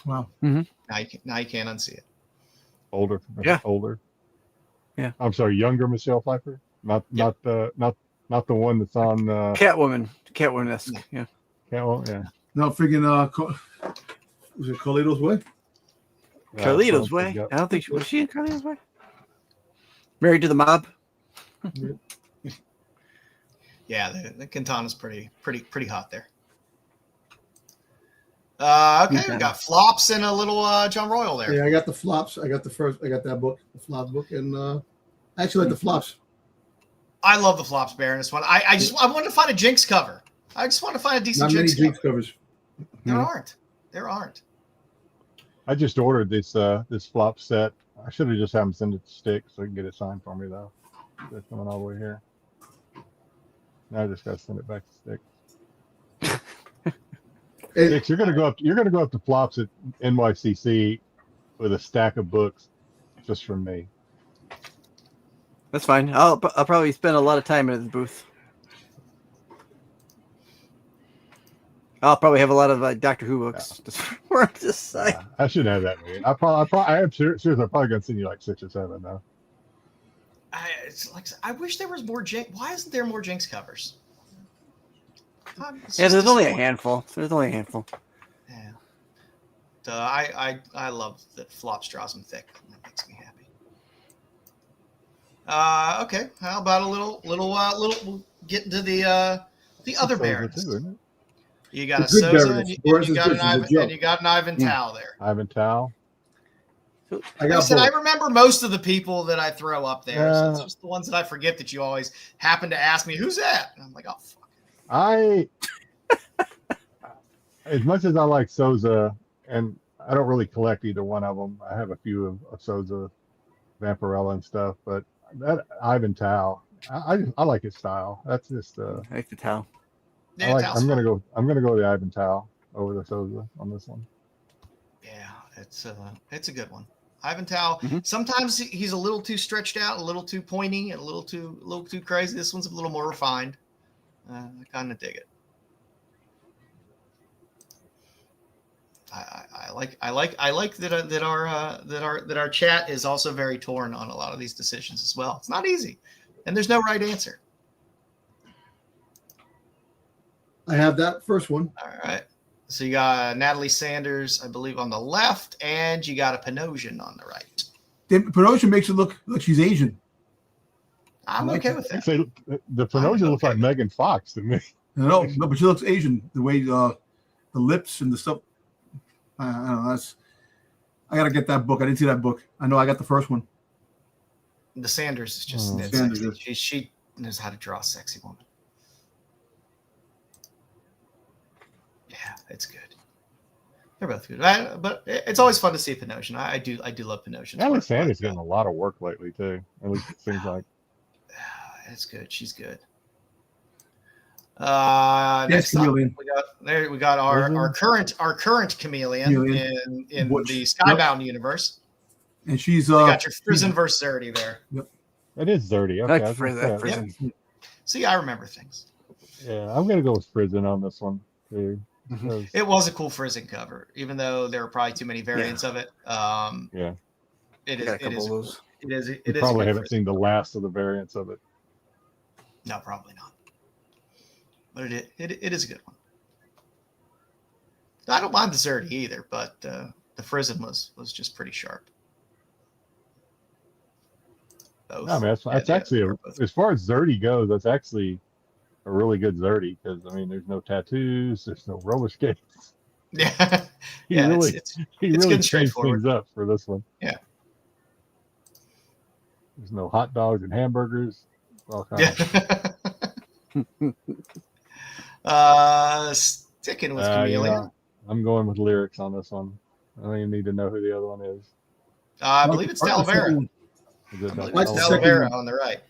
S3: Wow.
S6: Now you can't unsee it.
S1: Older.
S5: Yeah.
S1: Older.
S5: Yeah.
S1: I'm sorry, younger Michelle Pfeiffer. Not the one that's on
S5: Catwoman-esque. Yeah.
S1: Yeah.
S3: No, freaking was it Carlito's Way?
S5: Carlito's Way. I don't think was she in Carlito's Way. Married to the Mob.
S6: Yeah, the Quintana's pretty hot there. Okay, we got flops and a little John Royal there.
S3: Yeah, I got the flops. I got that book, the flop book, and I actually like the flops.
S6: I love the flops, Baron. This one, I wanted to find a Jinx cover. I just want to find a decent
S3: Not many
S6: Jinx
S3: Jinx
S6: cover.
S3: covers.
S6: There aren't.
S1: I just ordered this flop set. I should have just had them send it to Styx so he can get it signed for me though. They're coming all the way here. Now I just got to send it back to Styx. Styx, you're gonna go up to flops at NYCC with a stack of books just from me.
S5: That's fine. I'll probably spend a lot of time in the booth. I'll probably have a lot of Doctor Who books just for this side.
S1: Yeah, I shouldn't have that many. I am seriously. I'm probably gonna send you like 6 or 7 now.
S6: I wish there was more Jinx. Why isn't there more Jinx covers?
S5: Yeah, there's only a handful.
S6: Yeah. So I love that flops draws them thick. That makes me happy. Okay. How about a little? We'll get into the other Barons. You got a Souza and you got an Ivan Tao there.
S1: Ivan Tao.
S6: I remember most of the people that I throw up there. So it's just the ones that I forget that you always happen to ask me, who's that? And I'm like, oh, fuck.
S1: As much as I like Souza, and I don't really collect either one of them. I have a few of Souza, Vampirella and stuff, but that Ivan Tao, I like his style. That's just
S5: I like the Tao.
S6: Yeah,
S1: I'm gonna go with the Ivan Tao over the Souza on this one.
S6: Yeah, it's a good one. Ivan Tao. Sometimes he's a little too stretched out, a little too pointy, and a little too crazy. This one's a little more refined. I kind of dig it. I like that our chat is also very torn on a lot of these decisions as well. It's not easy, and there's no right answer.
S3: I have that first one.
S6: All right. So you got Natalie Sanders, I believe, on the left, and you got a Panosian on the right.
S3: Panosian makes it look like she's Asian.
S6: I'm okay with that.
S1: Say, the Panosian looks like Megan Fox to me.
S3: No, but she looks Asian. The way the lips and the stuff. I don't know. I gotta get that book. I didn't see that book. I know I got the first one.
S6: The Sanders is just
S3: Sanders,
S6: sexy. She knows how to draw a sexy woman. Yeah, it's good. They're both good, but it's always fun to see Panosian. I do love Panosian.
S1: Natalie Sanders getting a lot of work lately too. At least it seems like.
S6: It's good. She's good. Next up, we got our current chameleon in the Skybound universe.
S3: And she's
S6: you got your Frizen versus Zerdy there.
S3: Yep.
S1: It is Zerdy. Okay,
S5: like Frizen.
S6: Yep. See, I remember things.
S1: Yeah, I'm gonna go with Frizen on this one too.
S6: It was a cool Frizen cover, even though there were probably too many variants of it.
S1: Yeah.
S6: It is.
S1: You probably haven't seen the last of the variants of it.
S6: No, probably not. But it is a good one. I don't mind the Zerdy either, but the Frizen was just pretty sharp. Both.
S1: No, man, that's actually as far as Zerdy goes, that's actually a really good Zerdy because I mean, there's no tattoos, there's no roller skates.
S6: Yeah,
S1: he really changed things up for this one.
S6: Yeah.
S1: There's no hot dogs and hamburgers. All kinds.
S6: Sticking with Chameleon.
S1: I'm going with lyrics on this one. I don't even need to know who the other one is.
S6: I believe it's Talavera.
S1: Is it that
S3: like the
S1: Talavera?
S3: second
S6: Talavera
S3: one.
S6: on the right.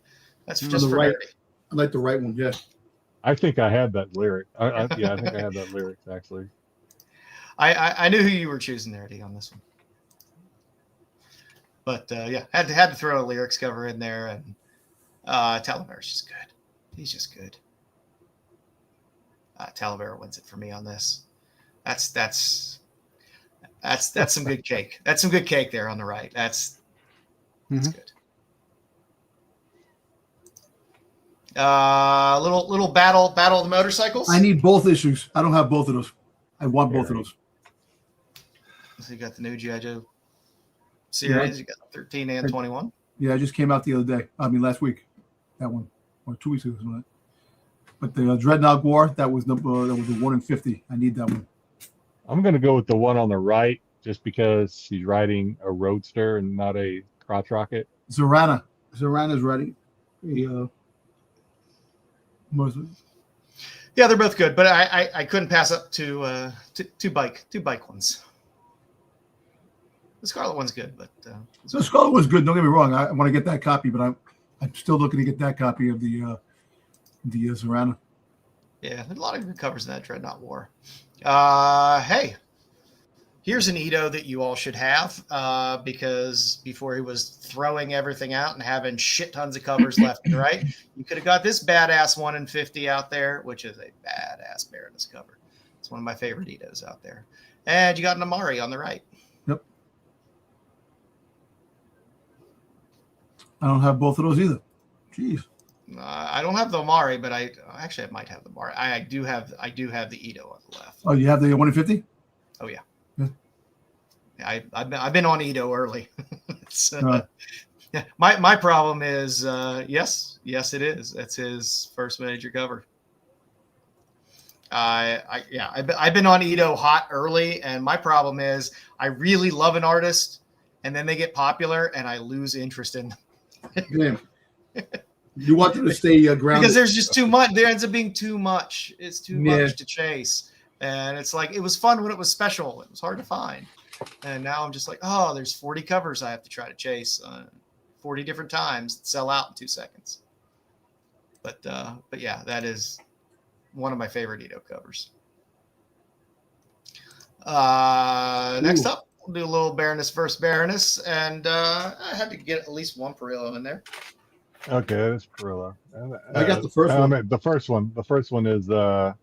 S6: That's
S3: On
S6: just
S3: the
S6: for
S3: right.
S6: nerdy.
S3: I like the right one. Yeah.
S1: I think I had that lyric. Yeah, I think I had that lyrics actually.
S6: I knew who you were choosing there, Eddie, on this one. But yeah, had to throw a lyrics cover in there, and Talavera's just good. He's just good. Talavera wins it for me on this. That's some good cake. That's some good cake there on the right. That's good. Little battle of the motorcycles.
S3: I need both issues. I don't have both of those. I want both of those.
S6: So you got the new G.I. Joe series. You got 13 and 21.
S3: Yeah, it just came out the other day. I mean, last week. That one, or 2 weeks ago. Something like that. But the Dreadnought War, that was the 1 in 50. I need that one.
S1: I'm gonna go with the one on the right, just because she's riding a roadster and not a crotch rocket.
S3: Zorana's ready.
S6: Yeah, they're both good, but I couldn't pass up two bike ones. The Scarlet one's good, but
S3: So the Scarlet was good. Don't get me wrong. I want to get that copy, but I'm still looking to get that copy of the Zorana.
S6: yeah, there's a lot of good covers in that Dreadnought War. Hey, here's an Ito that you all should have because before he was throwing everything out and having shit tons of covers left and right, you could have got this badass 1 in 50 out there, which is a badass Baroness cover. It's one of my favorite Itos out there. And you got an Amari on the right.
S3: Yep. I don't have both of those either. Jeez.
S6: I don't have the Amari, but I might have the Amari. I do have the Ito on the left.
S3: Oh, you have the 1 in 50?
S6: Oh yeah.
S3: Yeah.
S6: Yeah, I've been on Ito early. Yeah, my problem is yes it is. That's his first major cover. I've been on Ito hot early, and my problem is I really love an artist, and then they get popular, and I lose interest in them.
S3: Damn. You want them to stay grounded.
S6: Because there's just too much. There ends up being too much. It's too much to chase. And it's like, it was fun when it was special. It was hard to find. And now I'm just like, oh, there's 40 covers I have to try to chase 40 different times, sell out in 2 seconds. But yeah, that is one of my favorite Ito covers. Next up, we'll do a little Baroness versus Baroness. And I had to get at least one Perillo in there.
S1: Okay, that's Perillo.
S3: I got the first one.
S1: The first one. The first one is the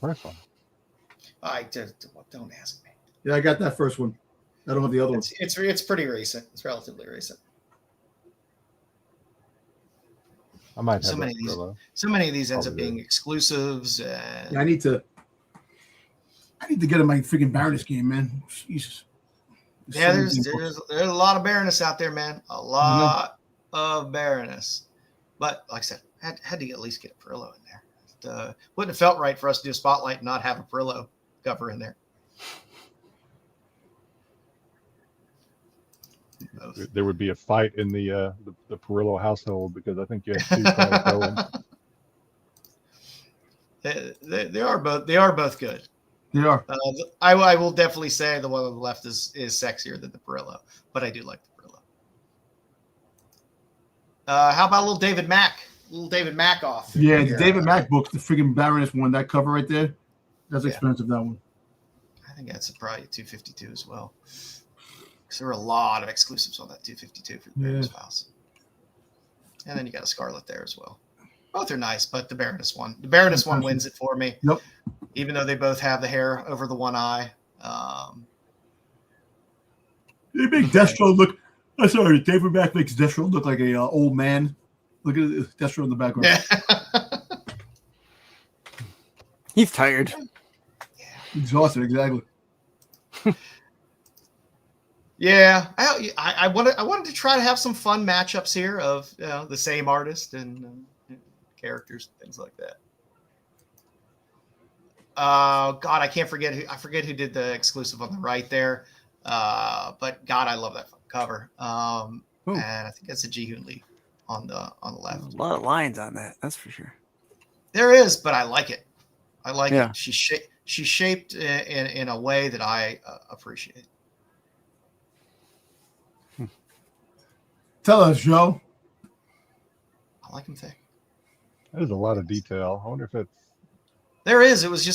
S1: first one.
S6: Don't ask me.
S3: Yeah, I got that first one. I don't have the other one.
S6: It's pretty recent. It's relatively recent.
S1: I might have
S6: So many of these ends up being exclusives. And
S3: Yeah, I need to get in my freaking Baroness game, man. Jesus.
S6: yeah, there's a lot of Baroness out there, man. A lot of Baroness. But like I said, had to at least get a Perillo in there. It wouldn't have felt right for us to do a spotlight and not have a Perillo cover in there.
S1: There would be a fight in the Perillo household because I think you have two cars going.
S6: They are both good.
S3: They are.
S6: I will definitely say the one on the left is sexier than the Perillo, but I do like the Perillo. How about a little David Mack? Little David Mack off.
S3: Yeah, the David Mack book, the freaking Baroness one, that cover right there, that's expensive, that one.
S6: I think that's probably a 252 as well. Because there were a lot of exclusives on that 252 for the Baroness Files. And then you got a Scarlet there as well. Both are nice, but the Baroness one wins it for me.
S3: Yep.
S6: Even though they both have the hair over the one eye.
S3: They make Destro look. I'm sorry, David Mack makes Destro look like a old man. Look at Destro in the background.
S6: Yeah.
S5: He's tired.
S3: Exhausted, exactly.
S6: Yeah, I wanted to try to have some fun matchups here of the same artist and characters, things like that. God, I forget who did the exclusive on the right there. But God, I love that cover. And I think that's a Ji-Hoon Lee on the left.
S5: There's a lot of lines on that, that's for sure.
S6: There is, but I like it. I like
S5: Yeah.
S6: it. She's shaped in a way that I appreciate.
S3: Tell us, Joe.
S6: I like them thick.
S1: There's a lot of detail. I wonder if it's
S6: There is. It was an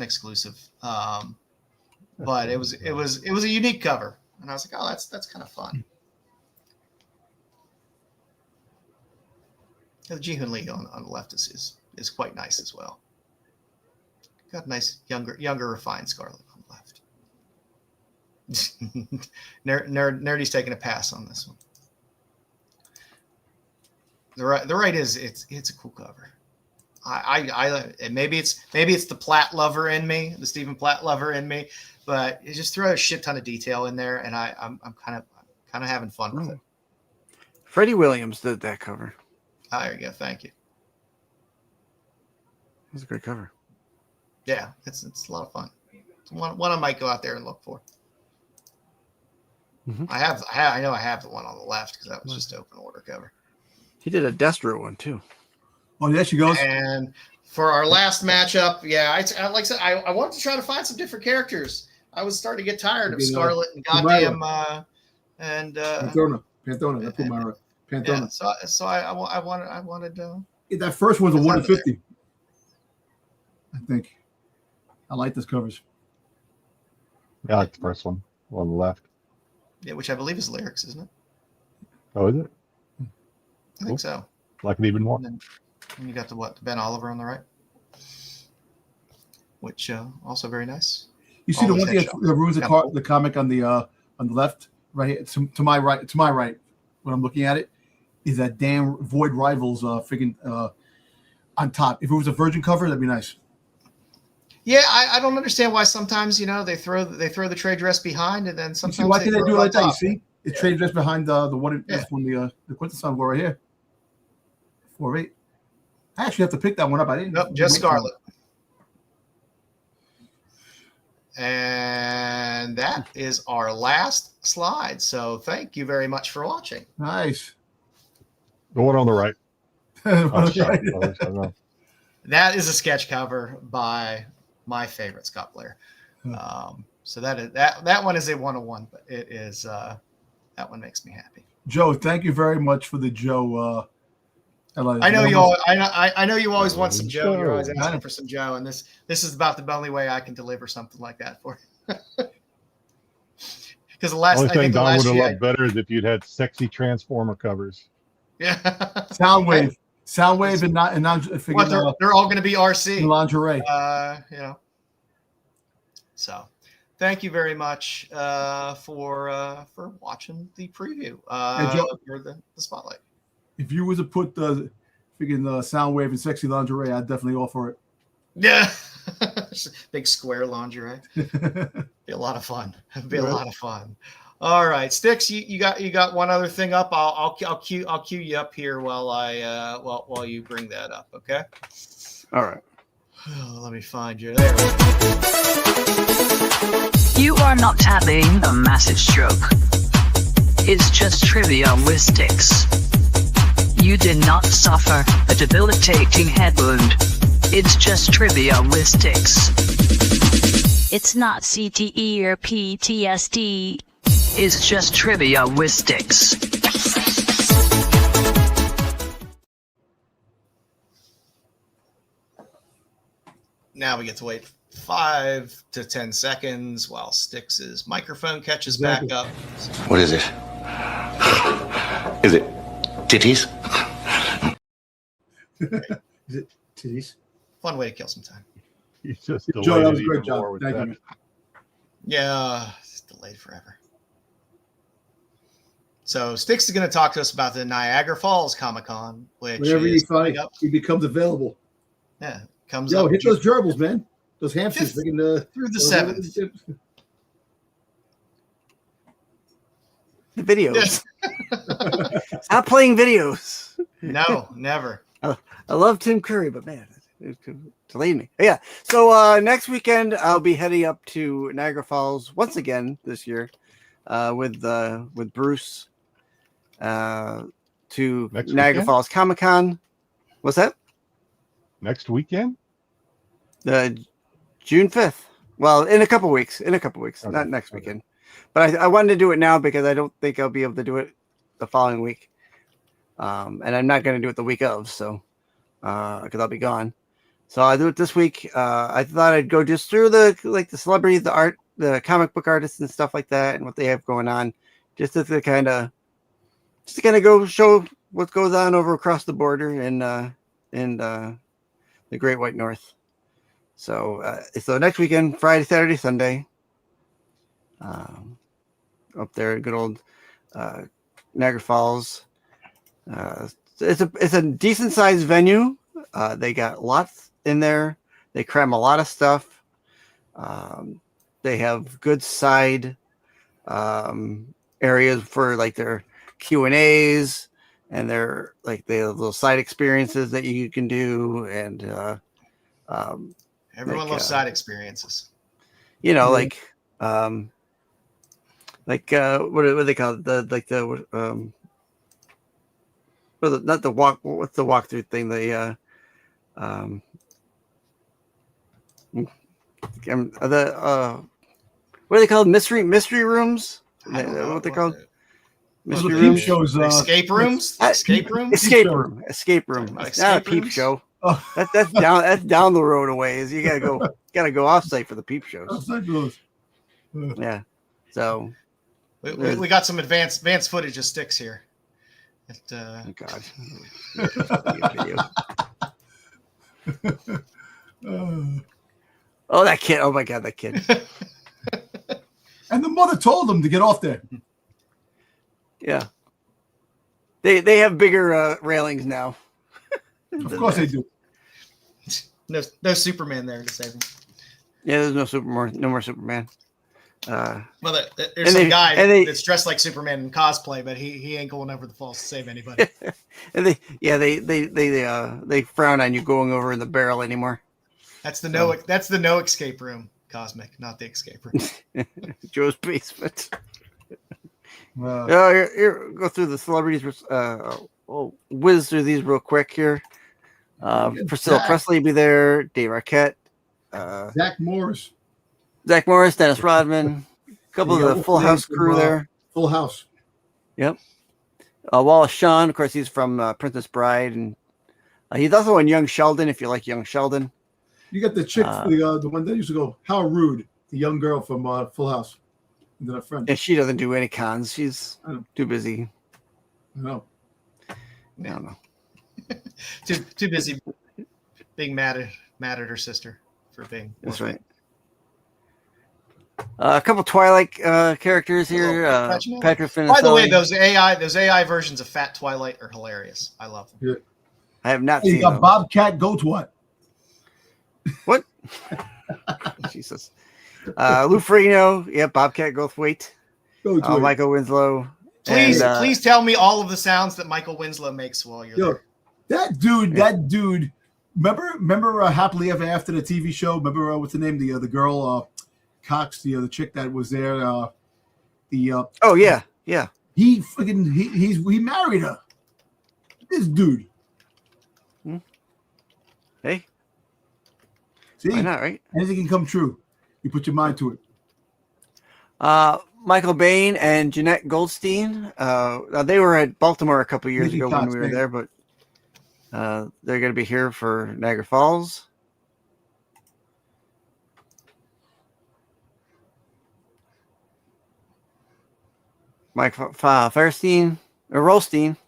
S6: exclusive. But it was a unique cover, and I was like, oh, that's kind of fun. The Ji-Hoon Lee on the left is quite nice as well. Got a nice younger refined Scarlet on the left. Nerdy's taking a pass on this one. The right is it's a cool cover. I maybe it's the Platt lover in me, the Stephen Platt lover in me, but you just throw a shit ton of detail in there, and I'm kind of having fun with it.
S5: Freddie Williams did that cover.
S6: Oh, there you go. Thank you.
S5: It was a great cover.
S6: Yeah, it's a lot of fun. It's one I might go out there and look for.
S5: Mm-hmm.
S6: I know I have the one on the left because that was just open order cover.
S5: He did a Destro one too.
S3: Oh, there she goes.
S6: And for our last matchup, yeah, like I said, I wanted to try to find some different characters. I was starting to get tired of Scarlet and goddamn
S3: Pantona. That's Pumara. Pantona.
S6: Yeah, so I wanted
S3: that first one's a 1 in 50. I think. I like those covers.
S1: I like the first one on the left.
S6: Yeah, which I believe is lyrics, isn't it?
S1: Oh, is it?
S6: I think so.
S1: Like it even more.
S6: And you got the Ben Oliver on the right, which also very nice.
S3: You see
S6: Always
S3: the one that ruins the comic on the left, right here, to my right, when I'm looking at it, is that damn Void Rivals freaking on top. If it was a Virgin cover, that'd be nice.
S6: Yeah, I don't understand why sometimes they throw the trade dress behind, and then sometimes
S3: why can't they do it like that? You see, the
S6: Yeah.
S3: trade dress behind the one from the Quintessence right here. 4/8. I actually have to pick that one up. I didn't.
S6: Nope, just Scarlet. And that is our last slide. So thank you very much for watching.
S3: Nice.
S1: The one on the right.
S6: That is a sketch cover by my favorite Scott Blair. So that one is a 101, but it is that one makes me happy.
S3: Joe, thank you very much for the Joe.
S6: I know you all. I know you always want some Joe. You're always asking for some Joe, and this is about the only way I can deliver something like that for you. Because the
S1: only thing Don would have loved better is if you'd had sexy Transformer covers.
S6: Yeah.
S3: Soundwave, and
S6: they're all going to be RC
S3: lingerie.
S6: So, thank you very much for watching the preview for the spotlight.
S3: If you was to put the freaking Soundwave and sexy lingerie, I'd definitely offer it.
S6: Yeah, big square lingerie. Be a lot of fun. Be a lot of fun. All right, Styx, you got one other thing up. I'll cue you up here while while you bring that up. Okay.
S5: All right.
S6: Let me find you. There we go.
S8: You are not having a massive stroke. It's just trivia with Styx. You did not suffer a debilitating head wound. It's just trivia with Styx.
S7: It's not CTE or PTSD.
S8: It's just trivia with Styx.
S6: Now we get to wait 5 to 10 seconds while Styx's microphone catches back up.
S9: What is it? Is it titties?
S3: Is it titties?
S6: Fun way to kill some time.
S1: You just
S3: Joe, that was a
S1: delayed it
S3: great
S1: even
S3: job.
S1: more with
S3: Thank
S1: that.
S3: you.
S6: Yeah, it's delayed forever. So Styx is going to talk to us about the Niagara Falls Comic-Con, which
S3: Whenever
S6: is
S3: you find
S6: coming up.
S3: he becomes available.
S6: Yeah, comes
S3: Yo,
S6: up
S3: hit those gerbils, man. Those hamsters.
S6: through the 7th.
S5: The videos.
S6: Yes.
S5: Stop playing videos.
S6: No, never.
S5: I love Tim Curry, but man, it delayed me. Yeah. So next weekend I'll be heading up to Niagara Falls once again this year with Bruce to
S1: Next
S5: Niagara
S1: weekend?
S5: Falls Comic-Con. What's that?
S1: Next weekend?
S5: June 5th. Well, in a couple weeks.
S1: Okay.
S5: Not next weekend. But I wanted to do it now because I don't think I'll be able to do it the following week. And I'm not going to do it the week of, so because I'll be gone. So I'll do it this week. I thought I'd go just through the celebrities, the art, the comic book artists and stuff like that, and what they have going on, just to kind of go show what goes on over across the border in the Great White North. So next weekend, Friday, Saturday, Sunday, up there in good old Niagara Falls. It's a decent sized venue. They got lots in there. They cram a lot of stuff. They have good side areas for like their Q&As, and their they have little side experiences that you can do, and
S6: everyone loves side experiences.
S5: You know, what do they call it? Not the walk. What's the walkthrough thing? What are they called? Mystery rooms? What they called? Mystery rooms?
S3: Shows,
S6: escape rooms? Escape room?
S5: Escape room. It's not a peep show.
S3: Oh.
S5: That's down the road a ways. You gotta go off site for the peep shows. Yeah. So
S6: we got some advanced footage of Styx here.
S5: Oh God. Oh, that kid. Oh my God, that kid.
S3: And the mother told him to get off there.
S5: Yeah. They have bigger railings now.
S3: Of course they do.
S6: No Superman there to save him.
S5: Yeah, there's no more Superman.
S6: Well, there's some guy that's dressed like Superman in cosplay, but he ain't going over the falls to save anybody.
S5: And they frown on you going over in the barrel anymore.
S6: That's the no escape room, Cosmic, not the escape room.
S5: Joe's basement. Here, go through the celebrities. Whiz through these real quick here. Priscilla Presley be there. Dave Arquette.
S3: Zach Morris,
S5: Dennis Rodman. A couple of the Full House crew there.
S3: Full House.
S5: Yep. Wallace Shawn, of course, he's from Princess Bride, and he's also in Young Sheldon. If you like Young Sheldon.
S3: You got the chick, the one that used to go, How Rude, the young girl from Full House. And then a friend.
S5: Yeah, she doesn't do any cons. She's too busy.
S3: I know.
S5: I don't know.
S6: too busy being mad at her sister for being.
S5: That's right. A couple Twilight characters here. Patrick Finnicelli.
S6: By the way, those AI versions of Fat Twilight are hilarious. I love them.
S3: Yeah.
S5: I have not seen them.
S3: Bobcat Goat What?
S5: What? Jesus. Lou Ferrigno. Yeah, Bobcat Goldthwait. Michael Winslow.
S6: Please tell me all of the sounds that Michael Winslow makes while you're there.
S3: That dude. Remember Happily Ever After, the TV show? Remember what's the name? The girl Cox, the chick that was there. Oh
S5: yeah.
S3: He married her. This dude.
S5: Hey.
S3: See,
S5: why not, right?
S3: Anything can come true. You put your mind to it.
S5: Michael Bain and Jeanette Goldstein. They were at Baltimore a couple years ago when we were there, but they're going to be here for Niagara Falls. Mike Rollstein,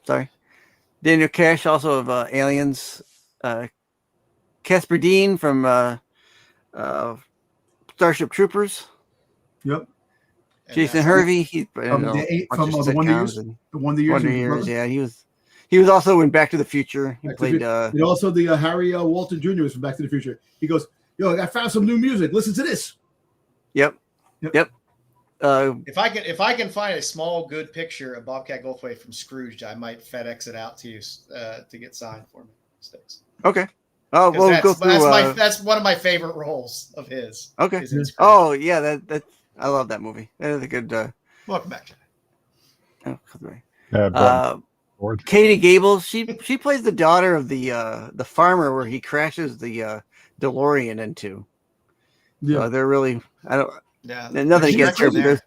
S5: sorry. Daniel Cash, also of Aliens. Casper Dean from Starship Troopers.
S3: Yep.
S5: Jason Hervey,
S3: the Wonder Years.
S5: Yeah, he was also in Back to the Future. He played.
S3: And also the Harry Walter Jr. is from Back to the Future. He goes, "Yo, I found some new music. Listen to this."
S5: Yep.
S6: If I can find a small good picture of Bobcat Goldthwait from Scrooged, I might FedEx it out to you to get signed for me. Styx.
S5: Okay. Oh, we'll go through.
S6: That's one of my favorite roles of his.
S5: Okay. Oh yeah, that I love that movie. That is a good.
S6: Welcome back,
S5: Jedi. Katie Gable. She plays the daughter of the farmer where he crashes the DeLorean into. Yeah, they're really. I don't.
S6: Yeah,
S5: nothing against her.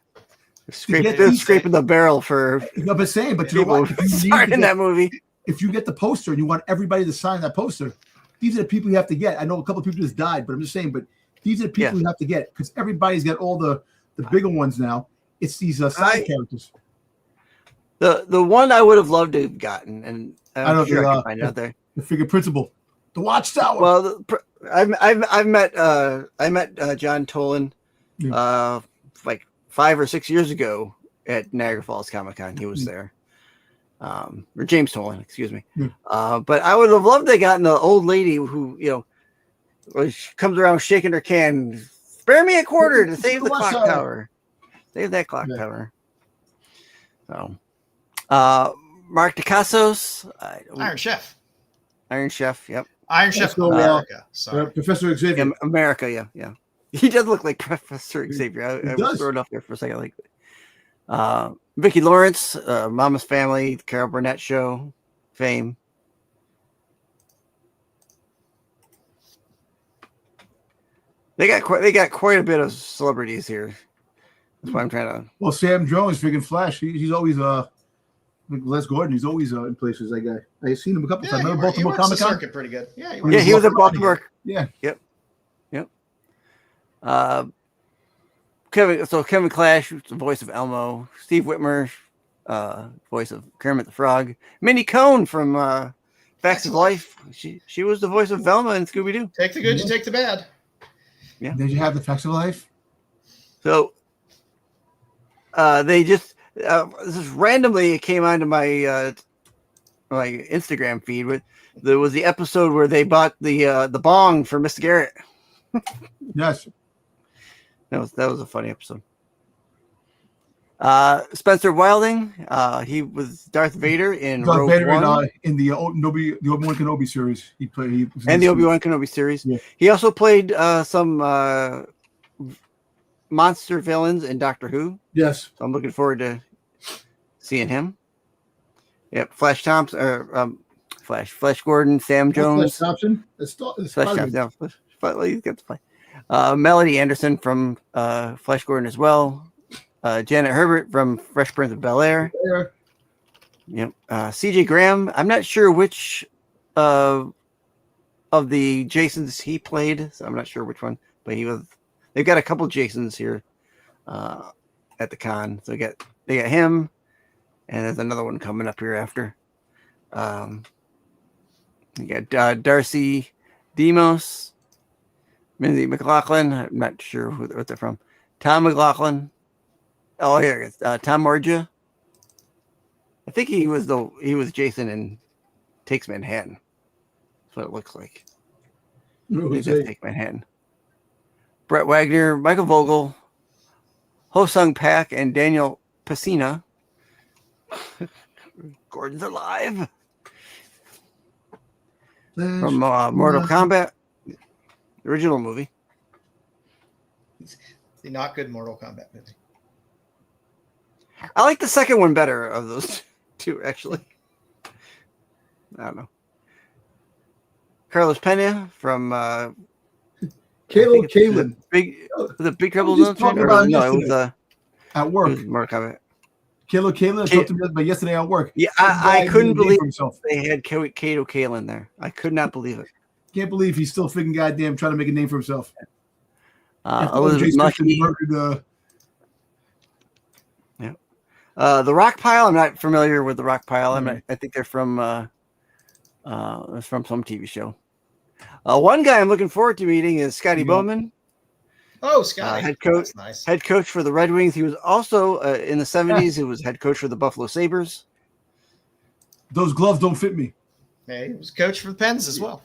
S5: They're scraping the barrel for.
S3: No, but saying, but you know what?
S5: Starring in that movie.
S3: If you get the poster and you want everybody to sign that poster, these are the people you have to get. I know a couple of people just died, but I'm just saying. But these are the people you have to get because everybody's got all the bigger ones now. It's these side characters.
S5: The one I would have loved to have gotten, and I'm sure I can find it out there.
S3: The figure principal, the Watchtower.
S5: Well, I met John Tolan like 5 or 6 years ago at Niagara Falls Comic Con. He was there. Or James Tolan, excuse me. But I would have loved to have gotten the old lady who, she comes around shaking her can. Spare me a quarter to save the clock tower. Save that clock tower. So, Mark Dacascos.
S6: Iron Chef.
S5: Iron Chef, yep.
S6: Iron Chef America. Sorry.
S3: Professor Xavier.
S5: America, yeah. He does look like Professor Xavier. I was thrown off there for a second. Vicki Lawrence, Mama's Family, the Carol Burnett Show, fame. They got quite a bit of celebrities here. That's why I'm trying to.
S3: Well, Sam Jones, freaking Flash. He's always Les Gordon. He's always in places. That guy. I've seen him a couple times. Remember Baltimore Comic Con?
S6: Pretty good. Yeah,
S5: he was at Baltimore.
S3: Yeah.
S5: Yep. Kevin Clash, the voice of Elmo. Steve Whitmer, voice of Kermit the Frog. Minnie Cohn from Facts of Life. She was the voice of Velma and Scooby Doo.
S6: Take the good, you take the bad.
S5: Yeah.
S3: Did you have the Facts of Life?
S5: So they just randomly it came onto my my Instagram feed. But there was the episode where they bought the bong for Mr. Garrett.
S3: Yes.
S5: That was a funny episode. Spencer Wilding, he was Darth Vader in Rogue One.
S3: In the Obi-Wan Kenobi series. He played
S5: the Obi-Wan Kenobi series. Yeah. He also played some monster villains in Doctor Who.
S3: Yes.
S5: So I'm looking forward to seeing him. Yep, Flash Thompson or Flash Gordon, Sam Jones.
S3: Flash Thompson.
S5: Flash Thompson. Yeah, he's got to play. Melody Anderson from Flash Gordon as well. Janet Herbert from Fresh Prince of Bel-Air. Yep. CJ Graham. I'm not sure which of the Jasons he played. So I'm not sure which one, but they've got a couple Jasons here at the con. So they got him, and there's another one coming up here after. You got Darcy Demos. Mindy McLaughlin, I'm not sure what they're from. Tom McLaughlin. Oh, here it is. Tom Morgia. I think he was Jason in Takes Manhattan. That's what it looks like. Take Manhattan. Brett Wagner, Michael Vogel, Ho Sung Pak, and Daniel Pacina. Gordon's alive. From Mortal Kombat. Original movie.
S6: The not good Mortal Kombat movie.
S5: I like the second one better of those two, actually. I don't know. Carlos Pena from
S3: Caleb Kalin.
S5: The Big Trouble in Little China? No, it was
S3: at work.
S5: It was Mortal Kombat.
S3: Caleb Kalin talked to me about yesterday at work.
S5: Yeah, I couldn't believe they had Kato Kalin there. I could not believe it.
S3: Can't believe he's still freaking goddamn trying to make a name for himself.
S5: Elizabeth Muskie. The Rock Pile. I'm not familiar with the Rock Pile. I think they're from some TV show. One guy I'm looking forward to meeting is Scotty Bowman.
S6: Oh, Scotty,
S5: head coach.
S6: That's nice.
S5: Head coach for the Red Wings. He was also in the 70s. He was head coach for the Buffalo Sabres.
S3: Those gloves don't fit me.
S6: Hey, he was coach for the Pens as well.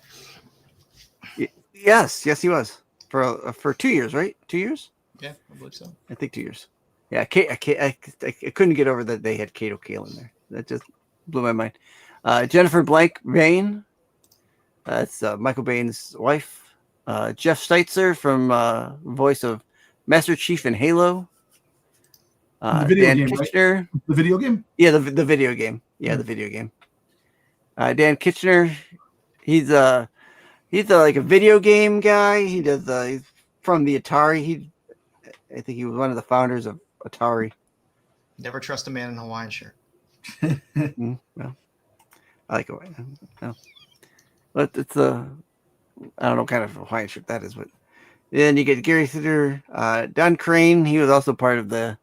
S5: Yes, he was for 2 years, right? 2 years?
S6: Yeah, I believe so.
S5: I think 2 years. Yeah, I couldn't get over that they had Kato Kalin there. That just blew my mind. Jennifer Bain. That's Michael Bain's wife. Jeff Steitzer from voice of Master Chief in Halo.
S3: The video
S5: Dan
S3: game,
S5: Kitchener.
S3: Right? The video game?
S5: Yeah, the video game. Yeah, the video game. Dan Kitchener. He's like a video game guy. He does he's from the Atari. I think he was one of the founders of Atari.
S6: Never trust a man in a Hawaiian shirt.
S5: Well, I like Hawaiian. No. But it's I don't know what kind of Hawaiian shirt that is, but then you get Gary Sitter, Don Crane. He was also part of the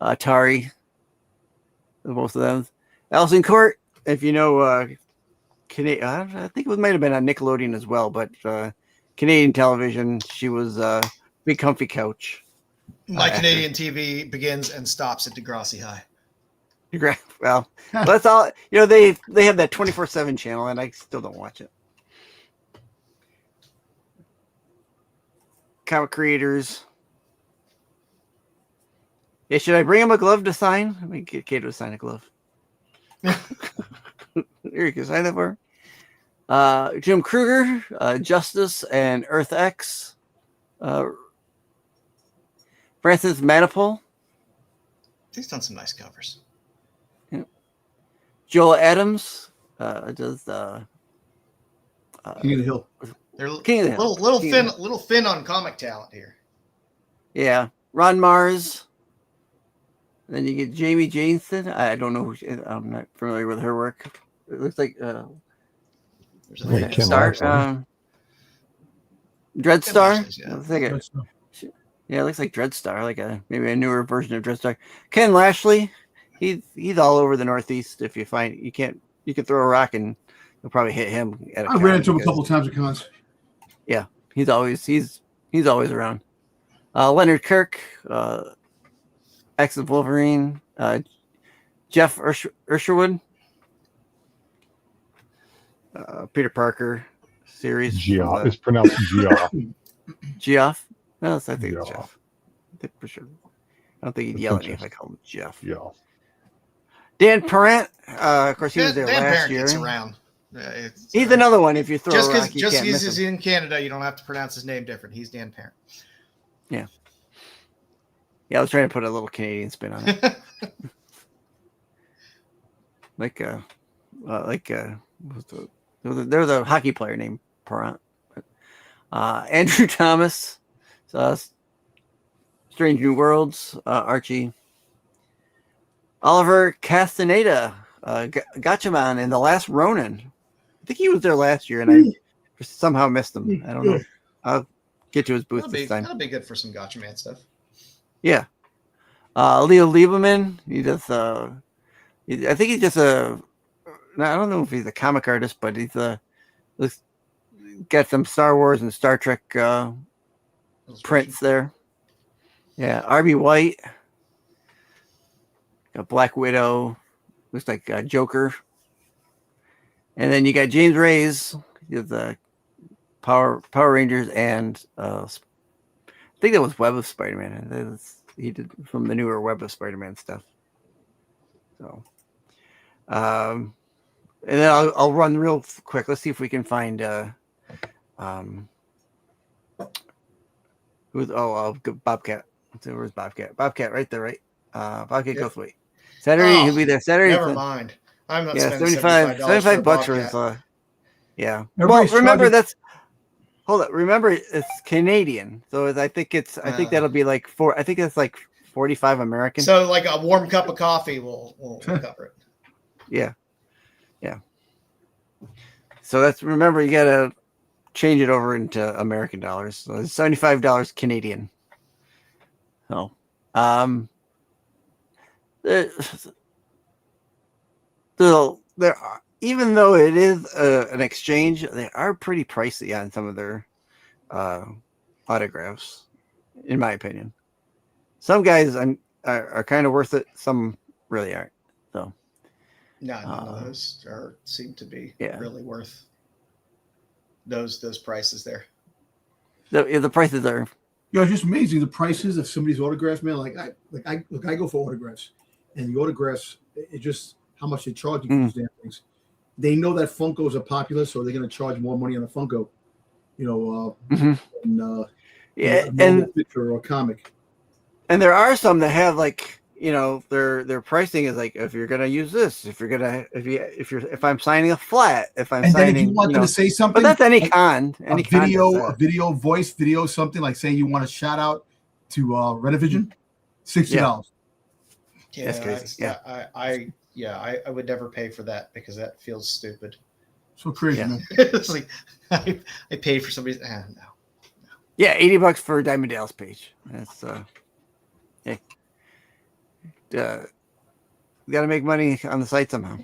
S5: Atari. Most of them. Alison Court, if you know, I think it might have been on Nickelodeon as well, but Canadian television. She was Big Comfy Couch.
S6: My Canadian TV begins and stops at Degrassi High.
S5: Well, that's all. You know, they have that 24/7 channel, and I still don't watch it. Comic creators. Yeah, should I bring him a glove to sign? Let me get Kato to sign a glove. Here you can sign that for him. Jim Kruger, Justice and Earth X. Francis Manipul.
S6: He's done some nice covers.
S5: Yeah. Joel Adams does
S3: King of the Hill.
S6: They're
S5: King of the Hill.
S6: Little thin on comic talent here.
S5: Yeah. Ron Mars. Then you get Jamie Jameson. I don't know who I'm not familiar with her work. It looks like
S6: There's a
S5: Star. Dreadstar.
S6: Yeah.
S5: Yeah, it looks like Dreadstar, like maybe a newer version of Dreadstar. Ken Lashley, he's all over the Northeast. If you can throw a rock and you'll probably hit him.
S3: I ran into him a couple of times at cons.
S5: Yeah, he's always around. Leonard Kirk, X of Wolverine, Jeff Ursherwood, Peter Parker series.
S1: Geoff. It's pronounced Geoff.
S5: Geoff. No, I think it's
S1: Geoff.
S5: Jeff. I think for sure. I don't think he'd yell at me if I called him Jeff.
S1: Geoff.
S5: Dan Parent, of course, he was there
S6: Dan
S5: last
S6: Parent
S5: year.
S6: gets around.
S5: He's another one. If you throw
S6: just
S5: a rock, you
S6: because
S5: can't miss
S6: he's
S5: him.
S6: in Canada, you don't have to pronounce his name different. He's Dan Parent.
S5: Yeah. Yeah, I was trying to put a little Canadian spin on it. There was a hockey player named Parent. Andrew Thomas, Strange New Worlds, Archie. Oliver Castaneda, Gatchaman in The Last Ronin. I think he was there last year, and I somehow missed him. I don't know. I'll get to his booth this time.
S6: That'll be good for some Gotcha Man stuff.
S5: Yeah. Leo Lieberman, he does, I think he's just I don't know if he's a comic artist, but he's got some Star Wars and Star Trek prints there. Yeah, R.B. White, got Black Widow, looks like Joker. And then you got James Reyes, the Power Rangers, and I think that was Web of Spider-Man. He did from the newer Web of Spider-Man stuff. So, and then I'll run real quick. Let's see if we can find Bobcat. Let's see, where's Bobcat? Bobcat right there, right? Bobcat Gothwaite. Saturday, he'll be there. Saturday.
S6: Never mind. I'm not spending
S5: $75 bucks for his, yeah.
S3: Everybody's
S5: well, remember
S3: charging-
S5: hold up. Remember, it's Canadian, so I think that'll be like I think it's like 45 American.
S6: So like a warm cup of coffee will cover it.
S5: Yeah. So remember, you gotta change it over into American dollars. So it's $75 Canadian. So, there are, even though it is an exchange, they are pretty pricey on some of their autographs, in my opinion. Some guys are kind of worth it. Some really aren't. So,
S6: none of those seem to be really worth those prices there.
S5: The prices are.
S3: It's just amazing the prices of somebody's autographs, man. I go for autographs, and the autographs, it just how much they charge you for these damn things. They know that Funkos are popular, so they're going to charge more money on a Funko,
S5: and
S3: picture or comic.
S5: And there are some that have their pricing is like, if you're going to use this, if I'm signing a flat, if you
S3: want them to say something,
S5: but that's any
S3: video, voice, something like say you want a shout out to Rennavision, $60.
S5: That's crazy.
S2: I would never pay for that because that feels stupid.
S3: So crazy,
S5: Yeah.
S3: man.
S2: It's like I paid for somebody's. No.
S5: Yeah, $80 for Diamond Dallas Page. That's hey. You got to make money on the site somehow.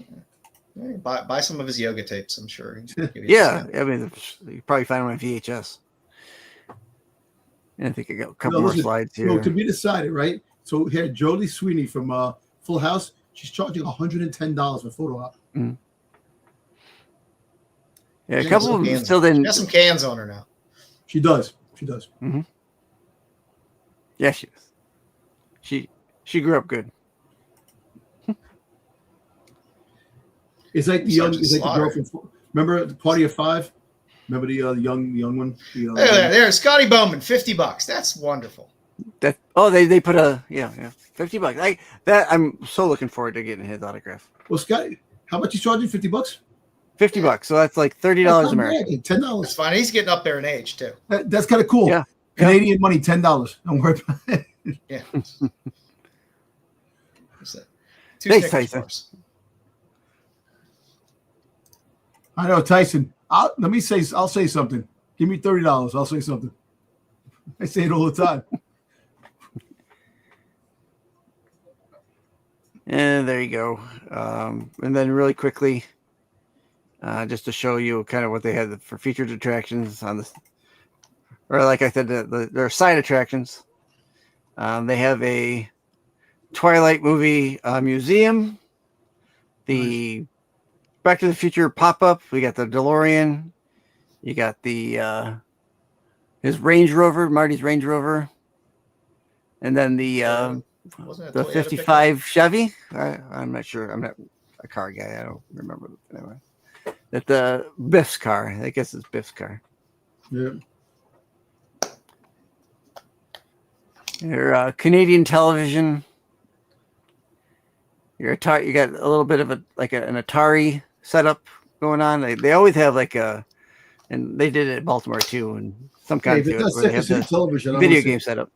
S2: Yeah, buy some of his yoga tapes. I'm sure.
S5: Yeah, I mean, you probably find them on VHS. And I think I got a couple more slides here.
S3: No, to be decided, right? So here, Jodie Sweeney from Full House, she's charging $110 for photo op.
S5: Mm. Yeah, a couple of them still didn't.
S2: She has some cans on her now.
S3: She does.
S5: Mm-hmm. Yeah, she does. She grew up good.
S3: It's like the girl from. Remember the Party of Five? Remember the young one?
S2: There's Scotty Bowman, $50. That's wonderful.
S5: They put a $50. I'm so looking forward to getting his autograph.
S3: Well, Scotty, how much you charging? $50?
S5: $50. So that's like $30 American.
S3: $10.
S2: It's fine. He's getting up there in age too.
S3: That's kind of cool.
S5: Yeah.
S3: Canadian money, $10. Don't worry about it.
S2: Yeah.
S5: Thanks, Tyson.
S3: I know, Tyson. I'll say something. Give me $30. I'll say something. I say it all the time.
S5: And there you go. And then really quickly, just to show you kind of what they had for featured attractions on this, or like I said, their side attractions. They have a Twilight movie museum, the Back to the Future pop-up. We got the DeLorean. You got the his Range Rover, Marty's Range Rover, and then the 55 Chevy. I'm not sure. I'm not a car guy. I don't remember. Anyway, that the Biff's car. I guess it's Biff's car.
S3: Yeah.
S5: Your Canadian television. You got a little bit of an Atari setup going on. They always have and they did it at Baltimore too, and some kind of
S3: television
S5: video game setup.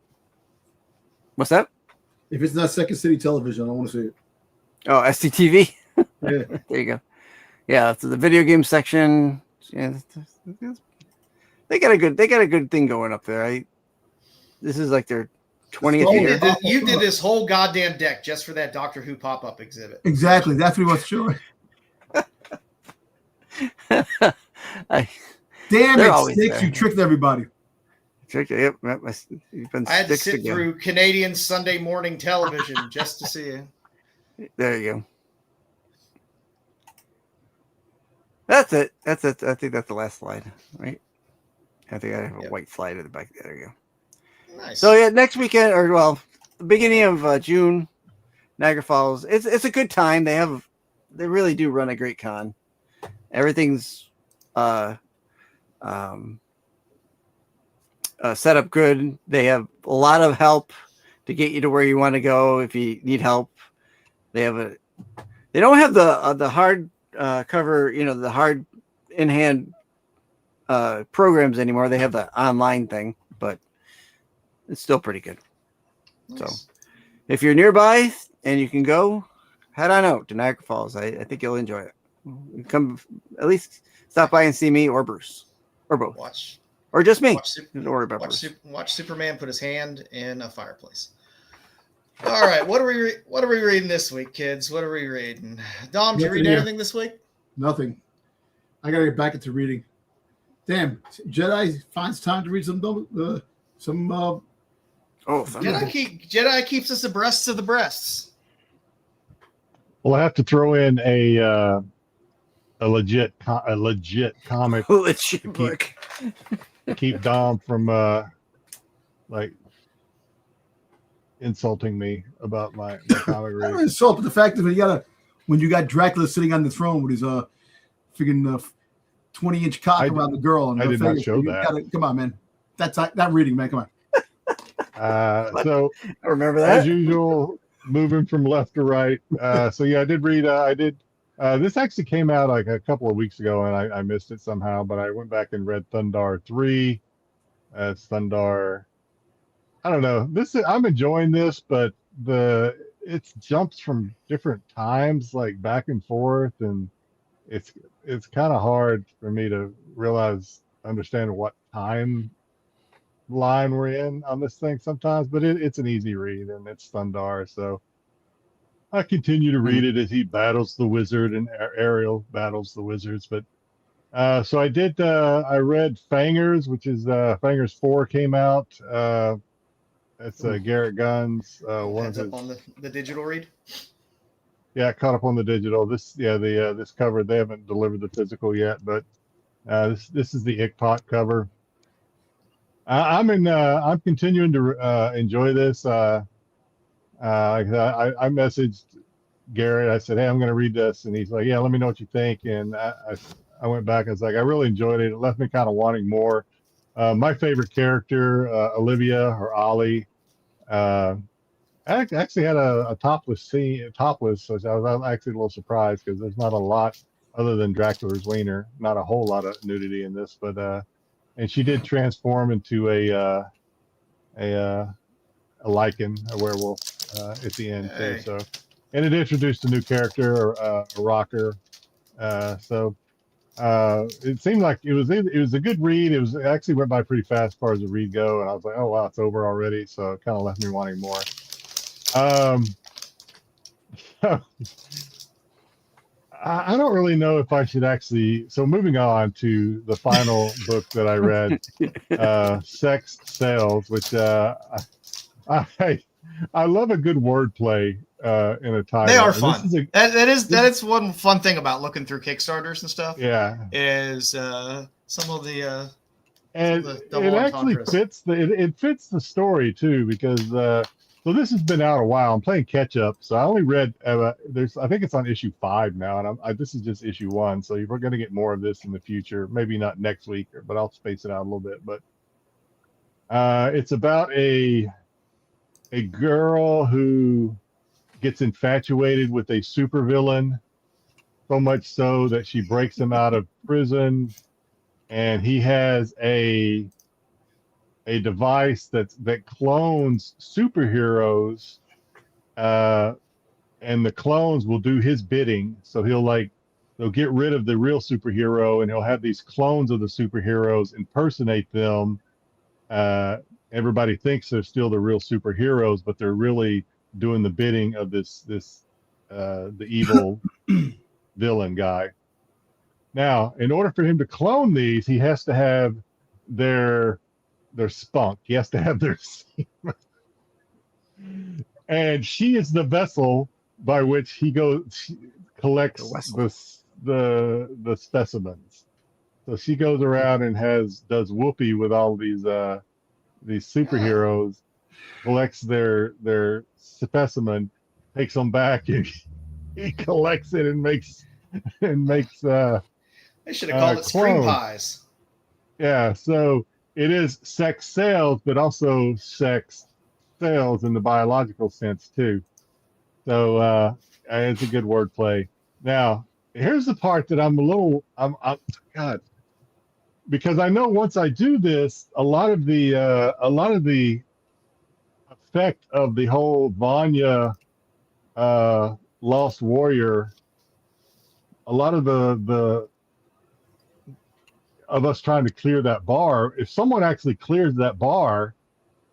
S5: What's that?
S3: If it's not Second City Television, I don't want to see it.
S5: Oh, SCTV.
S3: Yeah.
S5: There you go. Yeah, so the video game section. Yeah, they got a good thing going up there. This is like their 20th year.
S2: You did this whole goddamn deck just for that Doctor Who pop-up exhibit.
S3: Exactly. That's what he wants to show. Damn it, Styx, you tricked everybody.
S5: Yep.
S2: I had to sit through Canadian Sunday morning television just to see you.
S5: There you go. That's it. I think that's the last slide, right? I think I have a white slide at the back. There you go.
S2: Nice.
S5: So yeah, next weekend, or the beginning of June, Niagara Falls. It's a good time. They really do run a great con. Everything's set up good. They have a lot of help to get you to where you want to go if you need help. They don't have the hard cover, the hard in hand programs anymore. They have the online thing, but it's still pretty good. Nice. So if you're nearby and you can go, head on out to Niagara Falls. I think you'll enjoy it. Come at least stop by and see me or Bruce or both. Or just me. Don't worry about Bruce.
S2: Watch Superman put his hand in a fireplace. All right, what are we reading this week, kids? What are we reading? Dom, did you read anything this week?
S3: Nothing. I gotta get back into reading. Damn, Jedi finds time to read some.
S2: Jedi keeps us abreast of the breasts.
S1: Well, I have to throw in a legit comic.
S5: Legit book.
S1: Keep Dom from insulting me about my comic reading.
S3: Not insult, but the fact that when you got Dracula sitting on the throne with his freaking 20-inch cock around the girl, and
S1: I did not show that.
S3: Come on, man. That's not reading, man. Come on.
S1: So
S5: I remember that
S1: as usual, moving from left to right. So yeah, I did read. This actually came out like a couple of weeks ago, and I missed it somehow. But I went back and read Thundar 3. Thundar. I don't know. I'm enjoying this, but it's jumps from different times, like back and forth, and it's kind of hard for me to understand what time line we're in on this thing sometimes. But it's an easy read, and it's Thundar, so I continue to read it as he battles the wizard and Ariel battles the wizards. But so I read Fangers, which is Fangers 4 came out. That's Garrett Gunn's one
S6: Heads
S1: of
S6: up
S1: his.
S6: on the digital read.
S1: Yeah, caught up on the digital. This this cover, they haven't delivered the physical yet, but this is the Ickpot cover. I'm continuing to enjoy this. I messaged Garrett. I said, "Hey, I'm going to read this," and he's like, "Yeah, let me know what you think." And I went back. I was like, "I really enjoyed it. It left me kind of wanting more." My favorite character, Olivia or Ollie, I actually had a topless scene, so I was actually a little surprised because there's not a lot other than Dracula's wiener, not a whole lot of nudity in this, but and she did transform into a lichen, a werewolf, at the end too. So, and it introduced a new character, a rocker. So it seemed like it was a good read. It actually went by pretty fast as far as the read go, and I was like, oh wow, it's over already. So it kind of left me wanting more. I don't really know if I should actually. So moving on to the final book that I read, Sex Sales, which I love a good wordplay in a title.
S6: They are fun. That is one fun thing about looking through Kickstarters and stuff.
S1: Yeah,
S6: is some of the
S1: and it actually fits the story too, because so this has been out a while. I'm playing catch up, so I only read I think it's on issue 5 now, and this is just issue 1. So we're going to get more of this in the future. Maybe not next week, but I'll space it out a little bit. But it's about a girl who gets infatuated with a supervillain, so much so that she breaks him out of prison, and he has a device that clones superheroes, and the clones will do his bidding. So they'll get rid of the real superhero, and he'll have these clones of the superheroes impersonate them. Everybody thinks they're still the real superheroes, but they're really doing the bidding of the evil villain guy. Now, in order for him to clone these, he has to have their spunk. He has to have their semen. And she is the vessel by which he collects the specimens. So she goes around and does whoopee with all these superheroes, collects their specimen, takes them back, and he collects it and makes
S6: they should have called it spring pies.
S1: Yeah, so it is sex sales, but also sex sales in the biological sense too. So it's a good wordplay. Now, here's the part that I'm God, because I know once I do this, a lot of the effect of the whole Vanya Lost Warrior, a lot of the of us trying to clear that bar, if someone actually clears that bar,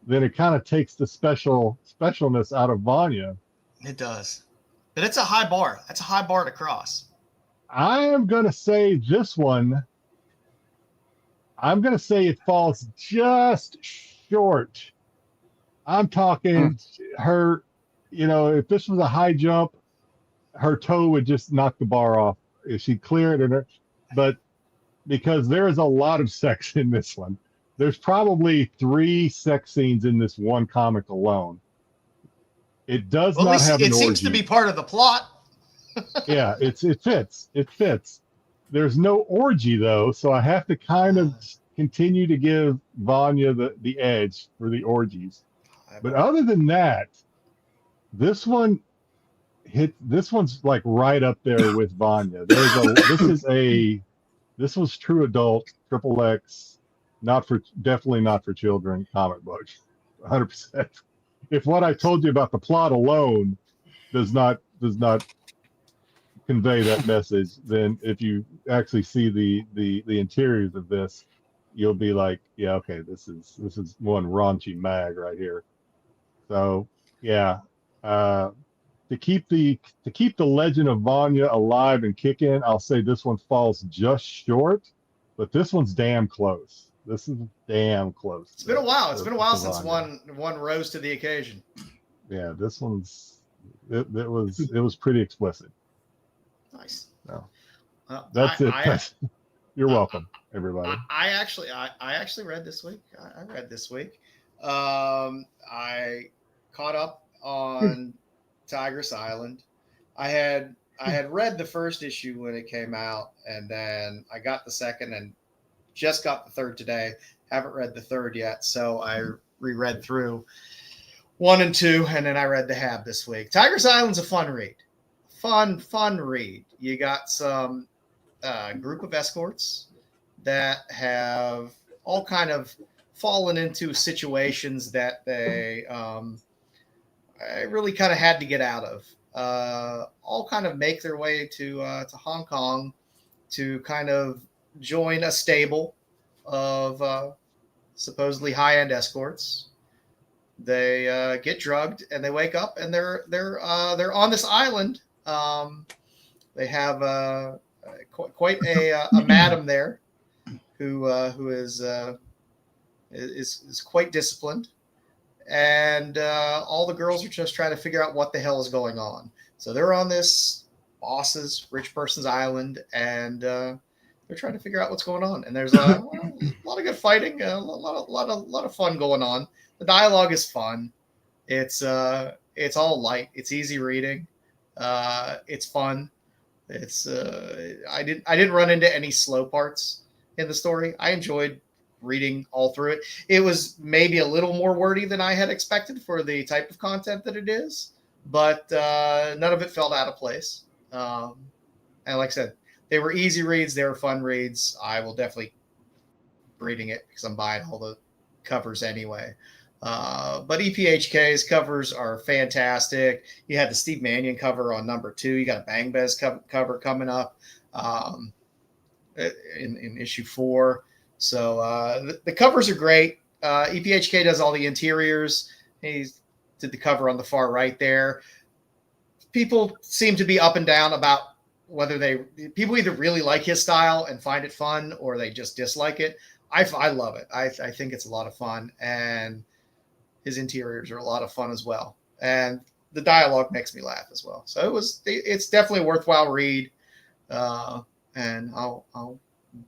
S1: then it kind of takes the specialness out of Vanya.
S6: It does. But it's a high bar. That's a high bar to cross.
S1: I am going to say this one, I'm going to say it falls just short. I'm talking her, if this was a high jump, her toe would just knock the bar off if she cleared it. But because there is a lot of sex in this one, there's probably 3 sex scenes in this one comic alone. It does not have an orgy. It
S6: seems to be part of the plot.
S1: Yeah, it fits. It fits. There's no orgy though, so I have to kind of continue to give Vanya the edge for the orgies. But other than that, this one's like right up there with Vanya. This was true adult, XXX, definitely not for children comic book, 100%. If what I told you about the plot alone does not convey that message, then if you actually see the interiors of this, you'll be like, yeah, okay, this is one raunchy mag right here. So yeah, to keep the Legend of Vanya alive and kicking, I'll say this one falls just short, but this one's damn close. This is damn close.
S2: It's been a while. It's been a while since
S1: Vanya.
S2: one rose to the occasion.
S1: Yeah, this one's it was pretty explicit.
S2: Nice.
S1: No. That's it. You're welcome, everybody.
S2: I actually read this week. I read this week. I caught up on Tigress Island. I had read the first issue when it came out, and then I got the second and just got the third today. Haven't read the third yet, so I reread through 1 and 2, and then I read the Hab this week. Tigress Island's a fun read. Fun read. You got some group of escorts that have all kind of fallen into situations that they really kind of had to get out of. All kind of make their way to Hong Kong to kind of join a stable of supposedly high-end escorts. They get drugged and they wake up and they're on this island. They have quite a madam there who is quite disciplined, and all the girls are just trying to figure out what the hell is going on. So they're on this boss's rich person's island, and they're trying to figure out what's going on. And there's a lot of good fighting, a lot of fun going on. The dialogue is fun. It's all light. It's easy reading. It's fun. It's I didn't run into any slow parts in the story. I enjoyed reading all through it. It was maybe a little more wordy than I had expected for the type of content that it is, but none of it felt out of place. And like I said, they were easy reads. They were fun reads. I will definitely be reading it because I'm buying all the covers anyway. But EPHK's covers are fantastic. You had the Steve Mannion cover on number 2. You got a Bang Bez cover coming up in issue 4. So the covers are great. EPHK does all the interiors. He did the cover on the far right there. People seem to be up and down about whether people either really like his style and find it fun, or they just dislike it. I love it. I think it's a lot of fun, and his interiors are a lot of fun as well. And the dialogue makes me laugh as well. So it's definitely a worthwhile read. And I'll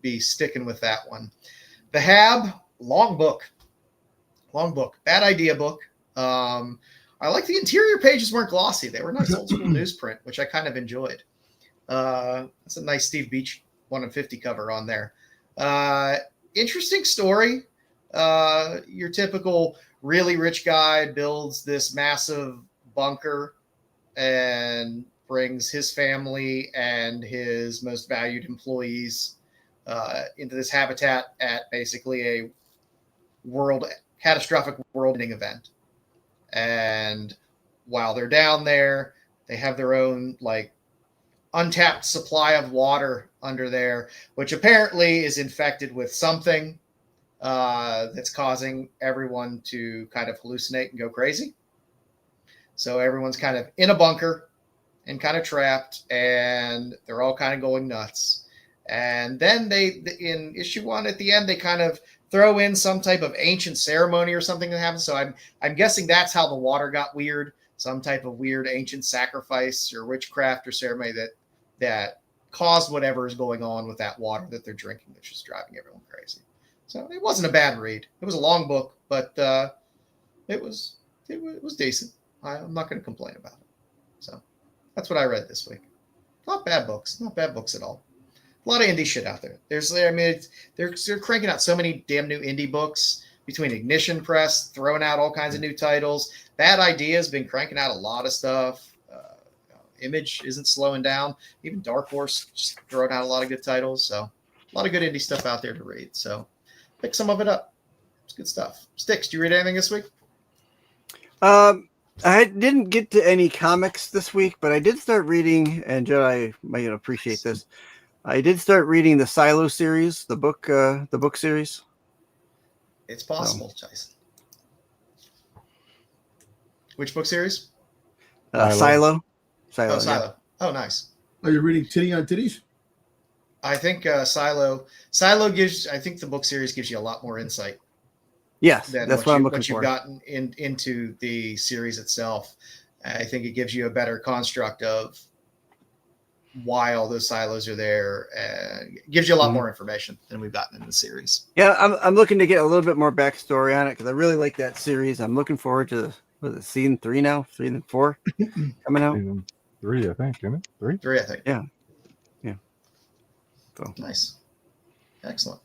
S2: be sticking with that one. The Hab, long book, bad idea book. I like the interior pages weren't glossy. They were nice old school newsprint, which I kind of enjoyed. That's a nice Steve Beach 1 in 50 cover on there. Interesting story. Your typical really rich guy builds this massive bunker and brings his family and his most valued employees into this habitat at basically a catastrophic world-ending event. And while they're down there, they have their own untapped supply of water under there, which apparently is infected with something that's causing everyone to kind of hallucinate and go crazy. So everyone's kind of in a bunker and kind of trapped, and they're all kind of going nuts. And then in issue 1 at the end, they kind of throw in some type of ancient ceremony or something that happens. So I'm guessing that's how the water got weird. Some type of weird ancient sacrifice or witchcraft or ceremony that caused whatever is going on with that water that they're drinking, that's just driving everyone crazy. So it wasn't a bad read. It was a long book, but it was decent. I'm not going to complain about it. So that's what I read this week. Not bad books at all. A lot of indie shit out there. They're cranking out so many damn new indie books between Ignition Press, throwing out all kinds of new titles. Bad Idea has been cranking out a lot of stuff. Image isn't slowing down. Even Dark Horse just throwing out a lot of good titles. So a lot of good indie stuff out there to read. So pick some of it up. It's good stuff. Styx, do you read anything this week?
S5: I didn't get to any comics this week, but I did start reading, and Jedi might appreciate this. I did start reading the Silo series, the book series.
S6: It's possible, Jason. Which book series?
S5: Silo.
S6: Silo.
S5: Yeah.
S6: Oh, nice.
S3: Are you reading Titty on Titties?
S6: I think Silo gives. I think the book series gives you a lot more insight.
S5: Yes,
S6: Than
S5: that's what I'm looking
S6: what
S5: for.
S6: you've gotten into the series itself. I think it gives you a better construct of why all those silos are there, and gives you a lot more information than we've gotten in the series.
S5: Yeah, I'm looking to get a little bit more backstory on it because I really like that series. I'm looking forward to season 3 now, 3 and 4 coming out.
S1: Season 3, I think, isn't it? 3?
S6: 3, I think.
S5: Yeah.
S6: So nice, excellent.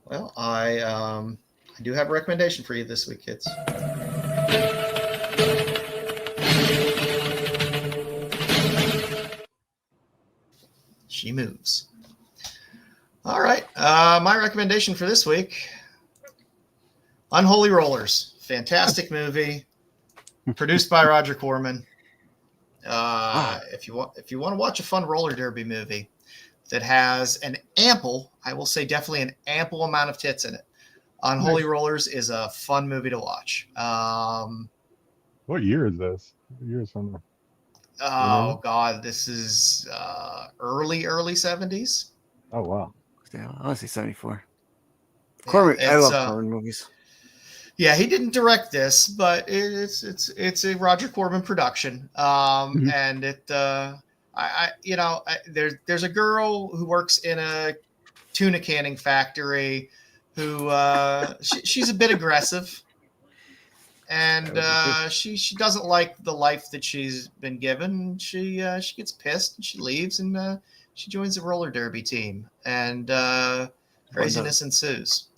S6: Well, I do have a recommendation for you this week, kids. She moves. All right. My recommendation for this week, Unholy Rollers. Fantastic movie. Produced by Roger Corman. If you want to watch a fun roller derby movie that has I will say definitely an ample amount of tits in it, Unholy Rollers is a fun movie to watch.
S1: What year is this? What year is from?
S6: Oh God, this is early 70s.
S1: Oh wow.
S5: Yeah, I want to say 74. Corman, I love Corman movies.
S6: Yeah, he didn't direct this, but it's a Roger Corman production. And it there's a girl who works in a tuna canning factory who she's a bit aggressive. And she doesn't like the life that she's been given. She gets pissed and she leaves and she joins the roller derby team and craziness ensues.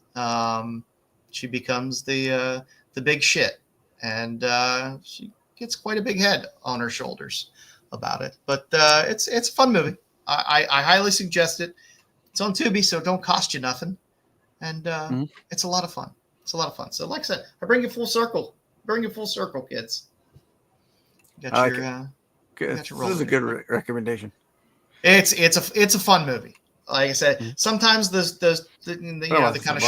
S6: She becomes the big shit and she gets quite a big head on her shoulders about it. But it's a fun movie. I highly suggest it. It's on Tubi, so it don't cost you nothing, and it's a lot of fun. It's a lot of fun. So, like I said, I bring you full circle. Kids. Got your
S5: this is a good recommendation.
S6: It's a fun movie. Like I said, sometimes the kind of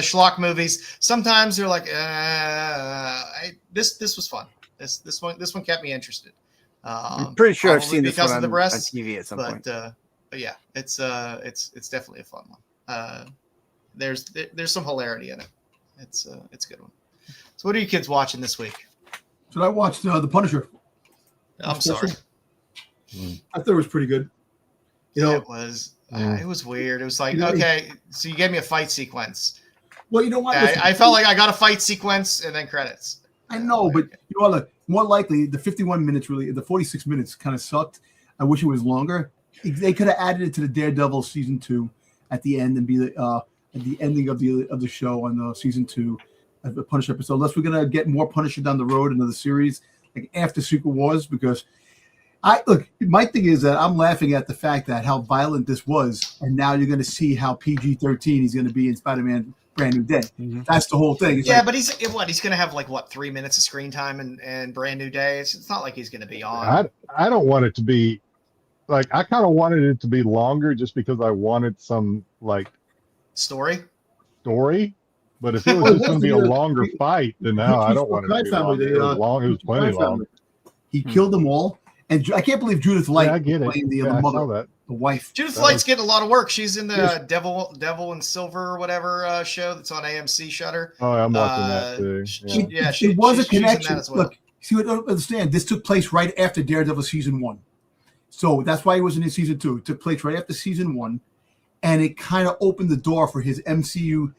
S6: schlock movies. Sometimes they're like, this was fun. This one kept me interested.
S5: I'm pretty sure I've seen this one
S6: of the breasts,
S5: on TV at some point.
S6: But yeah, it's definitely a fun one. There's some hilarity in it. It's a good one. So what are you kids watching this week?
S3: So I watched The Punisher.
S6: I'm sorry.
S3: I thought it was pretty good.
S6: It was weird. It was like, okay, so you gave me a fight sequence.
S3: Well, you know what?
S6: I felt like I got a fight sequence and then credits.
S3: I know, but you know, more likely the 51 minutes the 46 minutes kind of sucked. I wish it was longer. They could have added it to the Daredevil season 2 at the end and be at the ending of the show on season 2 of the Punisher episode. Unless we're gonna get more Punisher down the road into the series, like after Secret Wars, because my thing is that I'm laughing at the fact that how violent this was, and now you're gonna see how PG-13 he's gonna be in Spider-Man Brand New Day. Mm-hmm. That's the whole thing. It's
S6: but he's gonna have 3 minutes of screen time and Brand New Day. It's not like he's gonna be on.
S1: I don't want it to be I kind of wanted it to be longer just because I wanted some
S6: story.
S1: But if it was just going to be a longer fight, then no, I don't want it to be longer. It was long. It was plenty long.
S3: He killed them all, and I can't believe Judith Light
S1: playing
S3: the mother, the wife.
S6: Judith Light's getting a lot of work. She's in the Devil and Silver or whatever show that's on AMC Shutter.
S1: Oh, I'm watching that too.
S3: Yeah, it was a connection. Look, see, what I don't understand. This took place right after Daredevil season 1, so that's why he wasn't in season 2. It took place right after season 1, and it kind of opened the door for his MCU.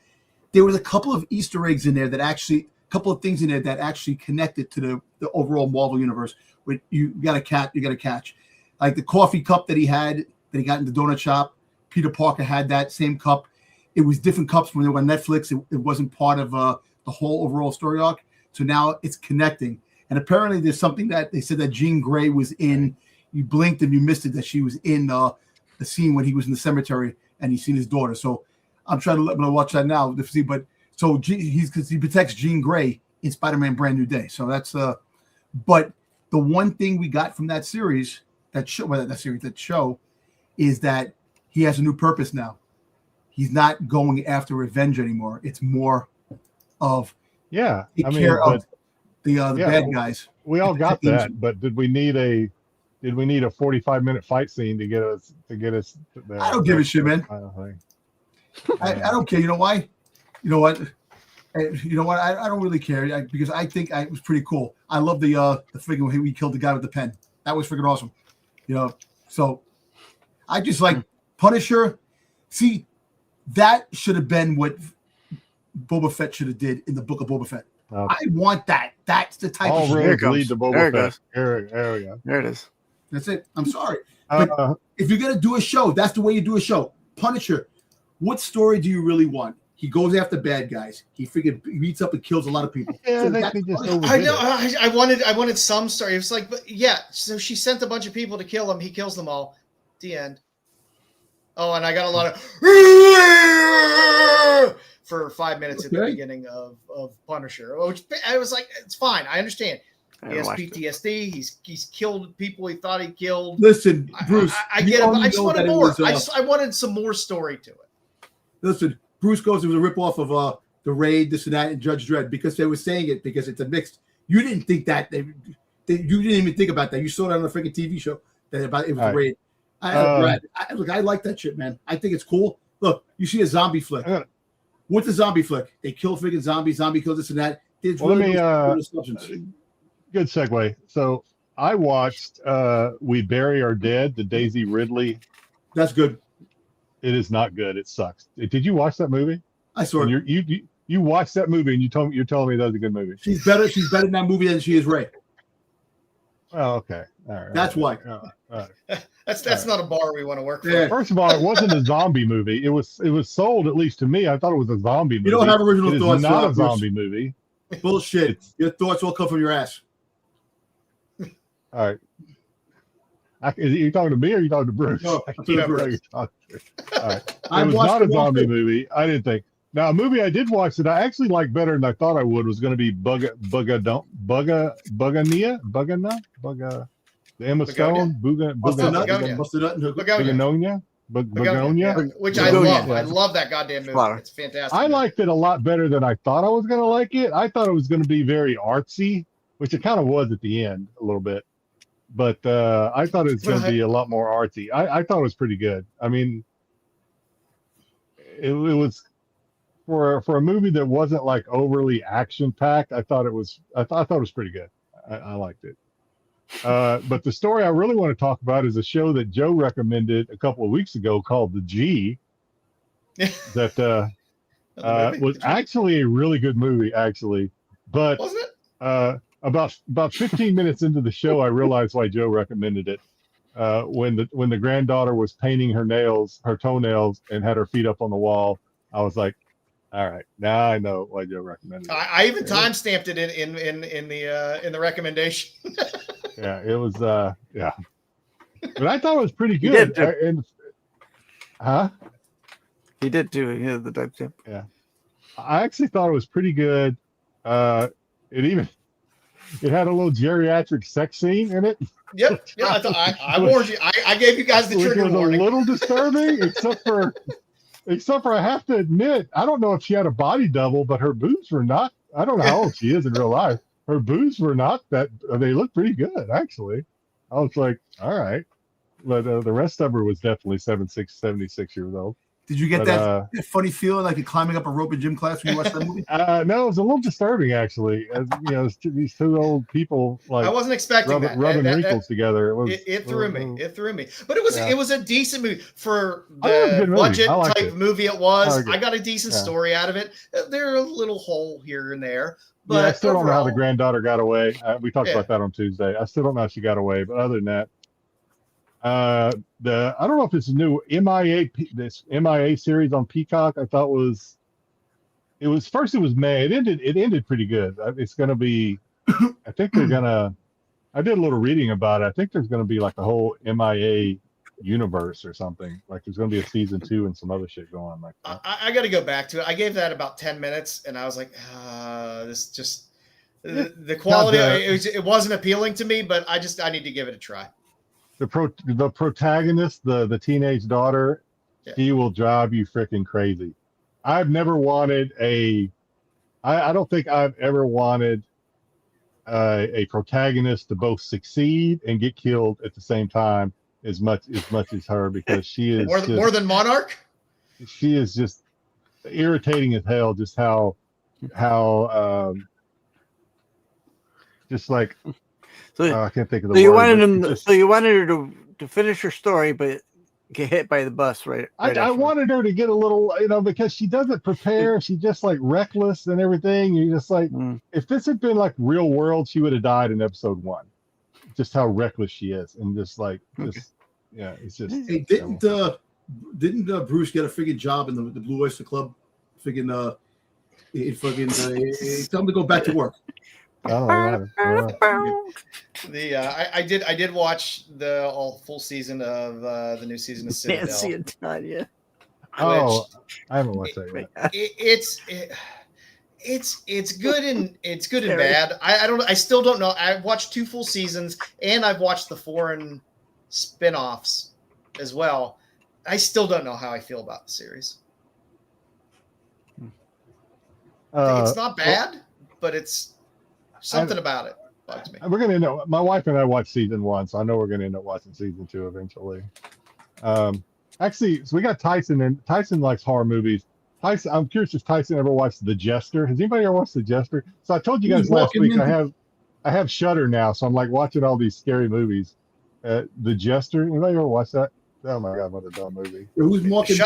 S3: There was a couple of Easter eggs in there things in there that actually connected to the overall Marvel universe. Where you got to catch, like the coffee cup that he got in the donut shop. Peter Parker had that same cup. It was different cups when they were on Netflix. It wasn't part of the whole overall story arc. So now it's connecting. And apparently there's something that they said that Jean Grey was in. You blinked and you missed it, that she was in the scene when he was in the cemetery and he's seen his daughter. So I'm trying to watch that now to see, but so he protects Jean Grey in Spider-Man Brand New Day. So that's But the one thing we got from that series, that show, is that he has a new purpose now. He's not going after revenge anymore. It's more of take care of the bad guys.
S1: We all got that, but did we need a 45-minute fight scene to get us
S3: I don't give a shit, man. I don't care. You know why? You know what? I don't really care because I think it was pretty cool. I love the freaking way we killed the guy with the pen. That was freaking awesome. So I just like Punisher. See, that should have been what Boba Fett should have did in the book of Boba Fett. I want that. That's the type of
S1: roads lead to Boba Fett. There we go.
S5: There it is.
S3: That's it. I'm sorry. But if you're going to do a show, that's the way you do a show. Punisher, what story do you really want? He goes after bad guys. He beats up and kills a lot of people.
S1: Yeah,
S2: I know. I wanted some story. It was like, but yeah. So she sent a bunch of people to kill him. He kills them all. The end. Oh, and I got a lot of for 5 minutes at the beginning of Punisher. Which I was like, it's fine. I understand. He has PTSD. He's killed people he thought he killed.
S3: Listen, Bruce,
S2: I get it, but I just wanted more. I wanted some more story to it.
S3: Listen, Bruce goes, it was a ripoff of The Raid, this and that, and Judge Dredd because they were saying it because it's a mixed. You didn't think that. You didn't even think about that. You saw that on a freaking TV show that about it was The Raid. Look, I like that shit, man. I think it's cool. Look, you see a zombie flick. What's a zombie flick? They kill freaking zombies. Zombie kills this and that.
S1: Good segue. So I watched We Bury Our Dead, the Daisy Ridley.
S3: That's good.
S1: It is not good. It sucks. Did you watch that movie?
S3: I saw it.
S1: You watched that movie and you're telling me that was a good movie.
S3: She's better in that movie than she is Ray.
S1: Oh, okay. All right.
S3: That's why.
S1: All right.
S2: That's not a bar we want to work for.
S3: Yeah.
S1: First of all, it wasn't a zombie movie. It was sold, at least to me. I thought it was a zombie movie.
S3: You don't have original thoughts.
S1: It's not a zombie movie.
S3: Bullshit. Your thoughts all come from your ass.
S1: All right. Are you talking to me or are you talking to Bruce?
S3: No,
S1: I can't remember who you're talking to. All right. It was not a zombie movie. I didn't think. Now, a movie I did watch that I actually liked better than I thought I would was going to be the Emma Stone, Begonia,
S2: which I love. I love that goddamn movie. It's fantastic.
S1: I liked it a lot better than I thought I was going to like it. I thought it was going to be very artsy, which it kind of was at the end a little bit. But I thought it was going to be a lot more artsy. I thought it was pretty good. I mean, it was for a movie that wasn't like overly action packed. I thought it was pretty good. I liked it. But the story I really want to talk about is a show that Joe recommended a couple of weeks ago called The G. That was actually a really good movie, actually. But
S2: wasn't it?
S1: About 15 minutes into the show, I realized why Joe recommended it. When the granddaughter was painting her toenails, and had her feet up on the wall, I was like, all right, now I know why Joe recommended it.
S2: I even time stamped it in the recommendation.
S1: Yeah, it was yeah. But I thought it was pretty good.
S5: He did too. Yeah, the type tip.
S1: Yeah. I actually thought it was pretty good. It had a little geriatric sex scene in it.
S2: Yep. Yeah, I warned you. I gave you guys the trigger warning.
S1: A little disturbing, except for I have to admit, I don't know if she had a body double, but her boobs were not. I don't know how old she is in real life. Her boobs were not that. They looked pretty good, actually. I was like, all right. But the rest of her was definitely 76 years old.
S3: Did you get that funny feeling like you're climbing up a rope in gym class when you watched that movie?
S1: No, it was a little disturbing, actually. As you know, these two old people like
S2: I wasn't expecting
S1: rubbing wrinkles together.
S2: It threw me. It threw me. But it was a decent movie for the budget type movie it was. I got a decent story out of it. There are a little hole here and there. But
S1: I still don't know how the granddaughter got away. We talked about that on Tuesday. I still don't know how she got away. But other than that, I don't know if it's a new MIA series on Peacock. I thought it was May. It ended pretty good. It's going to be. I think they're gonna. I did a little reading about it. I think there's going to be like a whole MIA universe or something. Like there's going to be a season 2 and some other shit going on like that.
S2: I got to go back to it. I gave that about 10 minutes, and I was like, this just. The quality, it wasn't appealing to me, but I need to give it a try.
S1: The protagonist, the teenage daughter, she will drive you freaking crazy. I've never wanted I don't think I've ever wanted a protagonist to both succeed and get killed at the same time as much as her, because she is
S2: more than Monarch.
S1: She is just irritating as hell. Just how just like I can't think of the word.
S5: So you wanted her to finish her story, but get hit by the bus right
S1: I wanted her to get a little, because she doesn't prepare. She's just like reckless and everything. You're just like, if this had been like real world, she would have died in episode 1. Just how reckless she is, and just like it's just.
S3: Hey, didn't Bruce get a freaking job in the Blue Oyster Club? Freaking tell him to go back to work.
S2: I did watch the full season of the new season of Citadel.
S5: Can't see it done yet.
S1: I haven't watched that yet.
S2: It's good and bad. I still don't know. I've watched 2 full seasons, and I've watched the foreign spin-offs as well. I still don't know how I feel about the series. It's not bad, but it's something about it bugs me.
S1: We're gonna end up. My wife and I watched season 1, so I know we're gonna end up watching season 2 eventually. Actually, so we got Tyson, and Tyson likes horror movies. Tyson, I'm curious if Tyson ever watched The Jester. Has anybody ever watched The Jester? So I told you guys last week I have Shudder now, so I'm like watching all these scary movies. The Jester. Anybody ever watched that? Oh my god, what a dumb movie!
S3: Who's walking?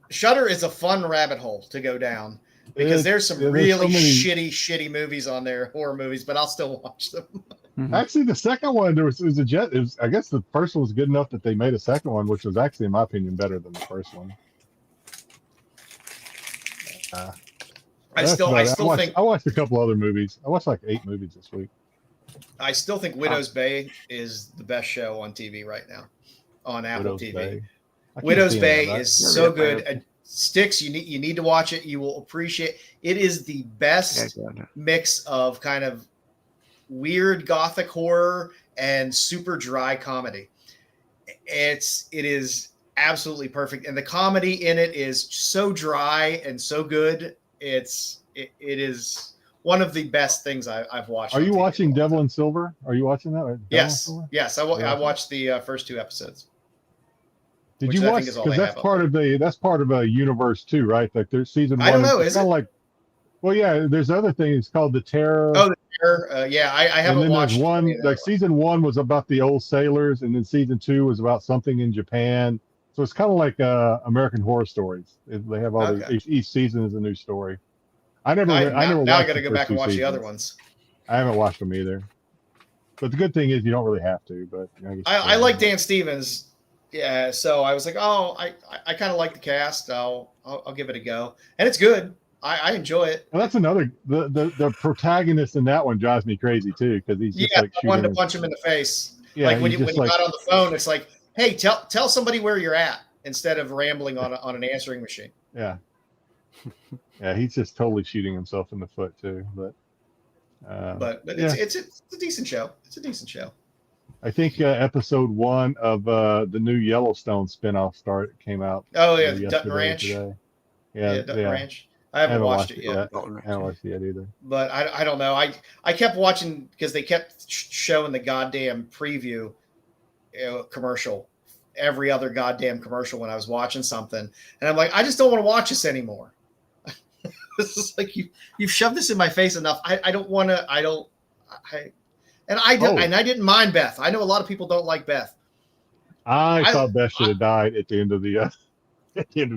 S2: Shudder is a fun rabbit hole to go down, because there's some really shitty movies on there, horror movies, but I'll still watch them.
S1: Actually, the second one I guess the first one was good enough that they made a second one, which was actually, in my opinion, better than the first one. I watched a couple other movies. I watched like 8 movies this week.
S2: I still think Widow's Bay is the best show on TV right now on Apple TV. Widow's Bay is so good. Styx, you need to watch it. You will appreciate it. Is the best mix of kind of weird gothic horror and super dry comedy. It is absolutely perfect, and the comedy in it is so dry and so good. It is one of the best things I've watched.
S1: Are you watching Devil in Silver? Are you watching that?
S2: Yes. I watched the first 2 episodes.
S1: Did you watch? Because that's part of a universe too, right? Like there's season 1.
S2: I don't know. Is it
S1: like? Well, yeah. There's other things called The Terror.
S2: Oh, The Terror. I haven't watched
S1: one. Like season 1 was about the old sailors, and then season 2 was about something in Japan. So it's kind of like American Horror Stories. They have all each season is a new story. I never. Now
S2: I got to go back and watch the other ones.
S1: I haven't watched them either. But the good thing is you don't really have to. But
S2: I like Dan Stevens. Yeah, so I was like, I kind of like the cast. I'll give it a go, and it's good. I enjoy it.
S1: Well, that's another. The protagonist in that one drives me crazy too, because he's just like
S2: I wanted to punch him in the face.
S1: Yeah,
S2: like when you got on the phone, it's like, hey, tell somebody where you're at instead of rambling on an answering machine.
S1: Yeah, yeah, he's just totally shooting himself in the foot too. But
S2: it's a decent show. It's a decent show.
S1: I think episode 1 of the new Yellowstone spinoff came out.
S2: Oh yeah, Dutton Ranch.
S1: Today.
S2: Yeah, Dutton Ranch. I haven't watched it yet.
S1: I haven't watched it yet either.
S2: But I don't know. I kept watching because they kept showing the goddamn preview commercial, every other goddamn commercial when I was watching something, and I'm like, I just don't want to watch this anymore. This is like you've shoved this in my face enough. I don't want to. And I didn't mind Beth. I know a lot of people don't like Beth.
S1: I thought Beth should have died at the end of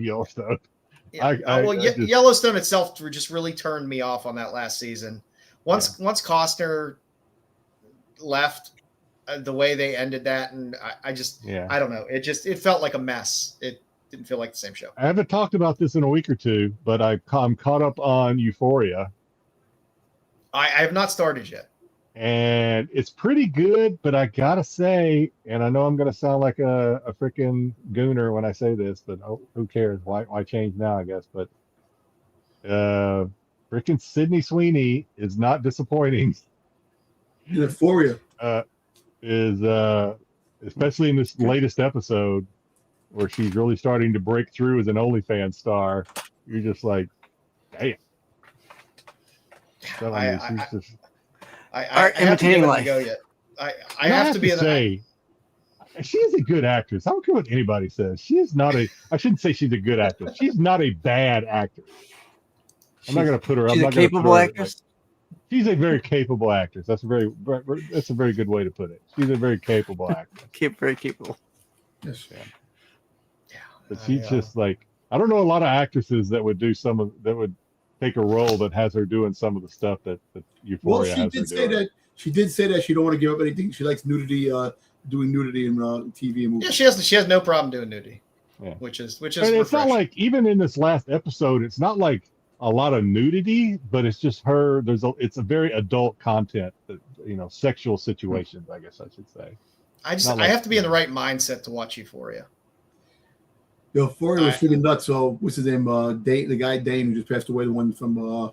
S1: Yellowstone.
S2: Yeah. Yellowstone itself just really turned me off on that last season. Once Costner left, the way they ended that, and I don't know. It felt like a mess. It didn't feel like the same show.
S1: I haven't talked about this in a week or two, but I'm caught up on Euphoria.
S2: I have not started yet.
S1: And it's pretty good, but I gotta say, and I know I'm gonna sound like a freaking gooner when I say this, but who cares? Why change now? I guess, but Freaking Sydney Sweeney is not disappointing.
S3: Euphoria.
S1: Is especially in this latest episode where she's really starting to break through as an OnlyFans star. You're just like, damn. So, I mean, she's just
S2: I have to give it a go yet. I have to be
S1: say, she is a good actress. I don't care what anybody says. She is not a. I shouldn't say she's a good actress. She's not a bad actress. I'm not going to put her.
S5: She's
S1: I'm
S5: a
S1: not going to
S5: capable actress.
S1: She's a very capable actress. That's a very good way to put it. She's a very capable actress.
S5: Very capable.
S3: Yes.
S1: But she's just like, I don't know a lot of actresses that would do that would take a role that has her doing some of the stuff that Euphoria has her doing.
S3: She did say that she don't want to give up anything. She likes nudity, doing nudity in TV and movies.
S2: Yeah, she has no problem doing nudity.
S1: Yeah.
S2: Which is.
S1: And it's not like, even in this last episode, it's not like a lot of nudity, but it's just her. It's a very adult content, sexual situations, I guess I should say.
S2: I have to be in the right mindset to watch Euphoria.
S3: Euphoria was freaking nuts. So what's his name? The guy Dane who just passed away, the one from what's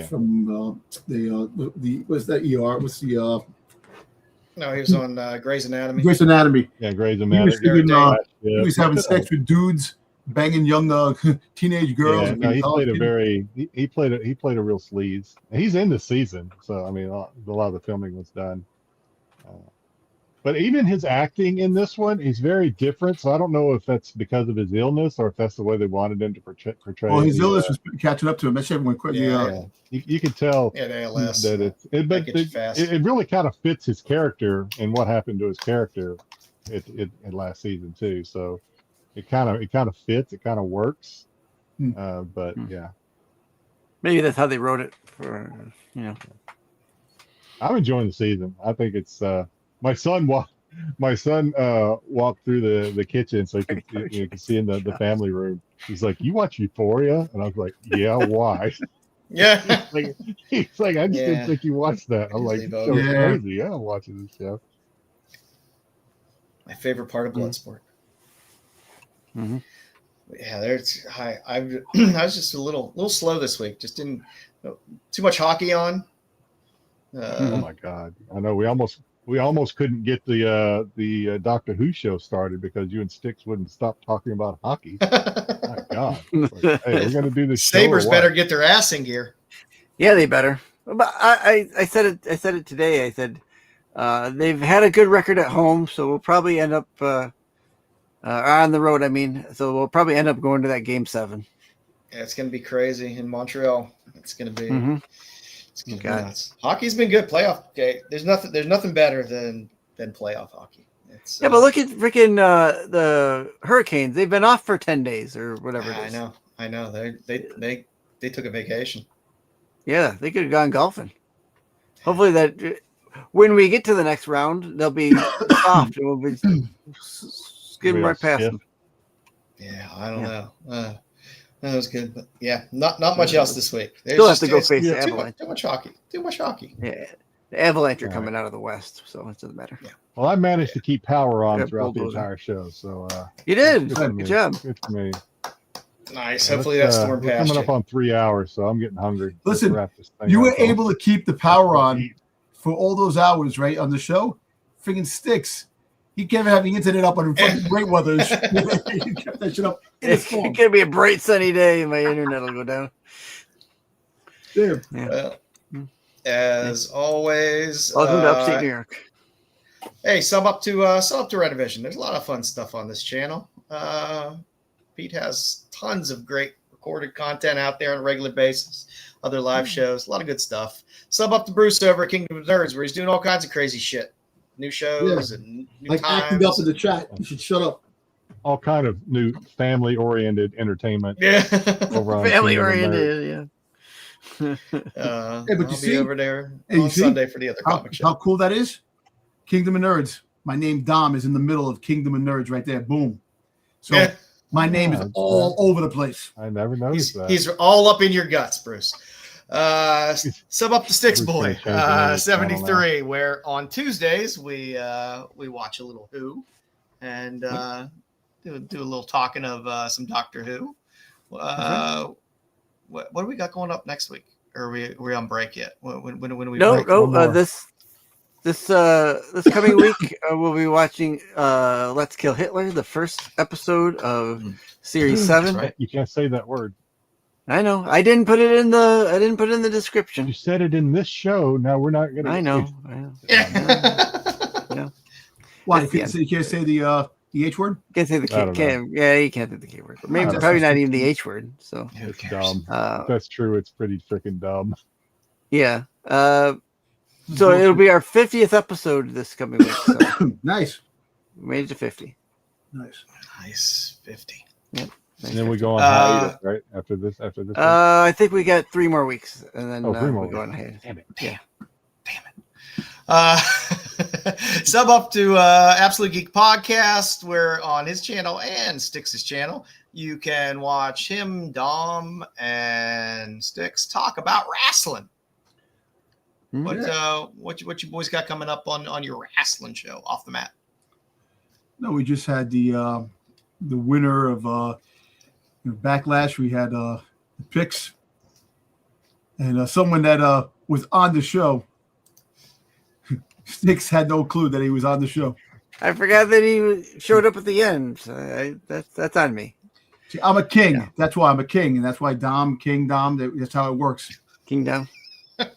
S3: that ER? What's the
S2: No, he was on Grey's Anatomy.
S3: Grey's Anatomy.
S1: Yeah, Grey's Anatomy.
S3: He was having sex with dudes, banging young teenage girls.
S1: Yeah, no, he played he played a real sleaze. He's in this season, so I mean, a lot of the filming was done. But even his acting in this one, he's very different. So I don't know if that's because of his illness or if that's the way they wanted him to portray.
S3: Well, his illness was catching up to him. That shit went quick.
S1: Yeah. You can tell
S2: ALS,
S1: that it really kind of fits his character and what happened to his character in last season too. So it kind of fits. It kind of works. But yeah,
S3: maybe
S5: that's how they wrote it.
S1: I'm enjoying the season. I think it's. My son walked through the kitchen so he could see in the family room. He's like, "You watch Euphoria?" And I was like, "Yeah, why?"
S2: Yeah.
S1: He's like, "I just didn't think you watched that." I'm like, "It's crazy. Yeah, I'm watching this show."
S2: My favorite part of Bloodsport.
S5: Mm-hmm.
S2: Yeah, I was just a little slow this week. Just didn't too much hockey on.
S1: Oh my God! I know we almost couldn't get the Doctor Who show started because you and Styx wouldn't stop talking about hockey. My God! Like, hey, we're gonna do this.
S2: Sabres better get their ass in gear.
S5: Yeah, they better. But I said it. I said it today. I said they've had a good record at home, so we'll probably end up on the road. I mean, so we'll probably end up going to that Game 7.
S2: Yeah, it's gonna be crazy in Montreal. It's gonna be.
S5: Mm-hmm.
S2: Hockey's been good. Playoff. Okay, there's nothing better than playoff hockey.
S5: But look at freaking the Hurricanes. They've been off for 10 days or whatever.
S2: I know. They took a vacation.
S5: Yeah, they could have gone golfing. Hopefully that when we get to the next round, they'll be soft and we'll be skidding right past them.
S2: Yeah, I don't know. That was good, but yeah, not much else this week.
S5: Still have to go face the Avalanche.
S2: Too much hockey.
S5: Yeah, the Avalanche are coming out of the West, so it doesn't matter.
S2: Yeah.
S1: Well, I managed to keep power on throughout the entire show, so
S5: you did. Good job.
S1: Good for me.
S2: Nice. Hopefully that storm passed.
S1: Coming up on 3 hours, so I'm getting hungry.
S3: Listen, you were able to keep the power on for all those hours, right, on the show. Freaking Styx. He kept having internet up on fucking great weather. He kept that shit up.
S5: It's going to be a bright sunny day, and my internet will go down.
S3: There.
S5: Yeah.
S2: Well, as always,
S5: welcome to upstate New York.
S2: Hey, sub up to Rennavision. There's a lot of fun stuff on this channel. Pete has tons of great recorded content out there on a regular basis. Other live shows, a lot of good stuff. Sub up to Bruce over at Kingdom of Nerds, where he's doing all kinds of crazy shit. New shows and new times.
S3: Acting up in the chat. You should shut up.
S1: All kind of new family-oriented entertainment.
S2: Yeah.
S5: Family-oriented,
S2: yeah.
S3: But
S2: I'll be over there on Sunday for the other comic show.
S3: How cool that is? Kingdom of Nerds. My name, Dom, is in the middle of Kingdom of Nerds right there. Boom. So my name is all over the place.
S1: I never noticed that.
S2: He's all up in your guts, Bruce. Sub up to Styx Boy 73, where on Tuesdays we watch a little Who and do a little talking of some Doctor Who.
S6: what do we got going up next week? Or are we on break yet? When do we
S5: No,
S6: break?
S5: no. This coming week we'll be watching Let's Kill Hitler, the first episode of Series 7.
S6: right.
S1: You can't say that word.
S5: I know. I didn't put it in the description.
S1: You said it in this show. Now we're not going to.
S5: I know.
S6: Yeah.
S3: Why?
S5: That's
S3: You can't say the H word?
S5: Can't say the
S1: I don't
S5: K. Yeah, you can't say the K word. Maybe probably not even the H word. So
S6: Who
S1: It's
S6: cares?
S1: dumb. If that's true. It's pretty freaking dumb.
S5: yeah. So it'll be our 50th episode this coming week. So
S3: Nice.
S5: we made it to 50.
S6: Nice 50.
S5: Yep.
S1: And then we go on hiatus, right? After this. one?
S5: I think we got 3 more weeks, and then
S1: 3 more
S5: we go
S1: weeks.
S5: on hiatus.
S1: Damn it.
S5: Yeah.
S6: Sub up to Absolute Geek Podcast, where on his channel and Styx's channel, you can watch him, Dom, and Styx talk about wrestling. What you boys got coming up on your wrestling show, Off the Mat?
S3: No, we just had the winner of Backlash. We had the picks, and someone that was on the show. Styx had no clue that he was on the show.
S5: I forgot that he showed up at the end. So that's on me.
S3: See, I'm a king.
S5: Yeah.
S3: That's why I'm a king, and that's why King Dom. That's how it works.
S5: King Dom.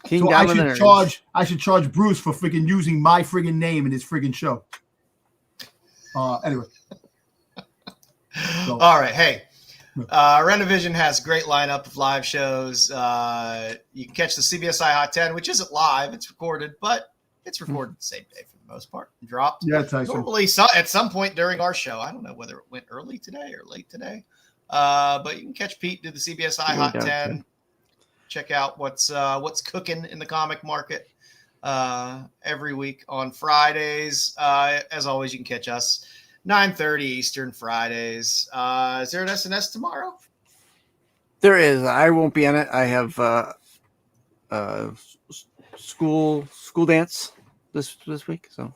S3: So I should charge Bruce for freaking using my friggin' name in his friggin' show. Anyway. So.
S6: All right. Hey, Rennavision has a great lineup of live shows. You can catch the CBSI Hot 10, which isn't live. It's recorded, but it's recorded the same day for the most part. Dropped.
S3: Yeah, Tyson.
S6: Normally at some point during our show. I don't know whether it went early today or late today. But you can catch Pete do the CBSI Hot 10. Check out what's cooking in the comic market every week on Fridays. As always, you can catch us 9:30 Eastern Fridays. Is there an SNS tomorrow?
S5: There is. I won't be on it. I have school dance this week. So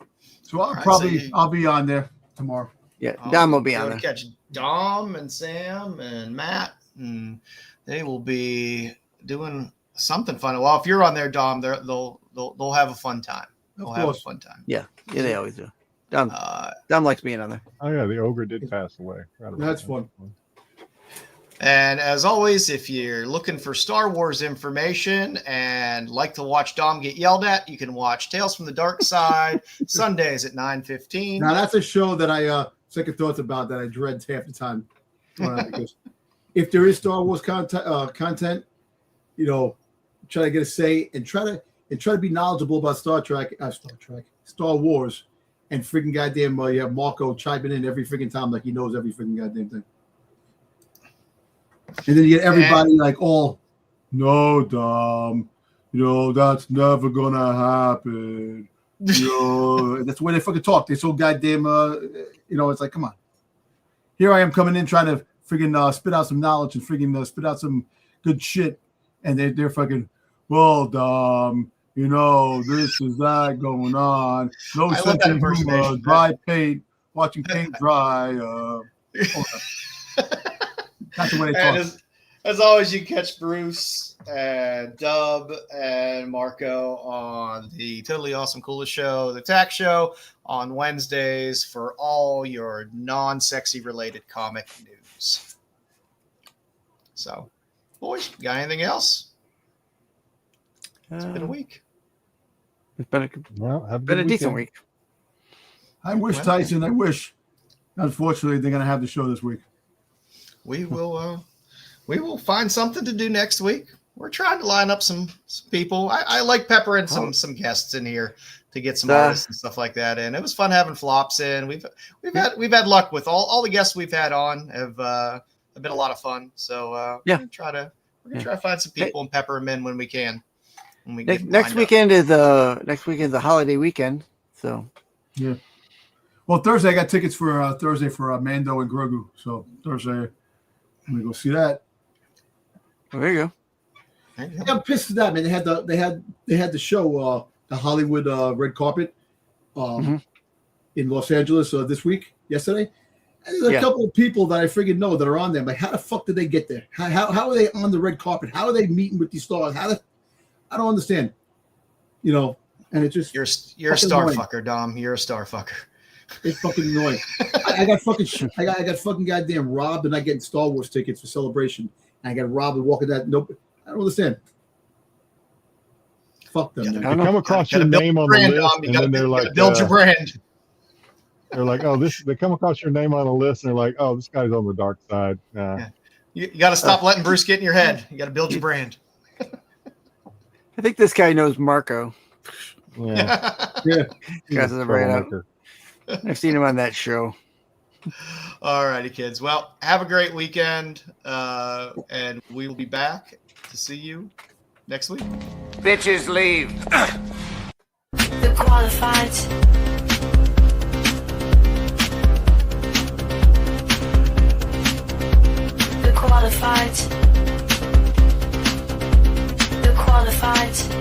S3: I'll be on there tomorrow.
S5: Yeah, Dom will be on there.
S6: Catch Dom and Sam and Matt, and they will be doing something fun. Well, if you're on there, Dom, they'll have a fun time. They'll have a fun time.
S5: Yeah, they always do. Dom likes being on there.
S1: Oh yeah, the ogre did pass away.
S3: That's fun.
S6: And as always, if you're looking for Star Wars information and like to watch Dom get yelled at, you can watch Tales from the Dark Side Sundays at 9:15.
S3: Now that's a show that I second thoughts about that I dread half the time. Because if there is Star Wars content, try to get a say and try to be knowledgeable about Star Wars, and freaking goddamn you have Marco chiming in every freaking time like he knows every freaking goddamn thing. And then you get everybody like all, no, Dom, that's never gonna happen. That's the way they fucking talk. They're so goddamn, it's like, come on. Here I am coming in trying to freaking spit out some knowledge and freaking spit out some good shit, and they're fucking, well, Dom, this is that going on. No sense of humor, dry paint, watching paint dry. That's the way they talk.
S6: As always, you catch Bruce and Dub and Marco on the Totally Awesome Coolest Show, the Tack Show, on Wednesdays for all your non-sexy related comic news. So, boys, got anything else? It's been a week.
S5: It's been a decent week.
S3: I wish, Tyson, Unfortunately, they're going to have the show this week.
S6: We will find something to do next week. We're trying to line up some people. I like peppering some guests in here to get some artists and stuff like that in. It was fun having Flops in. We've had luck with all the guests we've had on have been a lot of fun. So we're gonna try to find some people and pepper them in when we can.
S5: Next weekend is the holiday weekend. So
S3: yeah. Well, Thursday I got tickets for Thursday for Mando and Grogu. So Thursday, let me go see that.
S5: Oh, there you go.
S3: I'm pissed at that, man. They had the show, the Hollywood red carpet, in Los Angeles yesterday, And there's a couple of people that I friggin' know that are on there. Like, how the fuck did they get there? How are they on the red carpet? How are they meeting with these stars? I don't understand. You know, and it just
S6: you're a star fucker, Dom. You're a star fucker.
S3: It's fucking annoying. I got fucking goddamn robbed, and I get Star Wars tickets for Celebration, and I got robbed and walking that. Nope, I don't understand. Fuck them.
S1: You come across your name on the list, and then they're like,
S6: build your brand.
S1: They're like, oh, this. They come across your name on a list, and they're like, oh, this guy's on the dark side.
S6: Yeah. You got to stop letting Bruce get in your head. You got to build your brand.
S5: I think this guy knows Marco.
S1: Yeah.
S5: Guys are right out. I've seen him on that show.
S6: All righty, kids. Well, have a great weekend, and we will be back to see you next week.
S9: Bitches leave.
S7: The qualified. The qualified. The qualified.